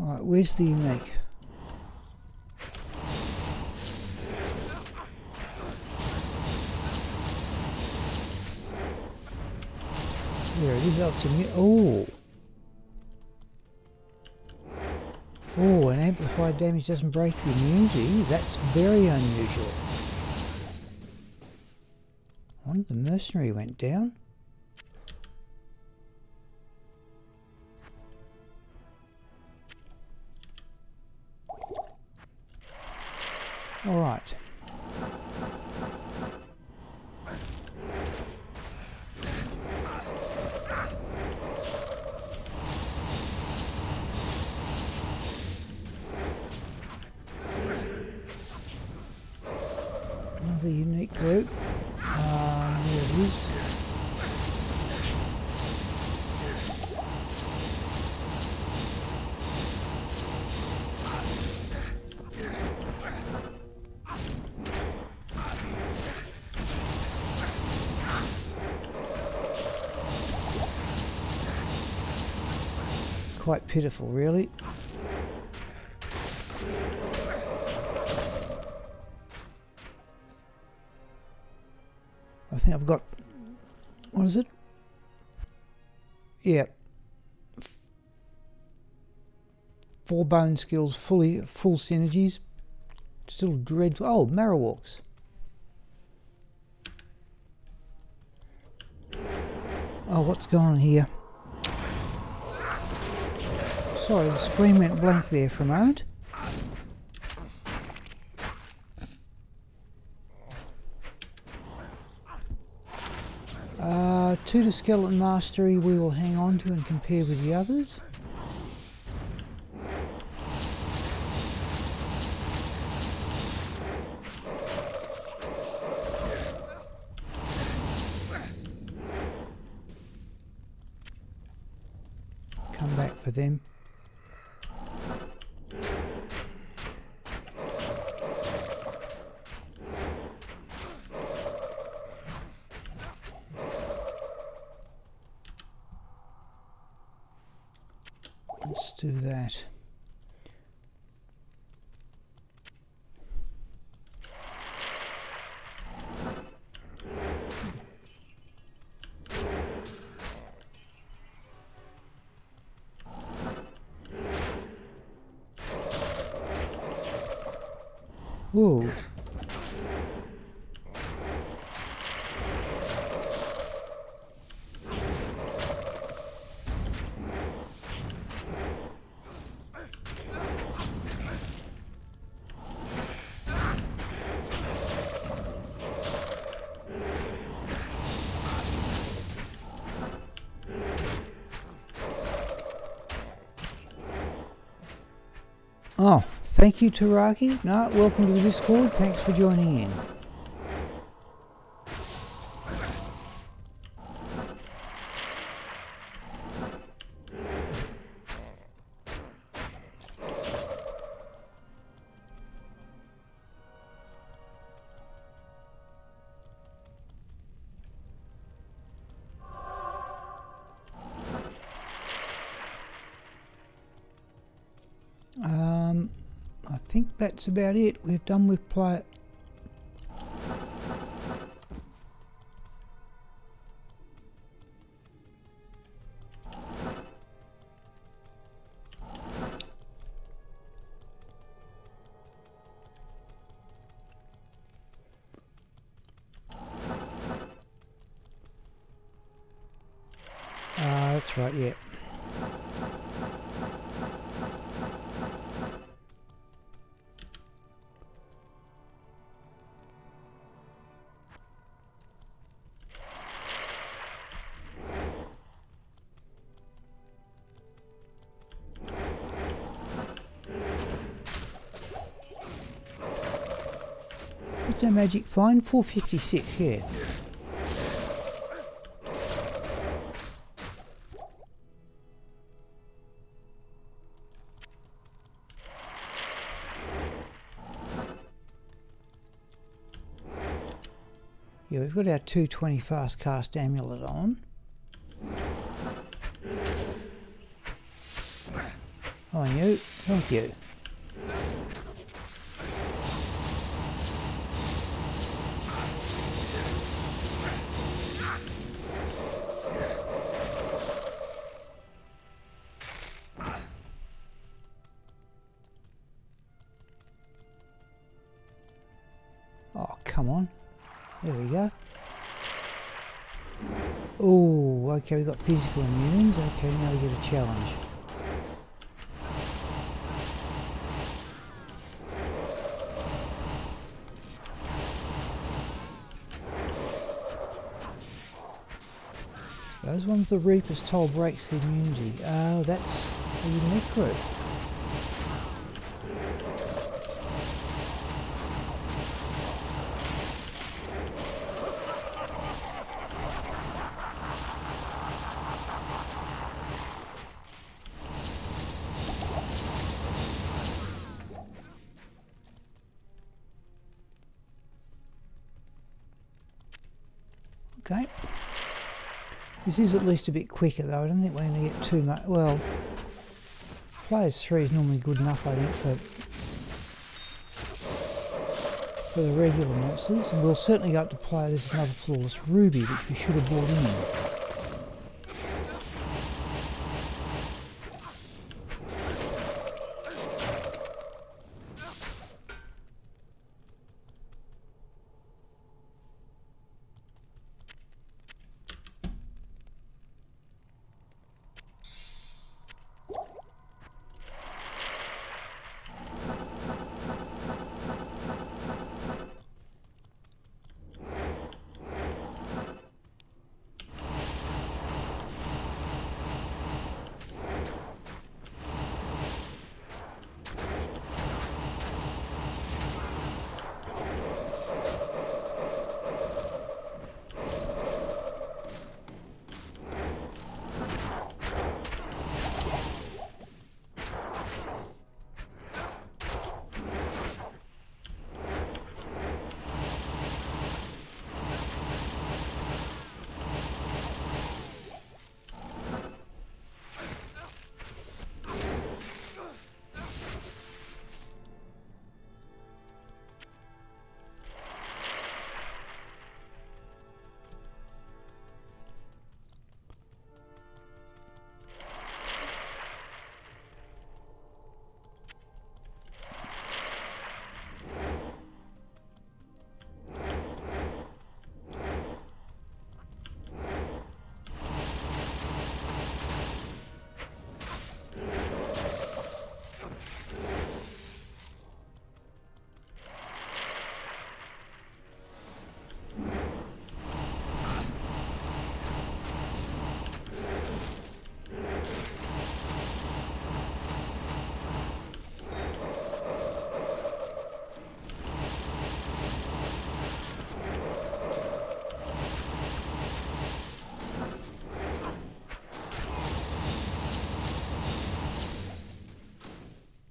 Alright, where's the unique? There it is, up to me. Oh! Oh, an amplified damage doesn't break the immunity. That's very unusual. I wonder if the mercenary went down. All right. Another unique group. There it is. quite pitiful, really. I think I've got, what is it? Yeah. 4 bone skills, full synergies. Still dreadful. Oh, Marowalks. Oh, what's going on here? Sorry, the screen went blank there for a moment. Two to skeleton mastery we will hang on to and compare with the others. Come back for them. Let's do that. Whoa. Oh, thank you, Taraki. No, welcome to the Discord. Thanks for joining in. I think that's about it. We've done with play. That's right, yeah. What's our magic find? 456, yeah. Yeah, we've got our 220 fast cast amulet on. Oh, and you, thank you. Oh, come on. There we go. Oh, okay, we've got physical immunes. Okay, now we get a challenge. Those ones the Reaper's Toll breaks the immunity. Oh, that's a unique group. Okay. This is at least a bit quicker though. I don't think we're going to get too much. Well, Players 3 is normally good enough, I think, for the regular monsters. And we'll certainly go up to play. There's another flawless ruby, which we should have brought in.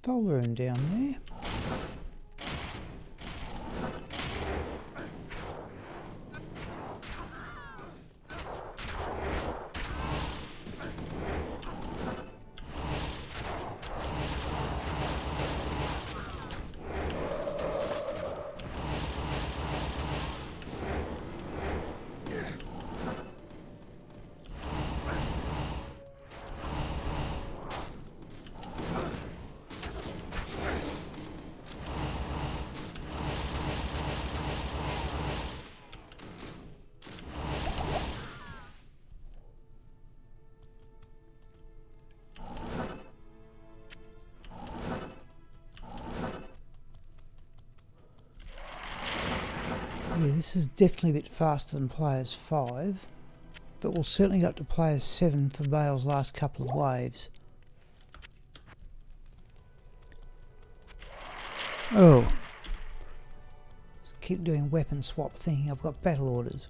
Folder room down there. Yeah, this is definitely a bit faster than Players 5, but we'll certainly go up to Players 7 for Bale's last couple of waves. Oh, let's keep doing weapon swap thinking I've got battle orders.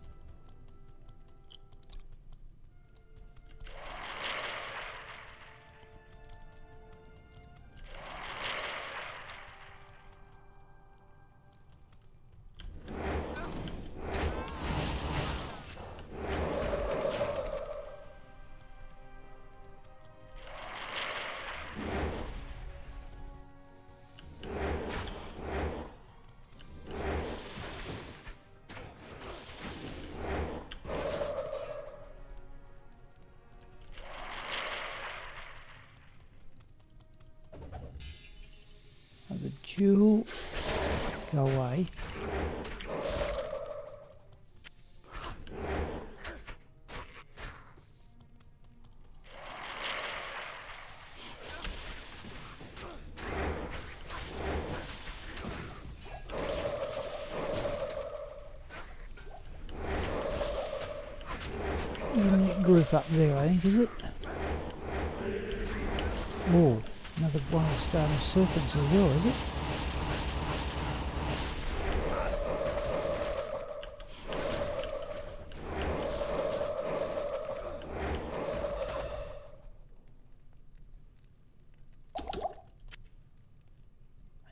The jewel, go away. Group up there, I think, is it? Oh, another one of serpents as well, is it?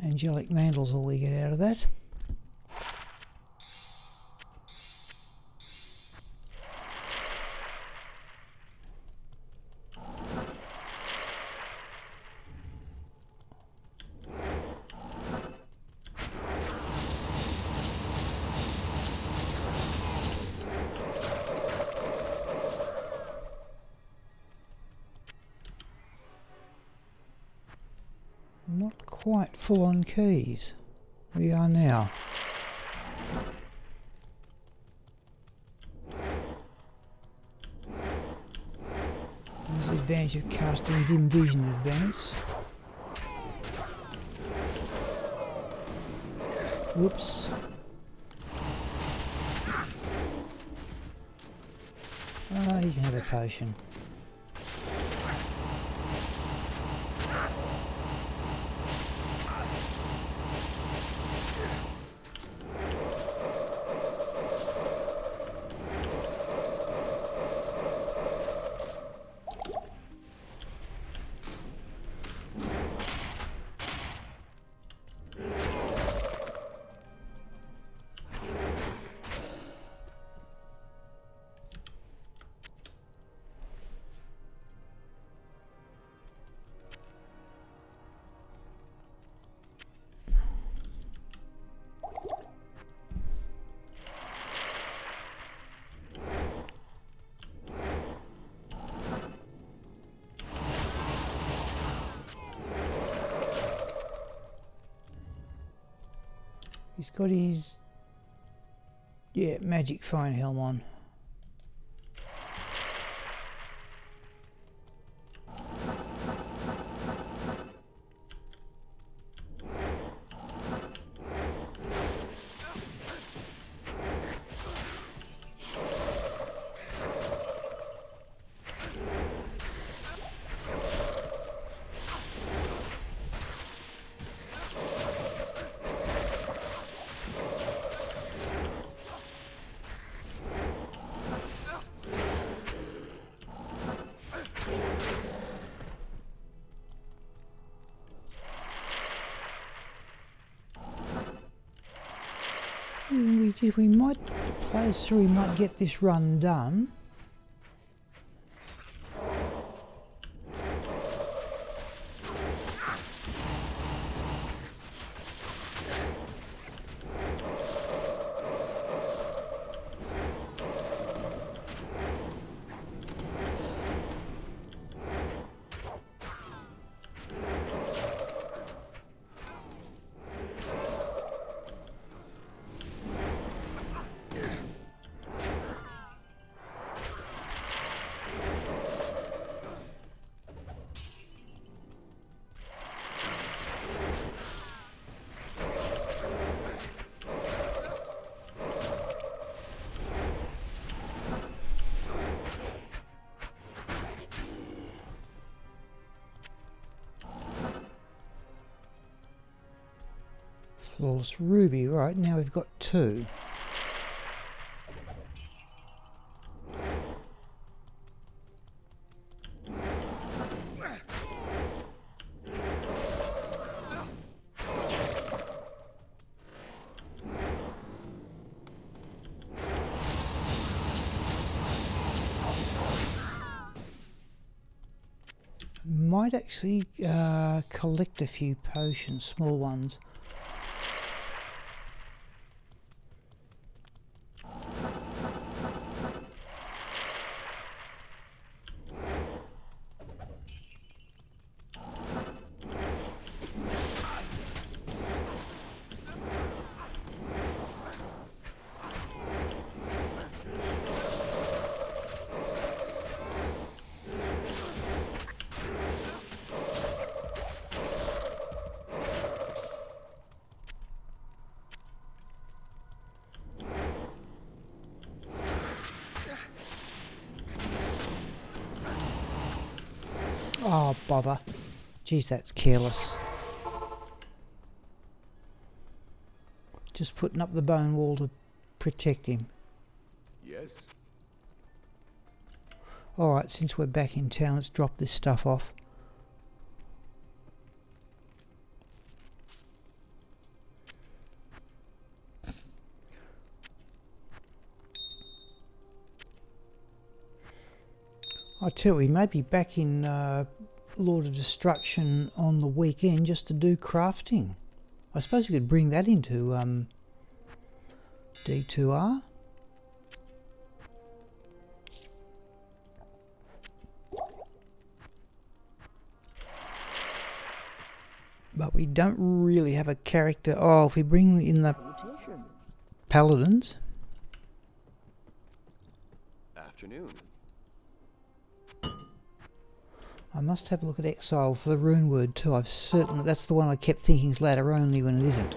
Angelic Mandel's all we get out of that. quite full on keys. We are now. There's the advantage of casting dim vision in advance. Whoops. Ah, you can have a potion. He's got his, magic fine helm on. If we might play through, we might get this run done. Flawless ruby, right, now we've got 2. Might actually collect a few potions, small ones. Oh, bother. Geez, that's careless. Just putting up the bone wall to protect him. Yes? Alright, since we're back in town, let's drop this stuff off. I tell you, we may be back in Lord of Destruction on the weekend just to do crafting. I suppose we could bring that into D2R. But we don't really have a character. Oh, if we bring in the Salutations. paladins. Afternoon. I must have a look at exile for the rune word too. I've certainly, that's the one I kept thinking is ladder only when it isn't.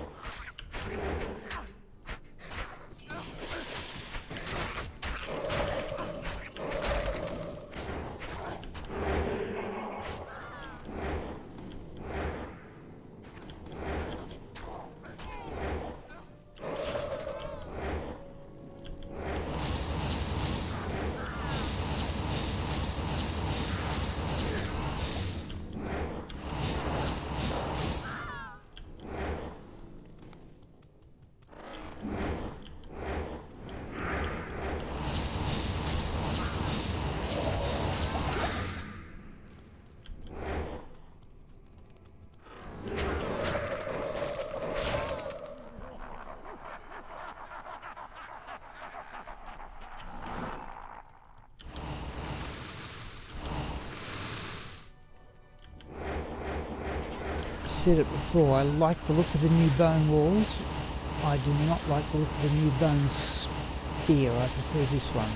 Said it before, I like the look of the new bone walls. I do not like the look of the new bone spear. I prefer this one.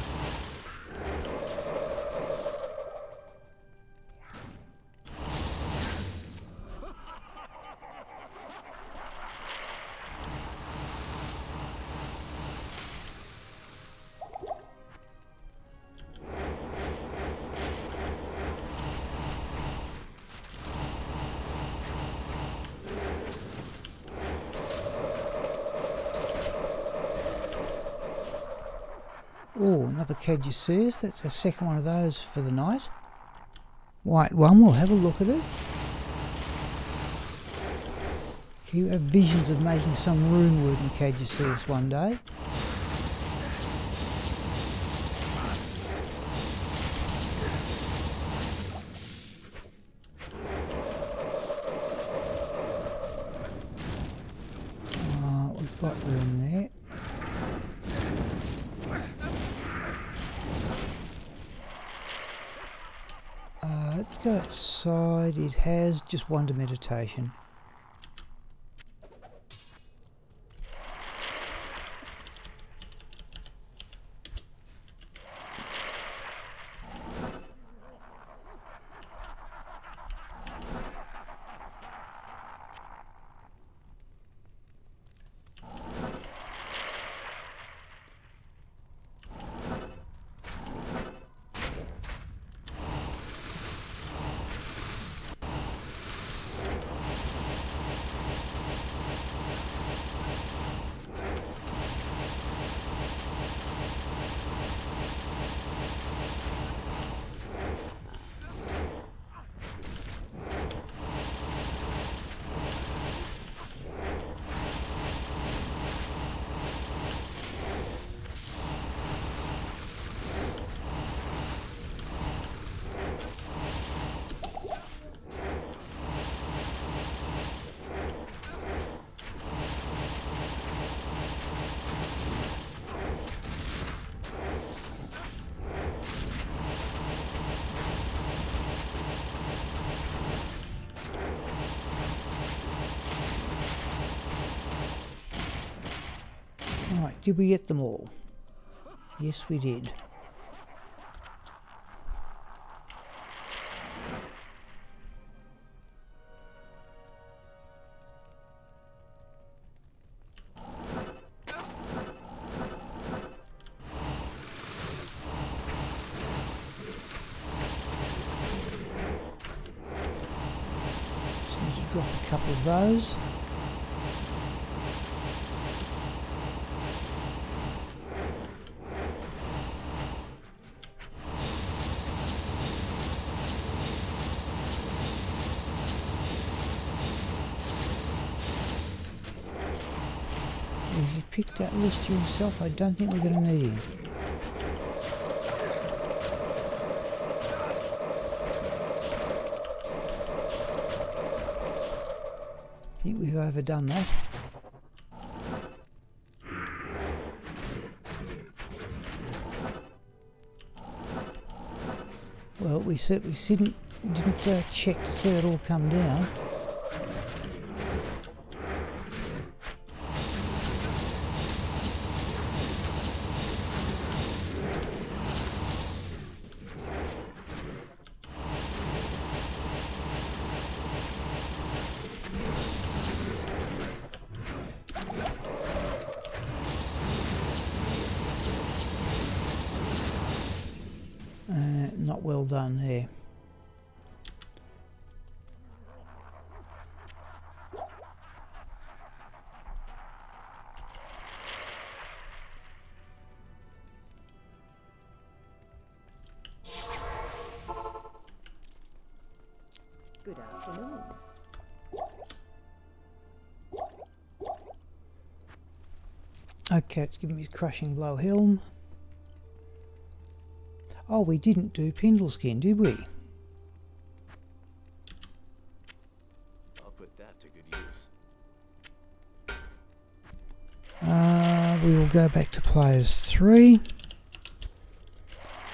Oh, another Caduceus. That's our second one of those for the night. White one, we'll have a look at it. You have visions of making some rune word in Caduceus one day. We've got room there. Let's go outside. It has just one to meditation. Right, did we get them all? Yes, we did. Just need to drop a couple of those. If you picked that list yourself, I don't think we're going to need him. I think we've overdone that. Well, we certainly didn't check to see it all come down. not well done there. Good afternoon. Okay, it's giving me a crushing blow helm. Oh, we didn't do Pindle Skin, did we? I'll put that to good use. We will go back to players 3.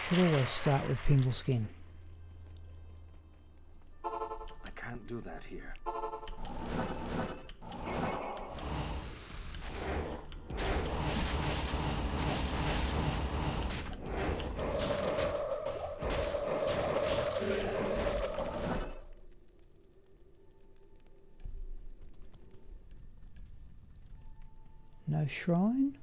Should always start with Pindle Skin. I can't do that here. No shrine?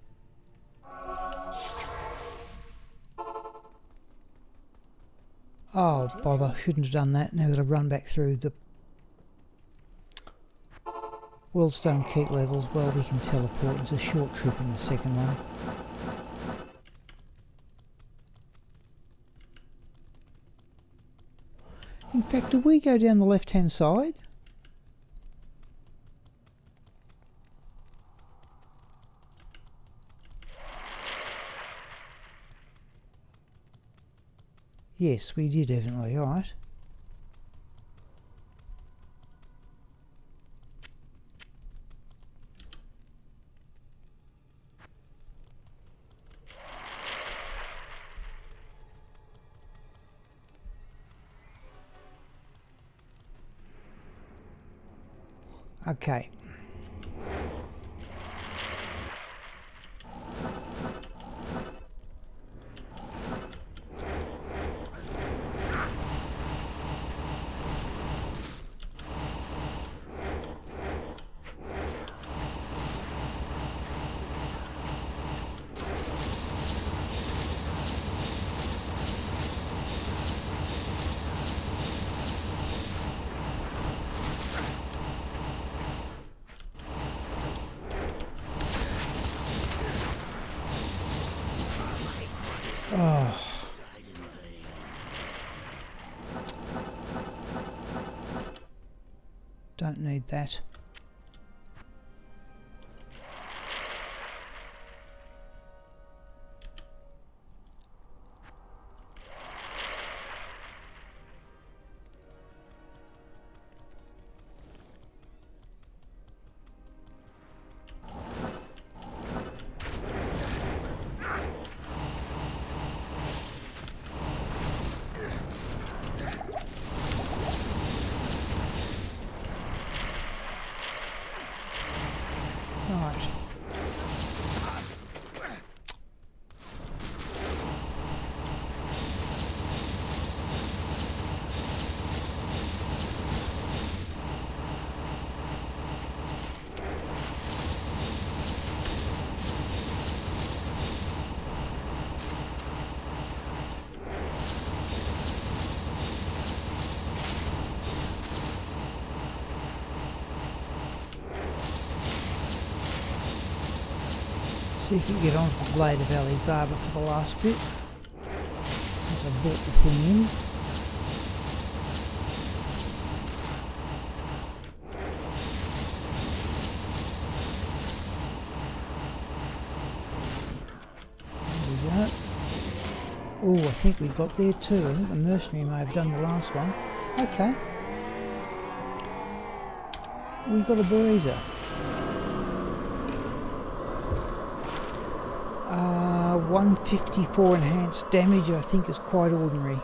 Oh, bother, shouldn't have done that. Now I've got to run back through the Wellstone Keep levels. Well, we can teleport. It's a short trip in the second one. In fact, did we go down the left-hand side? Yes, we did, definitely. Alright. Okay. Oh. Don't need that. Right. See if you can get on with the Blade of Ali Baba for the last bit, since I brought the thing in. There we go. Oh, I think we got there too. I think the mercenary may have done the last one. Okay. We got a Breezer. 154 enhanced damage, I think, is quite ordinary.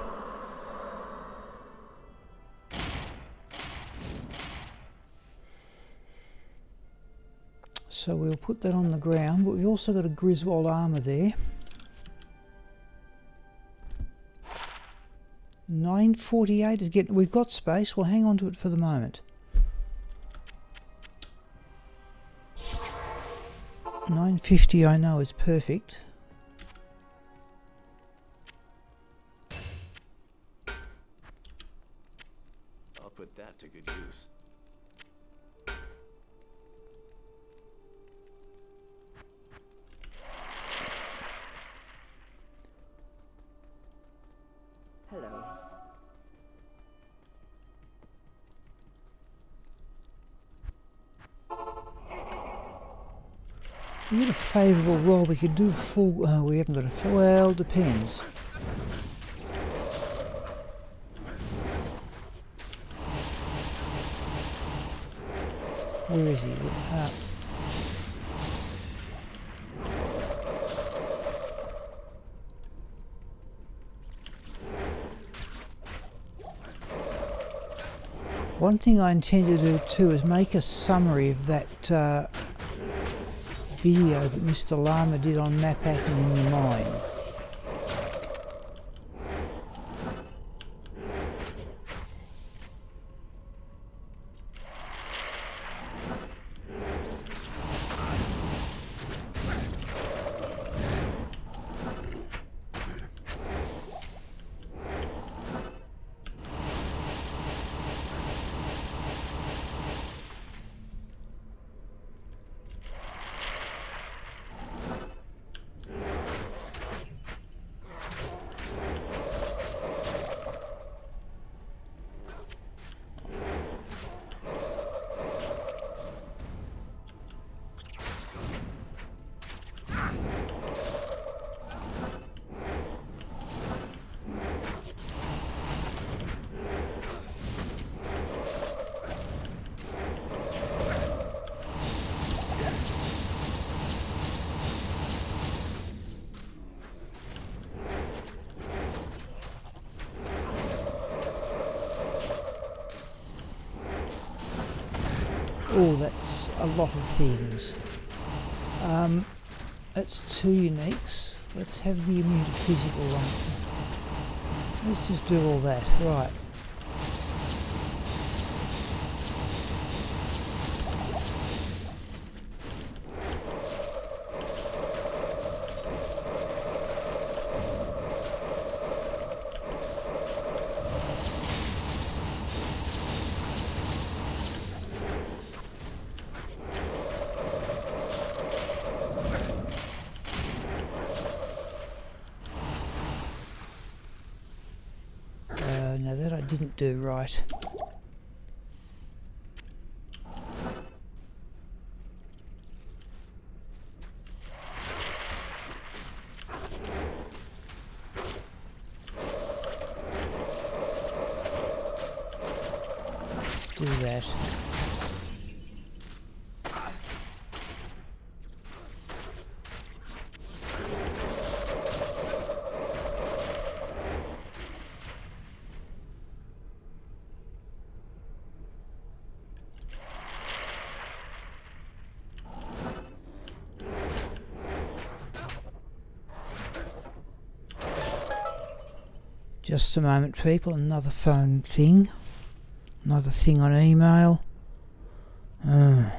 So we'll put that on the ground, but we've also got a Griswold armour there. 948 is getting. We've got space. We'll hang on to it for the moment. 950, I know, is perfect. we get a favourable roll, we could do a full... Oh, we haven't got a full... Well, depends. Where is he? One thing I intend to do too is make a summary of that video that Mr. Llama did on map hacking in your mind. Oh, that's a lot of things. That's 2 uniques. Let's have the immune to physical one. Let's just do all that. Right. No, that I didn't do right. Let's do that. Just a moment, people. Another phone thing. Another thing on email. And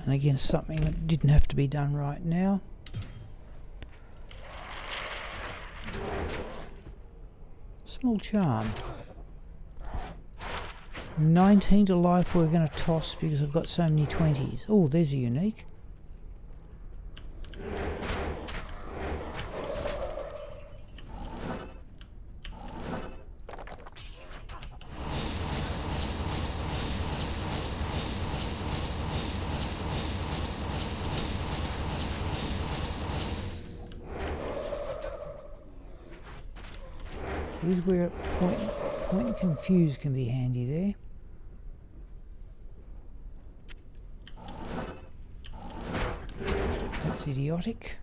again, something that didn't have to be done right now. Small charm. 19 to life we're going to toss because I've got so many 20s. Oh, there's a unique. Here's where point and confuse can be handy there. That's idiotic.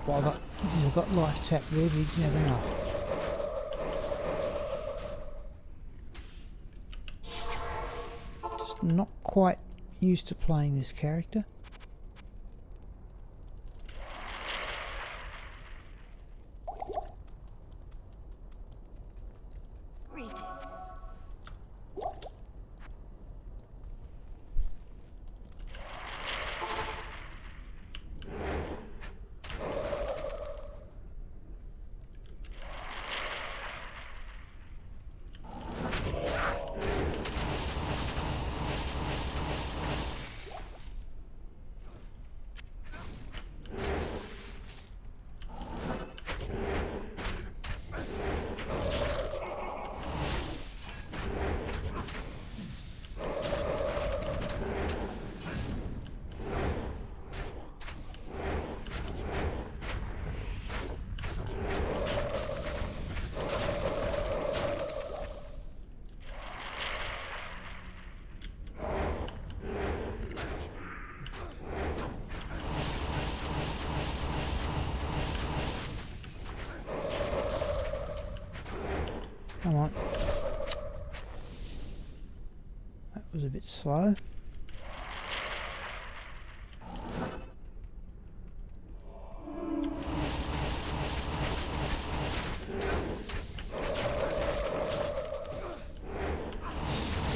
not bother. I've got life tap there, but you never know. Just not quite used to playing this character. Come on. That was a bit slow.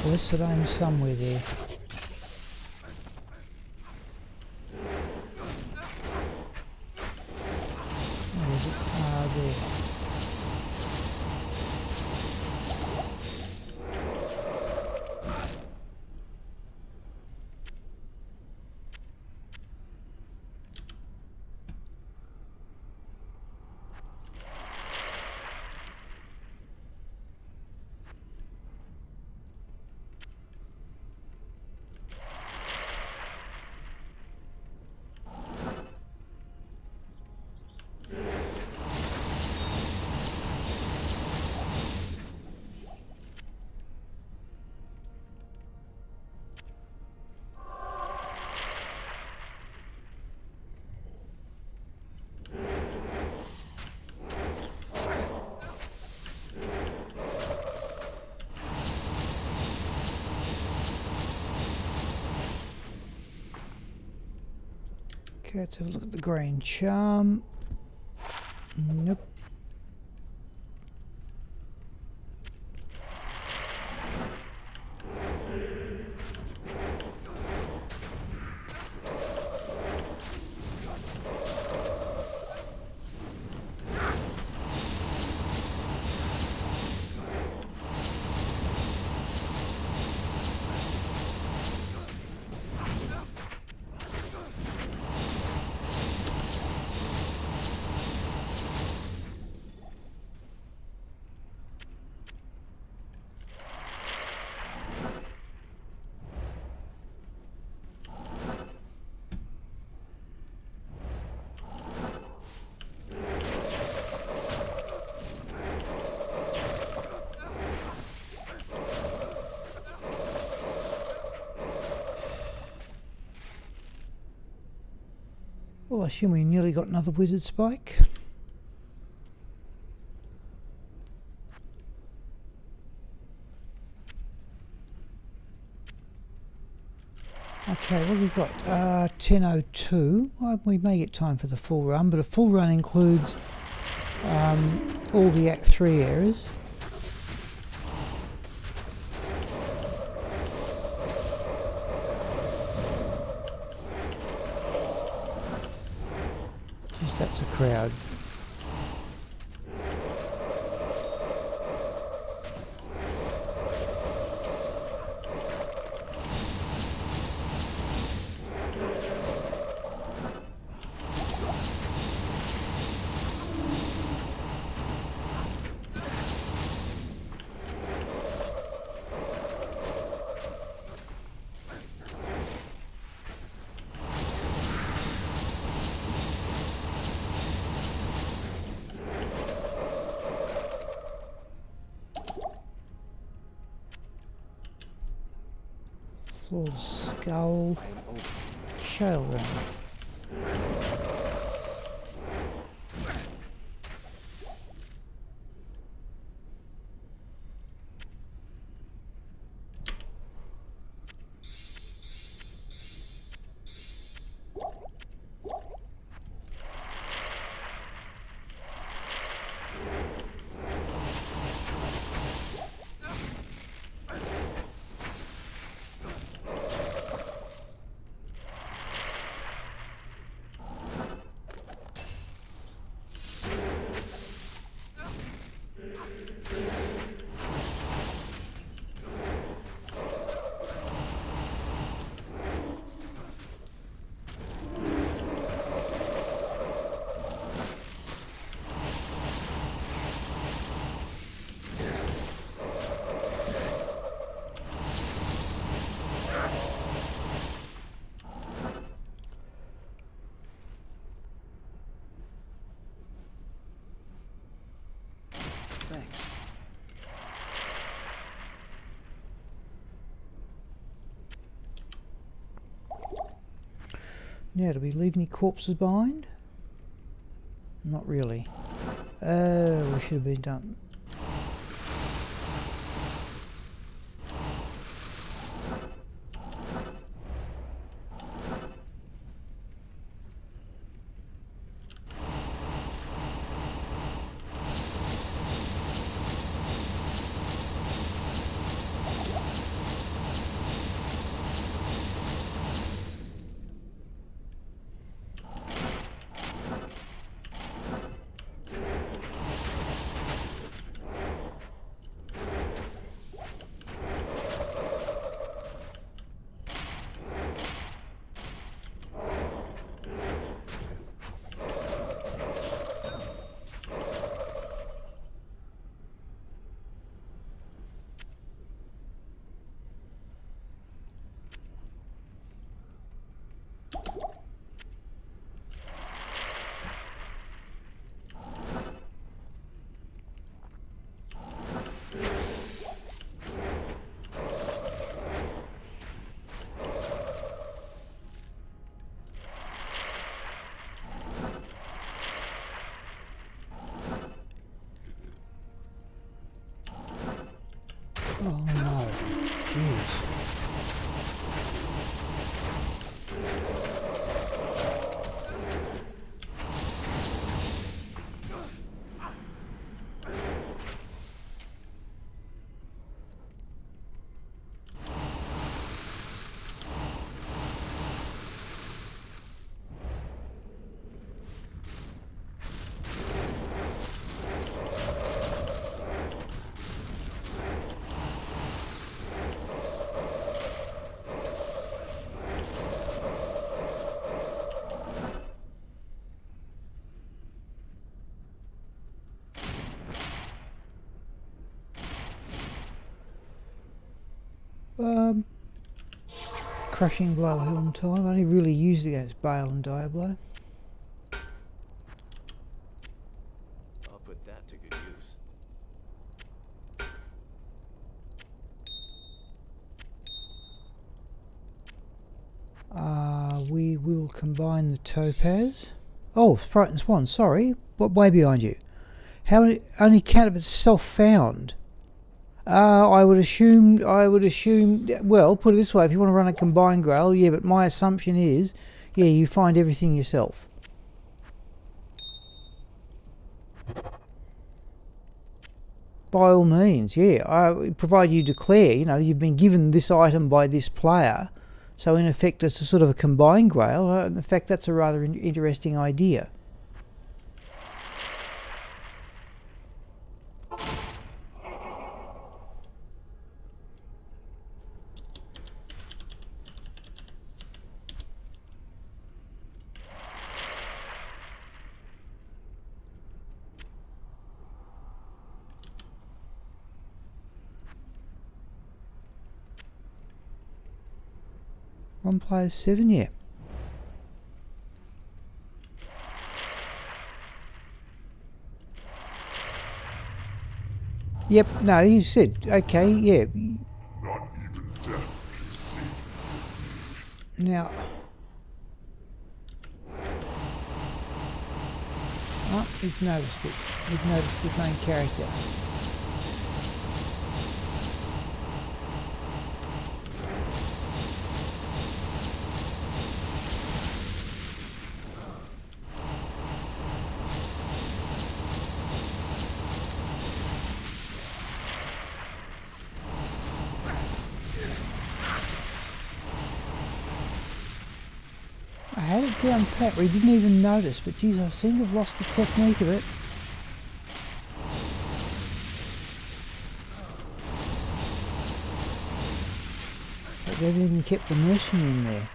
Blessed aim somewhere there. Where is it? Ah, there. Okay, let's have a look at the green charm. Nope. Well, I assume we nearly got another wizard spike. Okay, what have we got? 10:02. Well, we may get time for the full run, but a full run includes all the Act 3 areas. Jeez, that's a crowd. Full skull, shale run. Now, do we leave any corpses behind? Not really. We should have been done. Oh no, jeez. Crushing blow helm time. Only really used against Bale and Diablo. I'll put that to good use. We will combine the topaz. Oh, frightened swan. Sorry, what way behind you? How many? Only count if it's self-found. I would assume. Well, put it this way: if you want to run a combined grail, yeah. But my assumption is, yeah, you find everything yourself. By all means, yeah. Provided you declare, you know, you've been given this item by this player, so in effect, it's a sort of a combined grail. In fact, that's a rather interesting idea. One player 7, yeah. Yep, no, he said, okay, yeah. Not even death can save you from me. Now. Oh, he's noticed it. He's noticed the main character. I had it down pat where he didn't even notice, but geez, I seem to have lost the technique of it. But they've even kept the mercenary in there.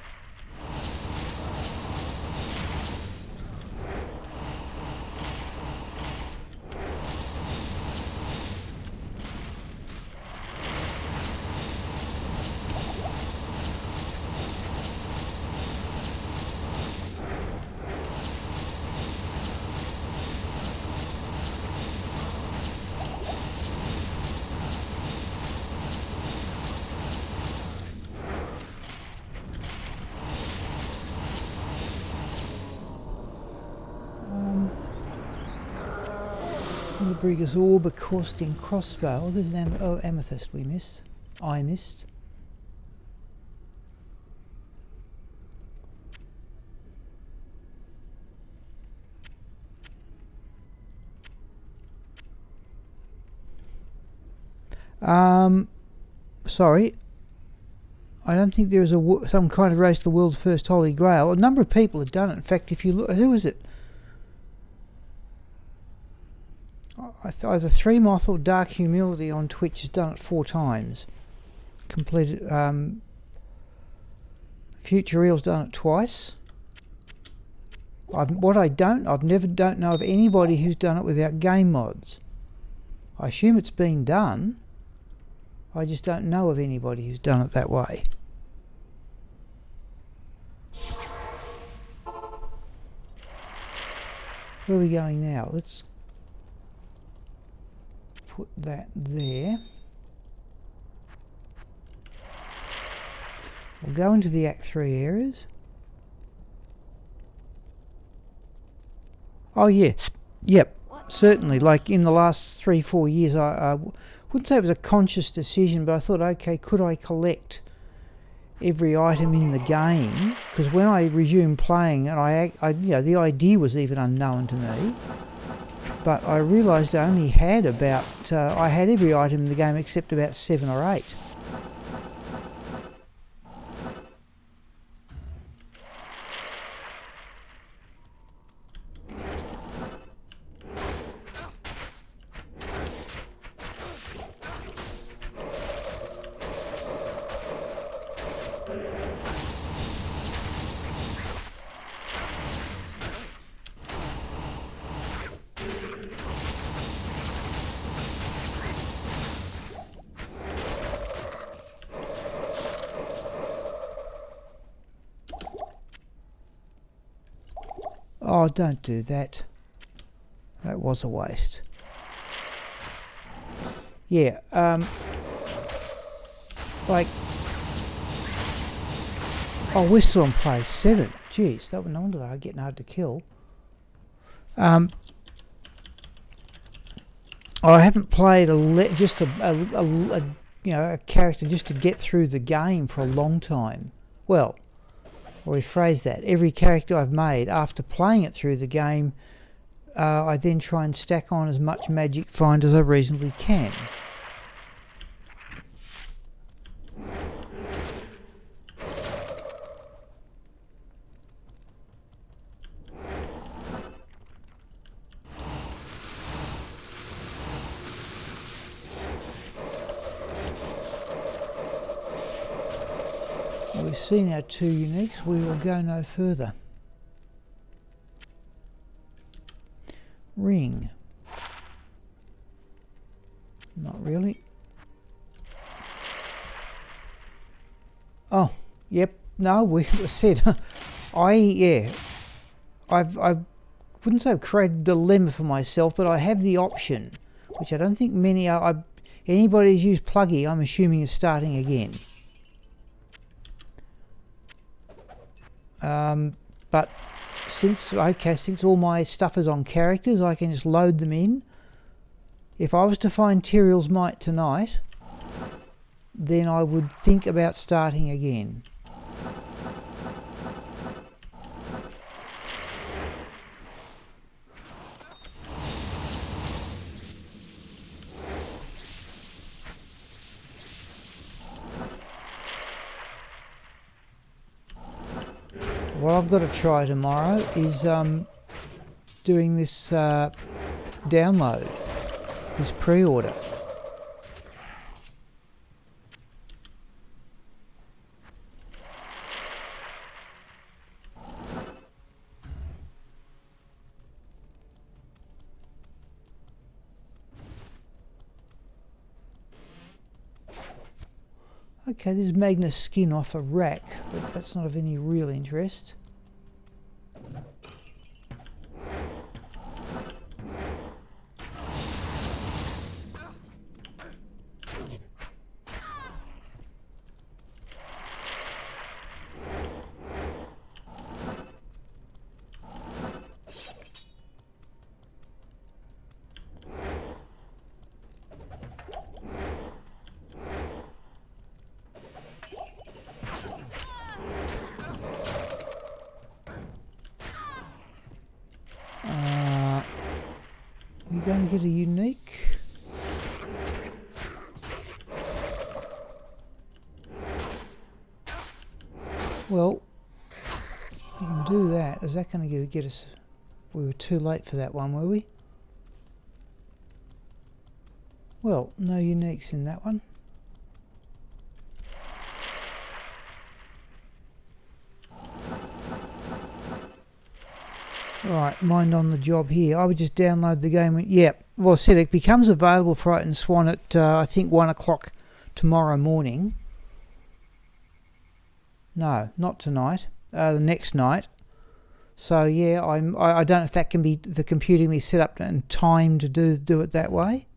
Wilbrigus orb, a causting crossbow. Oh, there's an amethyst we missed. I missed. Sorry. I don't think there is some kind of race to the world's first Holy Grail. A number of people have done it. In fact, if you look, who is it? Either Three Moth or Dark Humility on Twitch has done it 4 times. Completed. Future Real's done it twice. I've never don't know of anybody who's done it without game mods. I assume it's been done. I just don't know of anybody who's done it that way. Where are we going now? Let's put that there. We'll go into the Act 3 areas. Oh yeah, yep, certainly. Like in the last 3-4 years, I wouldn't say it was a conscious decision, but I thought, okay, could I collect every item in the game? Because when I resumed playing, and you know, the idea was even unknown to me, but I realised I only had about, I had every item in the game except about 7 or 8. Oh, don't do that. That was a waste. Yeah, like... Oh, we're still on play 7. Jeez, that no wonder they are getting hard to kill. I haven't played a character just to get through the game for a long time. Well, I'll rephrase that. Every character I've made, after playing it through the game, I then try and stack on as much magic find as I reasonably can. We've seen our 2 uniques, we will go no further. Ring. Not really. Oh, yep, no, we said, I wouldn't say I've created a dilemma for myself, but I have the option, which I don't think many are, anybody who's used Pluggy, I'm assuming is starting again. But since all my stuff is on characters, I can just load them in. If I was to find Tyrael's Might tonight, then I would think about starting again. What I've got to try tomorrow is doing this download, this pre-order. Okay, there's Magnus skin off a rack, but that's not of any real interest. you're going to get a unique. Well, you can do that. Is that going to get us... We were too late for that one, were we? Well, no uniques in that one. Right, mind on the job here. I would just download the game. Yep. Well, I said it becomes available for Fright and Swan at I think 1 o'clock tomorrow morning. No, not tonight. The next night. So yeah, I don't know if that can be the computer can be set up and timed to do it that way.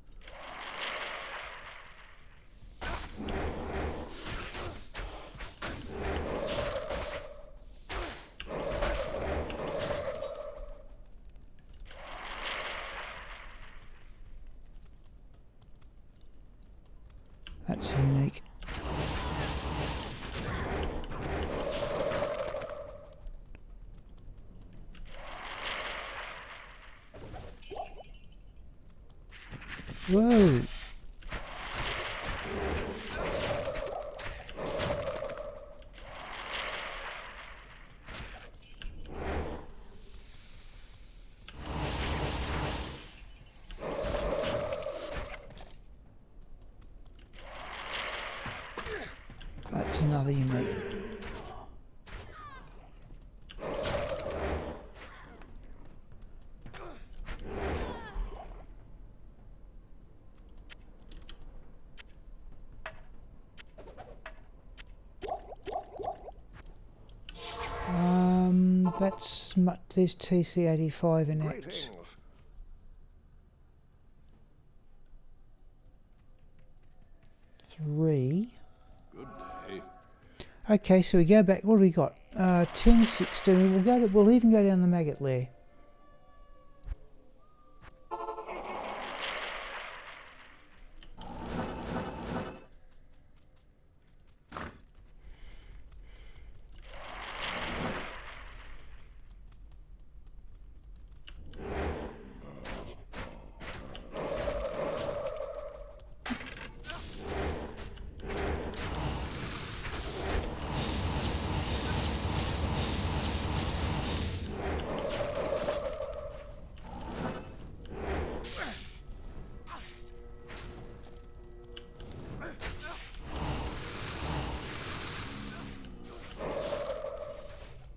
That's unique. Whoa. That's another unique. That's much. There's TC85 in X. Greetings. 3. Good day. Okay, so we go back. What do we got? 10, 16. We'll even go down the maggot lair.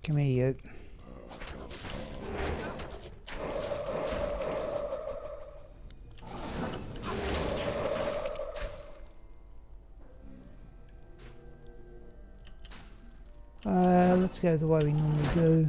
Come here, you. Let's go the way we normally do.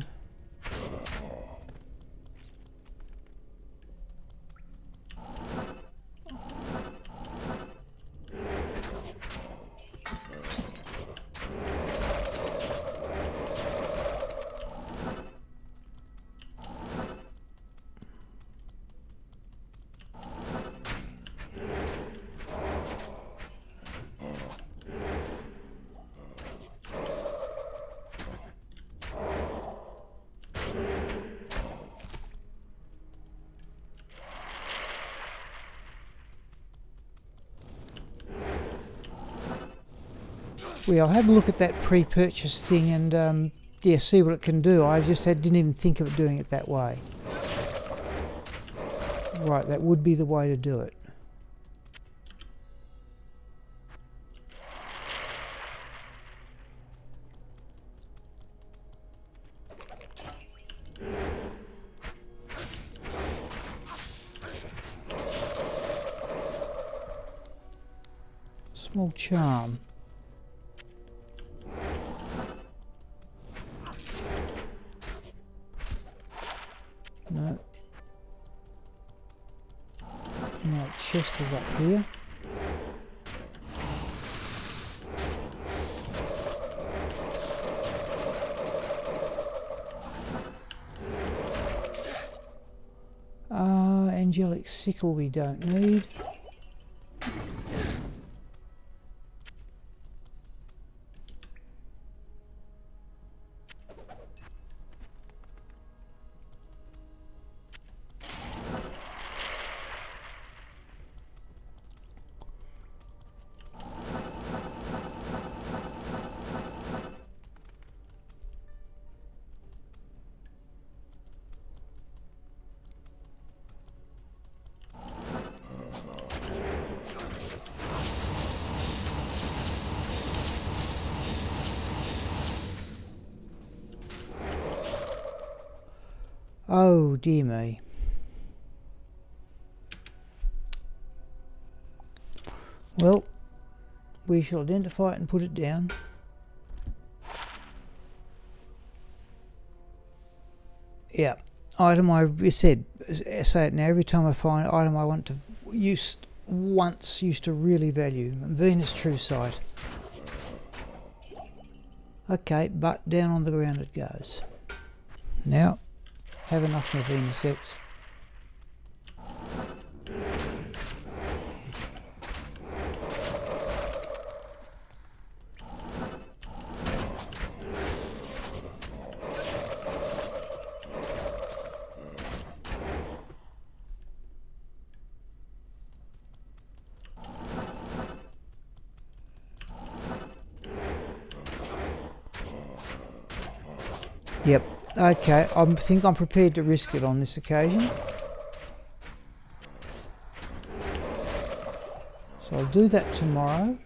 Well, I'll have a look at that pre-purchase thing and yeah, see what it can do. I just didn't even think of it doing it that way. Right, that would be the way to do it. Small charm. No. Now chest is up here. Angelic sickle we don't need. Oh dear me. Well, we shall identify it and put it down. Yeah, item I said, say it now, every time I find an item I want to used to really value. Venus True Sight. Okay, but down on the ground it goes. Now, have enough of my Venus sets. Yep, okay, I think I'm prepared to risk it on this occasion. So I'll do that tomorrow.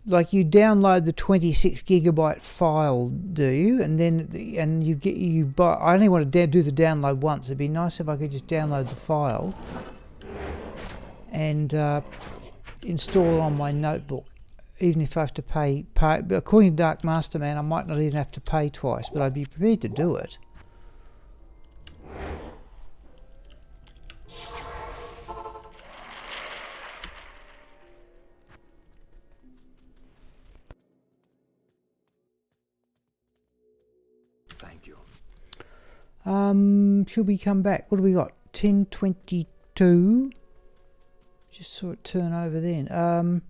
Like, you download the 26 gigabyte file, do you? And then you buy. I only want to do the download once. It'd be nice if I could just download the file and install it on my notebook, even if I have to pay. According to Dark Masterman, I might not even have to pay twice, but I'd be prepared to do it. Thank you. Should we come back? What do we got? 10:22. Just saw it turn over then.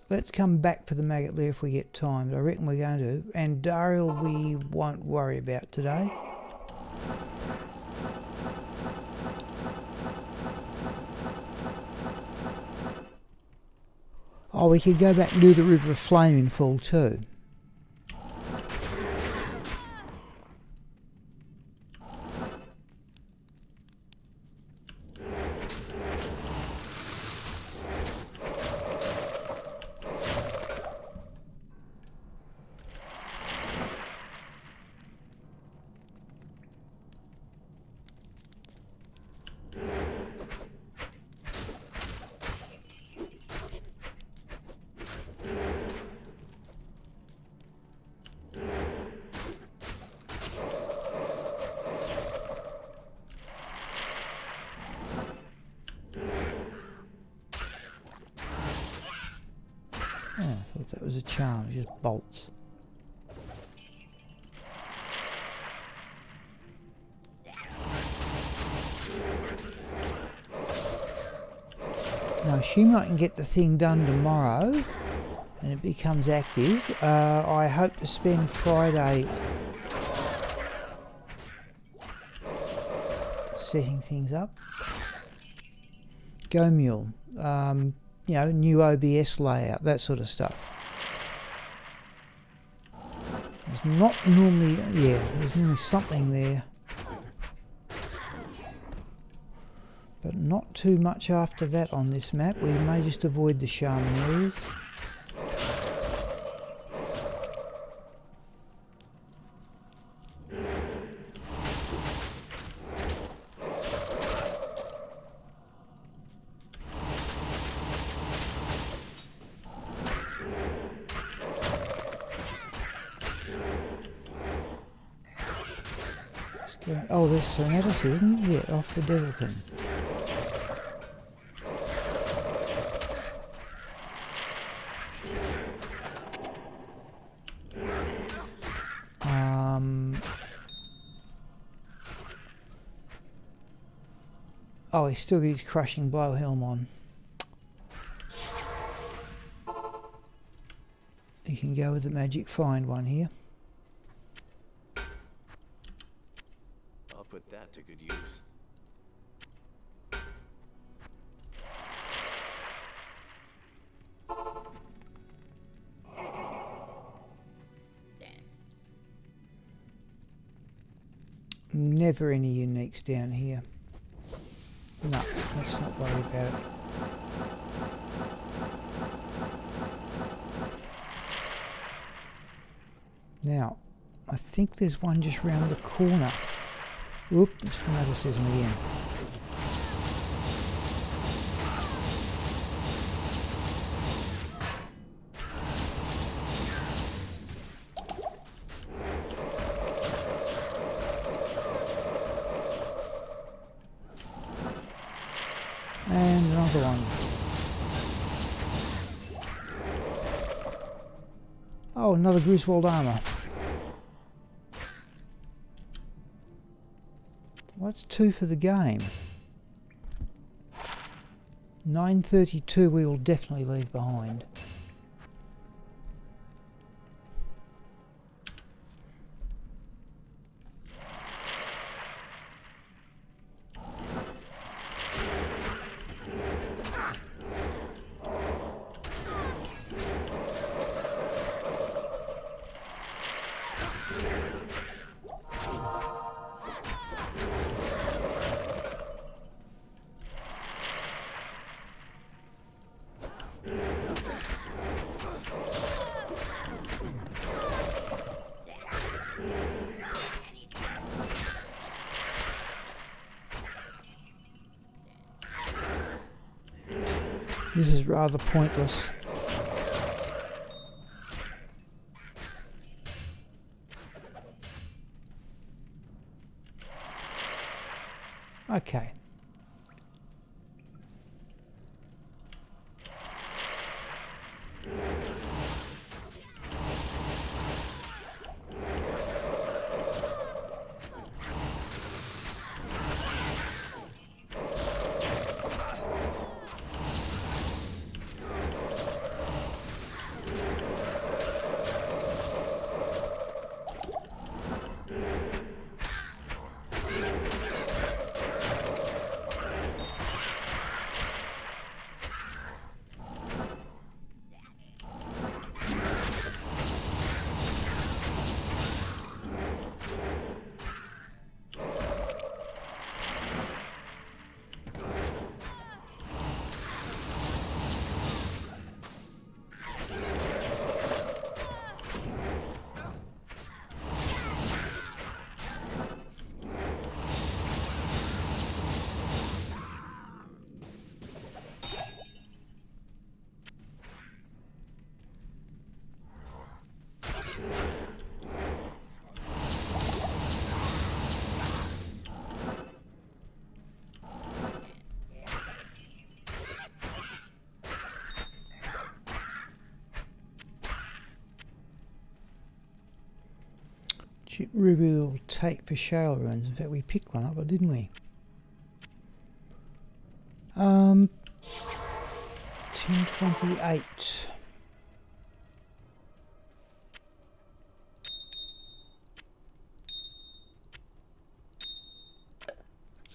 Let's come back for the maggot lair if we get time. But I reckon we're going to. And Daryl we won't worry about today. Oh, we could go back and do the River of Flame in full too. Oh, I thought that was a charm, just bolts. Now, assume I can get the thing done tomorrow and it becomes active. I hope to spend Friday setting things up. Go Mule. You know, new OBS layout, that sort of stuff. There's not normally, yeah, there's normally something there. But not too much after that on this map. We may just avoid the shaman areas. Oh, there's Sonatus, isn't it? Yeah, off the Devilkin. Oh, he's still got his crushing blow helm on. You can go with the magic find one here. I'll put that to good use. Never any uniques down here. No, let's not worry about it. Now, I think there's one just round the corner. Oop, it's fanaticism again. And another one. Oh, another Griswold armour. What's 2 for the game? 932 we will definitely leave behind. This is rather pointless. Okay. Ruby will take for shale runes. In fact, we picked one up, didn't we? 1028.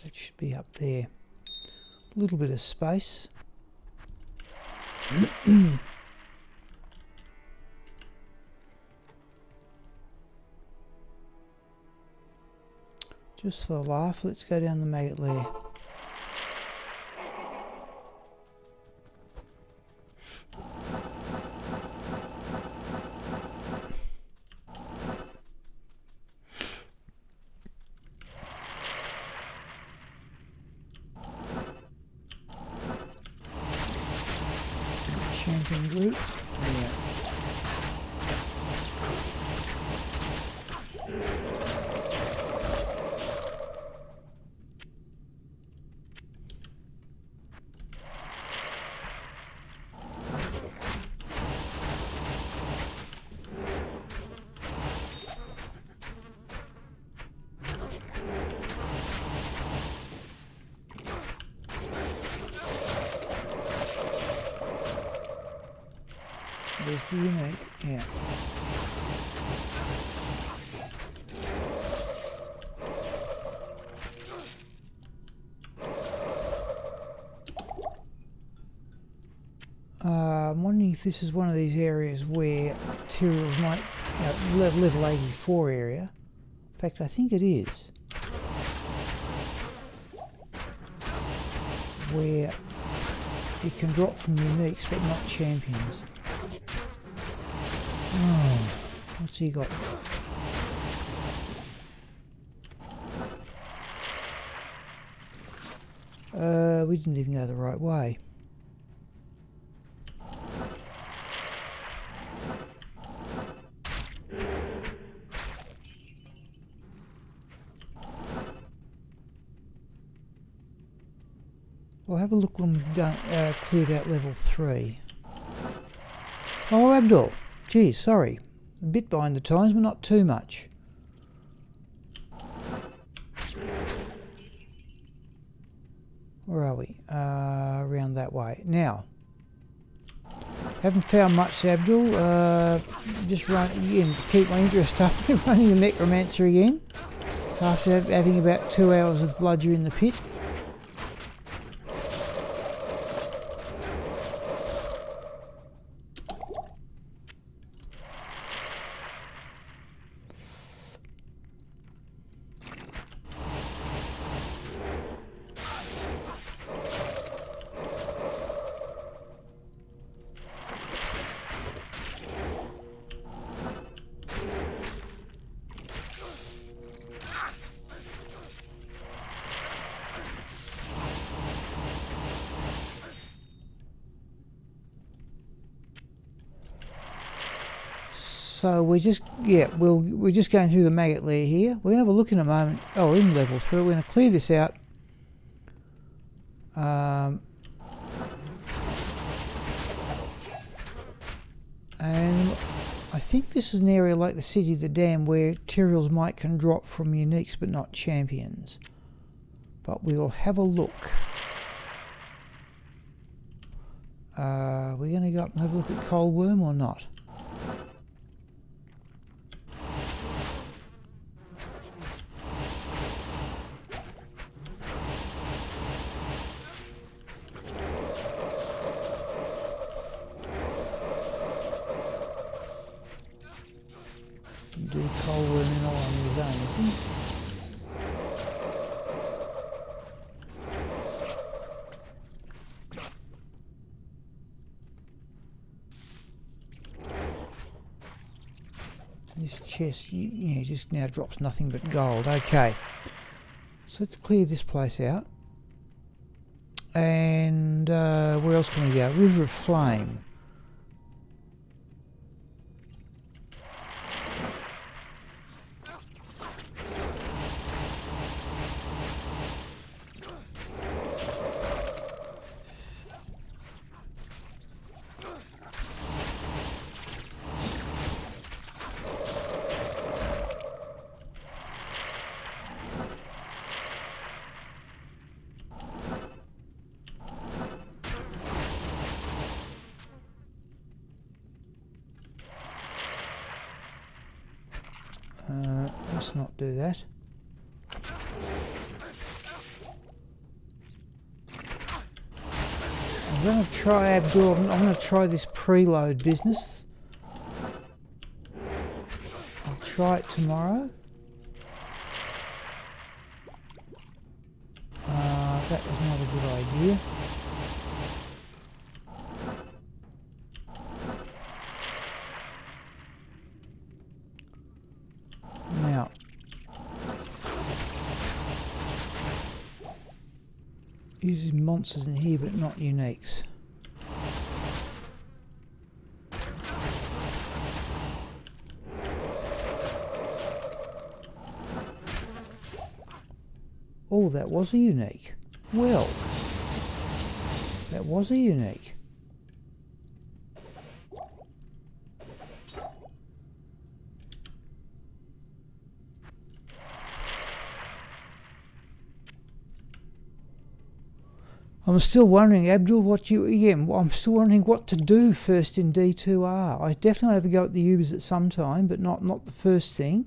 That should be up there. A little bit of space. Just for a laugh, let's go down the maggot lair. Champion group. Yeah. Where's the unique? Yeah. I'm wondering if this is one of these areas where materials might, level 84 area. In fact, I think it is. Where it can drop from uniques but not champions. Oh. What's he got? We didn't even go the right way. We'll have a look when we've done cleared out level 3. Oh, Abdul. Geez, sorry. A bit behind the times, but not too much. Where are we? Around that way. Now, haven't found much, Abdul. Just run again to keep my interest up. Running the Necromancer again. After having about 2 hours with Bludger in the pit. So we're just, we're just going through the maggot lair here. We're going to have a look in a moment. Oh, we're in level 3. We're going to clear this out. And I think this is an area like the City of the Dam where ethereals can drop from uniques but not champions. But we will have a look. We're going to go up and have a look at Cold Worm or not? Do Cold Worm in all on his own, isn't he? This chest, yeah, just now drops nothing but gold. Okay, so let's clear this place out. And where else can we go? River of Flame. Let's not do that. I'm going to try Abdul. I'm going to try this preload business. I'll try it tomorrow. That was not a good idea. Now, using monsters in here but not uniques. Oh, that was a unique. Well, that was a unique. I'm still wondering, Abdul, I'm still wondering what to do first in D2R. I definitely have to go at the Ubers at some time, but not the first thing.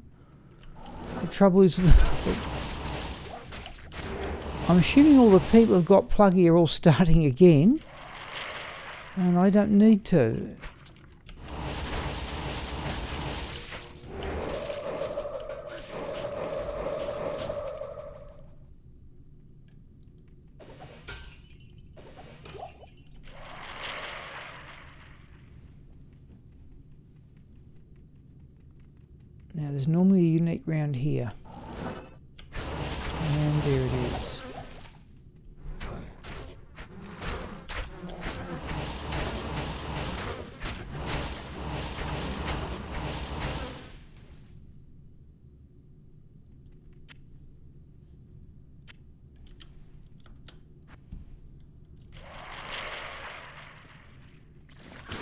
The trouble is, I'm assuming all the people who've got Pluggy are all starting again, and I don't need to. there's normally a unique round here. And there it is.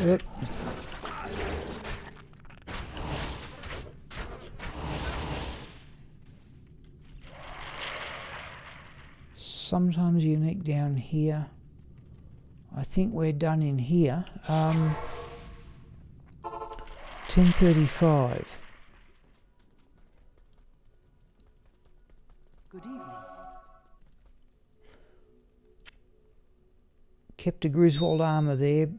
Yep. Sometimes unique down here. I think we're done in here. 10:35. Good evening. Kept a Griswold armour there,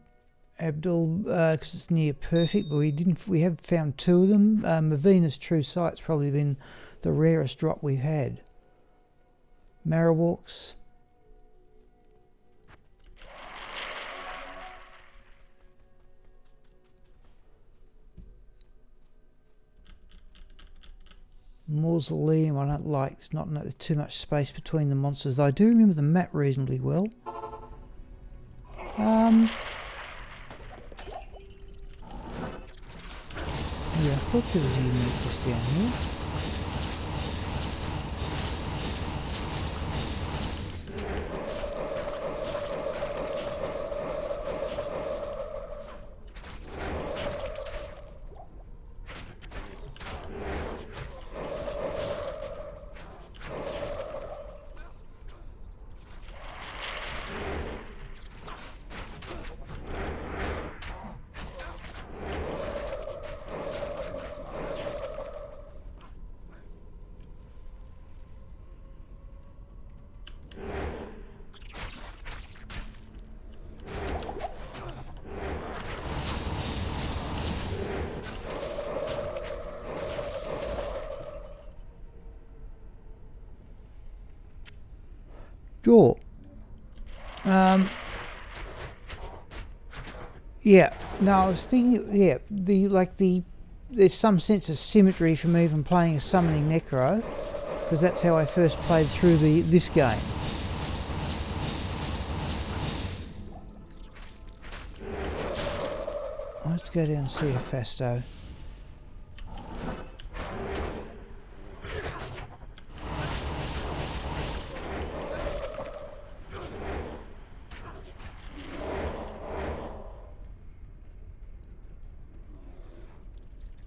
Abdul, because it's near perfect, but we have found two of them. The Venus True Sight's probably been the rarest drop we've had. Marowalks. Mausoleum, I don't like. It's not too much space between the monsters. I do remember the map reasonably well. Yeah, I thought there was a uniqueness down here. Sure. Yeah. No, I was thinking. Yeah, there's some sense of symmetry from even playing a summoning necro, because that's how I first played through this game. Let's go down and see a Fasto.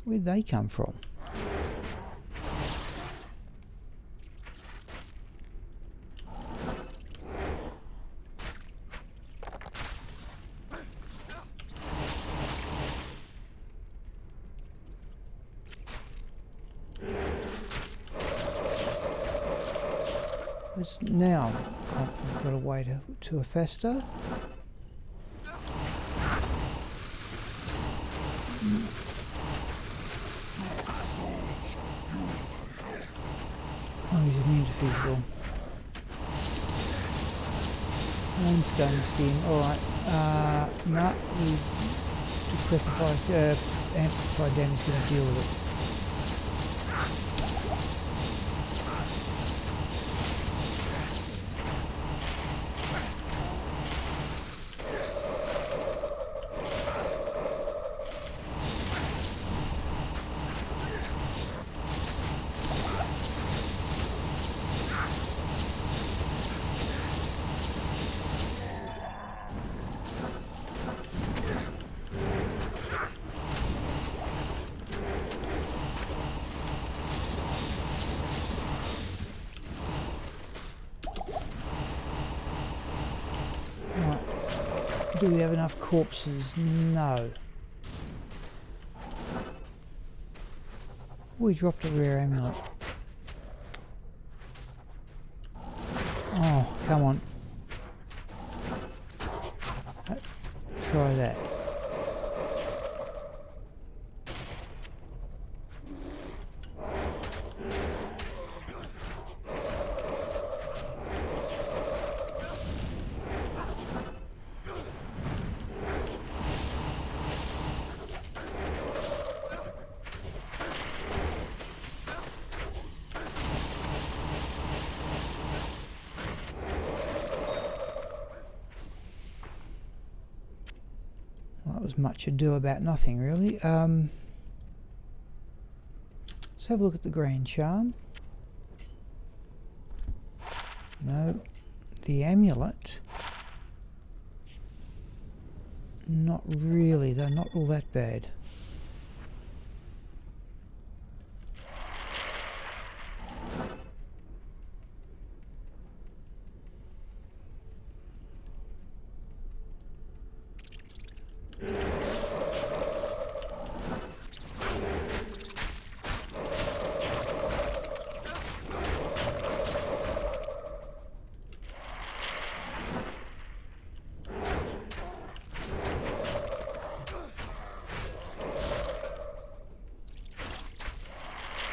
Where'd they come from? It's now confident I've got a way to a Fasto. Oh, he's immune to physical. And stone skin. Alright. No, the decrepify, amplified damage is going to deal with it. Do we have enough corpses? No. We dropped a rare amulet. Oh, come on. Try that. was much ado about nothing, really. Let's have a look at the Grand Charm. No. The amulet. Not really, they're not all that bad.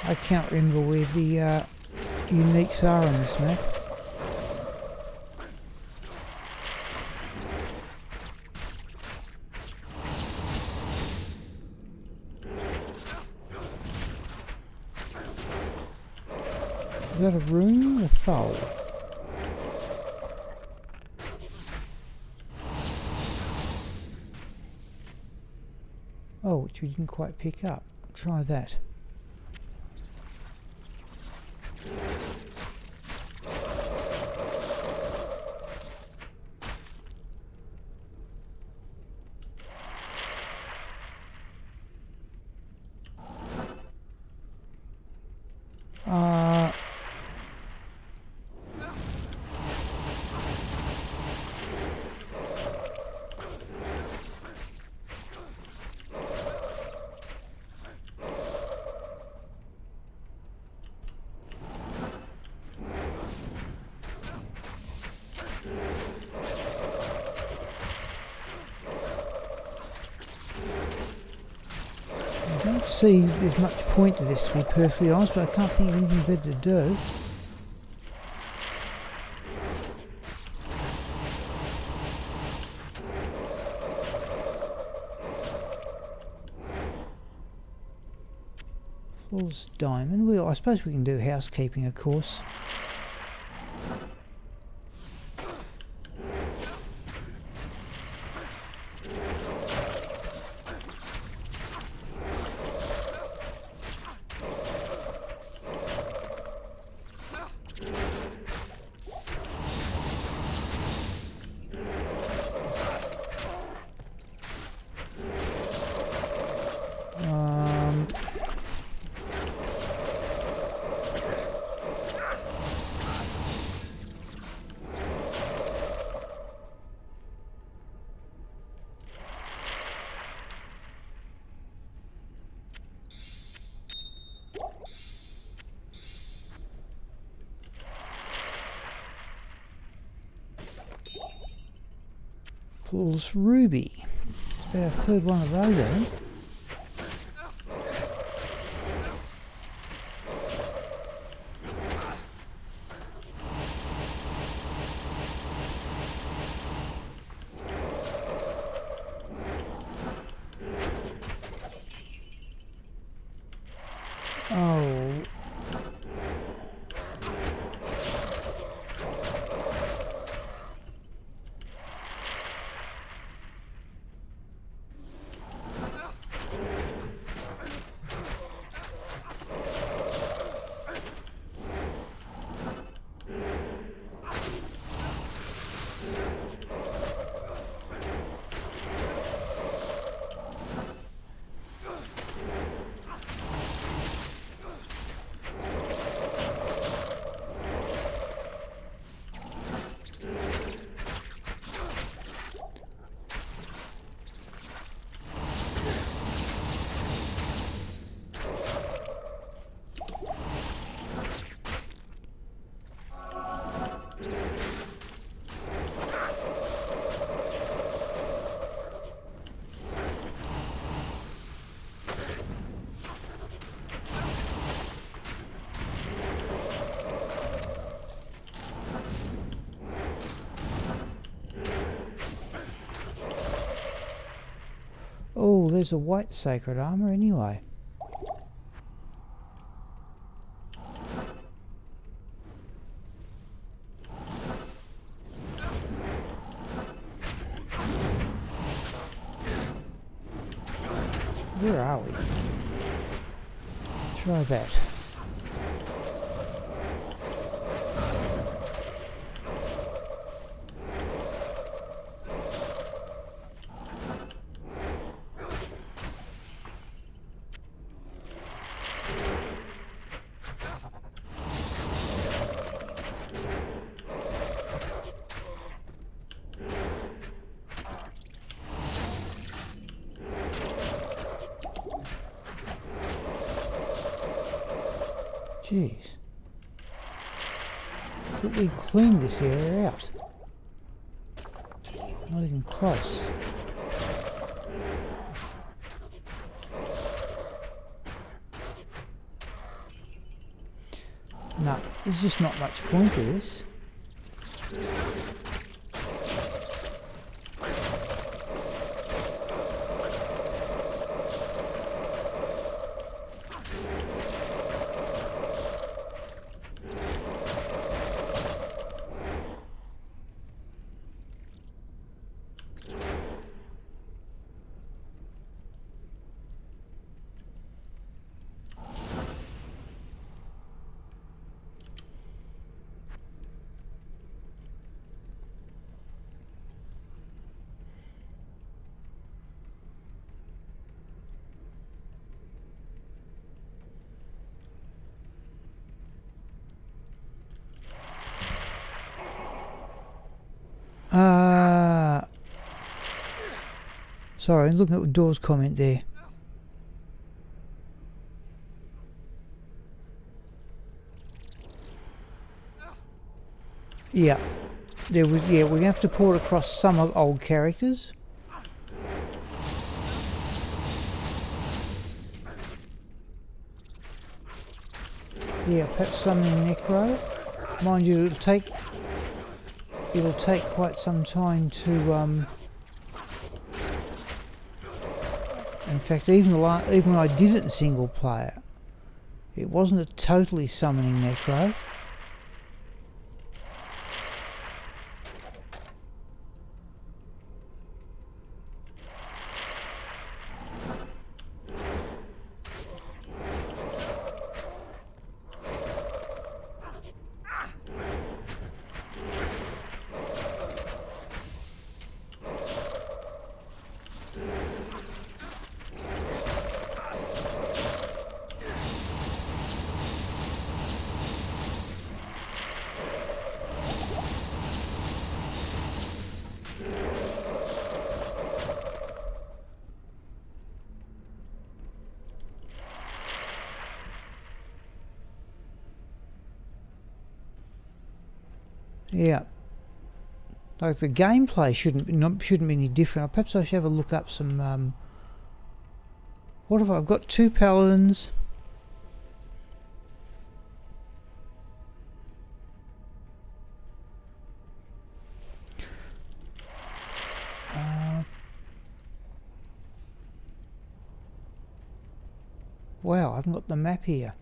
I can't remember where the uniques are on this map. Is that a room or a fold? Oh, which we didn't quite pick up. Try that. I don't see there's much point to this, to be perfectly honest, but I can't think of anything better to do. Flawless diamond. Well, I suppose we can do housekeeping, of course. Flawless ruby. It's about our third one of those, I think. Oh. Oh, there's a white sacred armor anyway. Where are we? Try that. Jeez. I thought we'd cleaned this area out. Not even close. No, there's just not much point to this. Sorry, looking at Door's comment there. Yeah, there was. Yeah, we have to pour it across some old characters. Yeah, perhaps some in Necro. Mind you, it'll take quite some time to in fact, even when I did it in single player, it wasn't a totally summoning Necro. Yeah, like the gameplay shouldn't be any different. Perhaps I should have a look up some. What have I've got? 2 paladins. Wow, I haven't got the map here.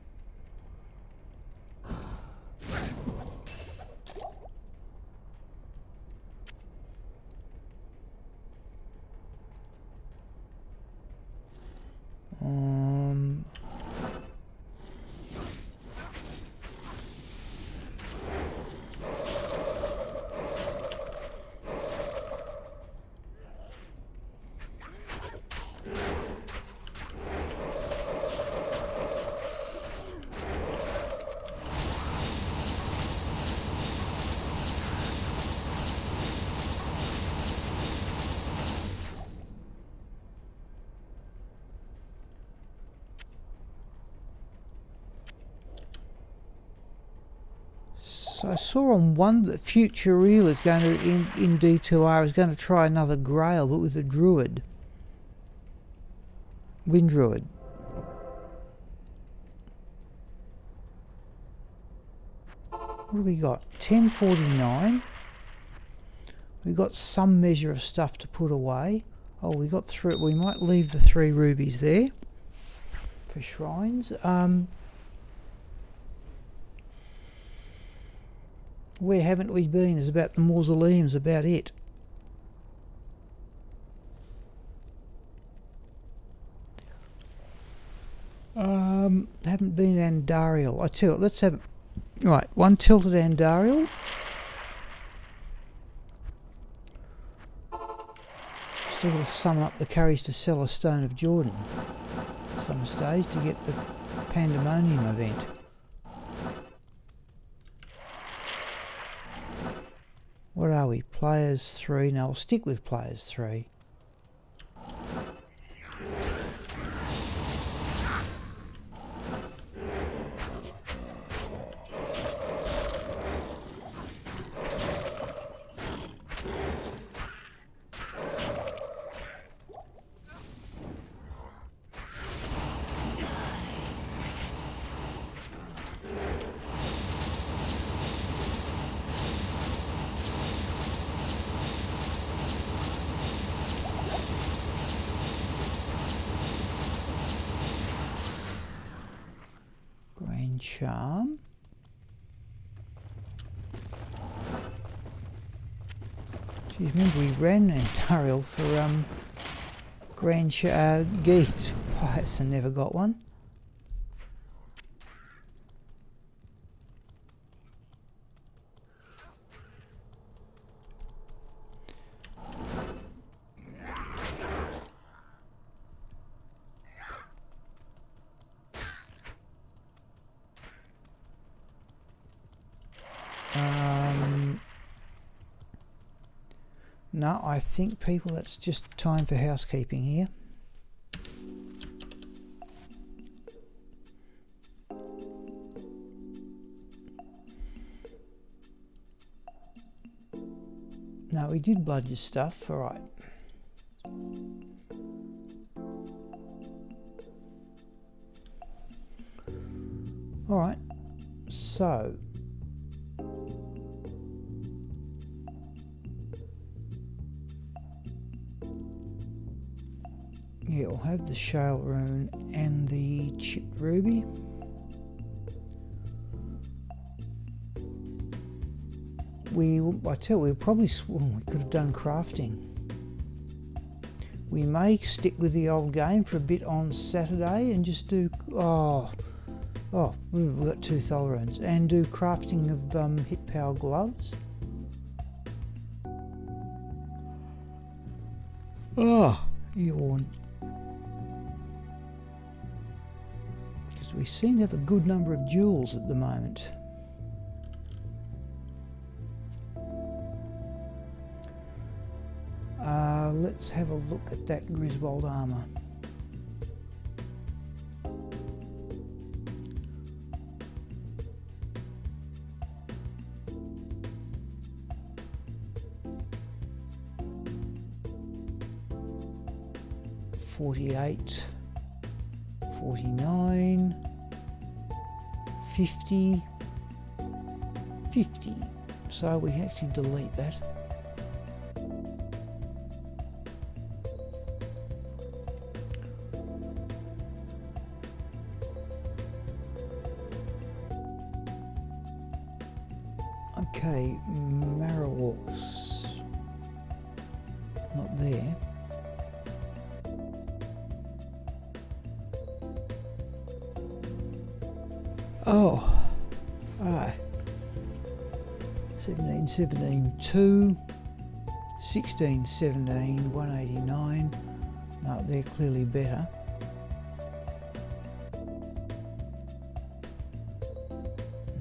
So I saw on one that Future Real is going to, in D2R, is going to try another Grail, but with a Druid. Wind Druid. What do we got? 1049. We got some measure of stuff to put away. Oh, we got 3. We might leave the 3 rubies there for shrines. Where haven't we been is about the mausoleums, about it. Haven't been Andariel. I tell you what, let's have... Right, one tilted Andariel. Still got to summon up the courage to sell a Stone of Jordan at some stage to get the Pandemonium event. What are we? Players 3? No, I'll stick with players 3. Charm. Geez, remember we ran Andariel for Grand Geese Pious and never got one. No, I think, people, it's just time for housekeeping here. No, we did Bludger stuff, alright. Alright, so... yeah, we'll have the Shale Rune and the Chipped Ruby. I tell you, we probably we could have done crafting. We may stick with the old game for a bit on Saturday and just do we've got 2 Thol runes and do crafting of hit power gloves. Yawn. Because we seem to have a good number of jewels at the moment. Let's have a look at that Griswold armour. $48, $49, $50, $50. So we actually delete that. Okay, Marowaks, not there. Oh, 17, 17, 2, 16, 17, 189. No, they're clearly better.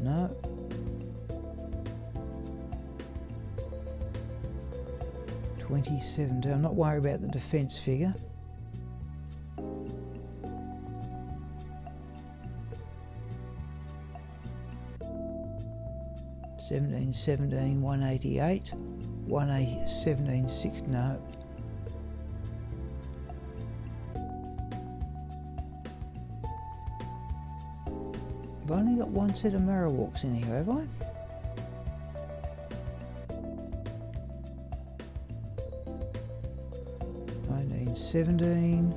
No. $27. I'm not worried about the defence figure. $17, 17, 188, 180, 17, 6, no. I've only got one set of Marowaks in here, have I? $17,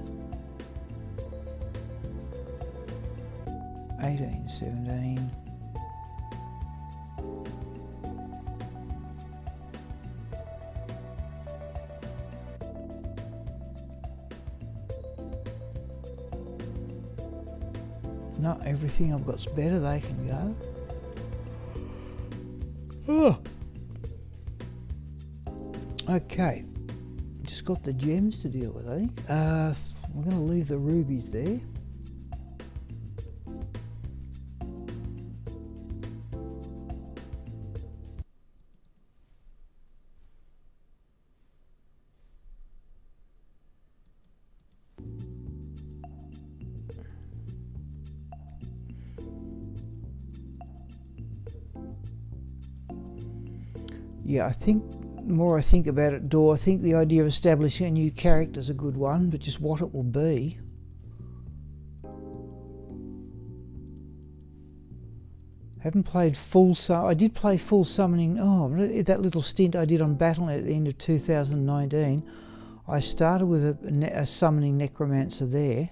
18, 17. Not everything I've got's better, they can go. Oh. Okay, just got the gems to deal with, I think. We're going to leave the rubies there. Yeah, I think the more I think about it, I think the idea of establishing a new character is a good one, but just what it will be. Haven't played full I did play full summoning. Oh, that little stint I did on Battle.net at the end of 2019. I started with a summoning necromancer there.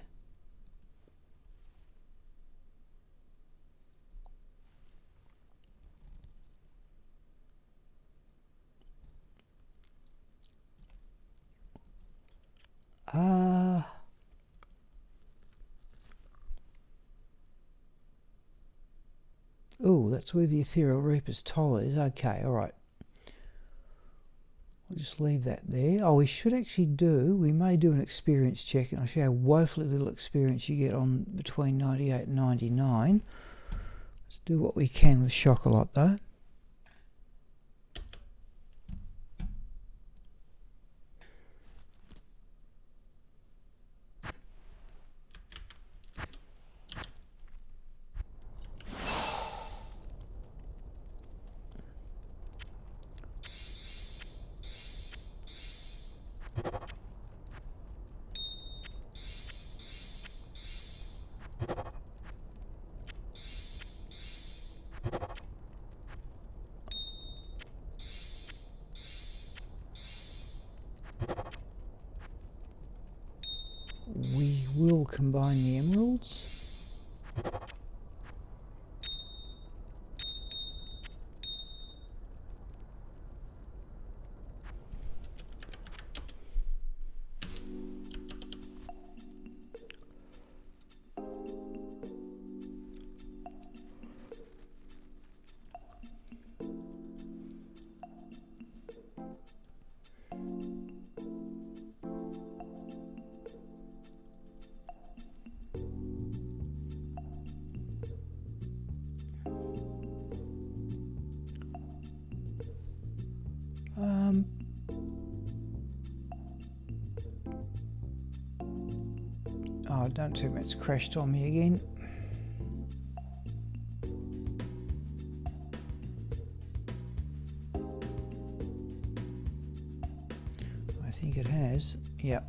Oh, that's where the Ethereal Reaper's toll is. Okay, alright. We'll just leave that there. Oh, we should actually we may do an experience check, and I'll show you how woefully little experience you get on between 98 and 99. Let's do what we can with Chocolat though. We will combine the emeralds. Oh, don't tell me it's crashed on me again. I think it has. Yep.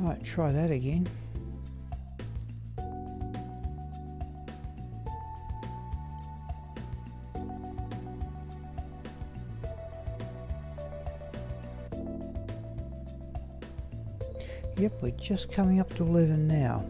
Right, try that again. Yep, we're just coming up to 11 now.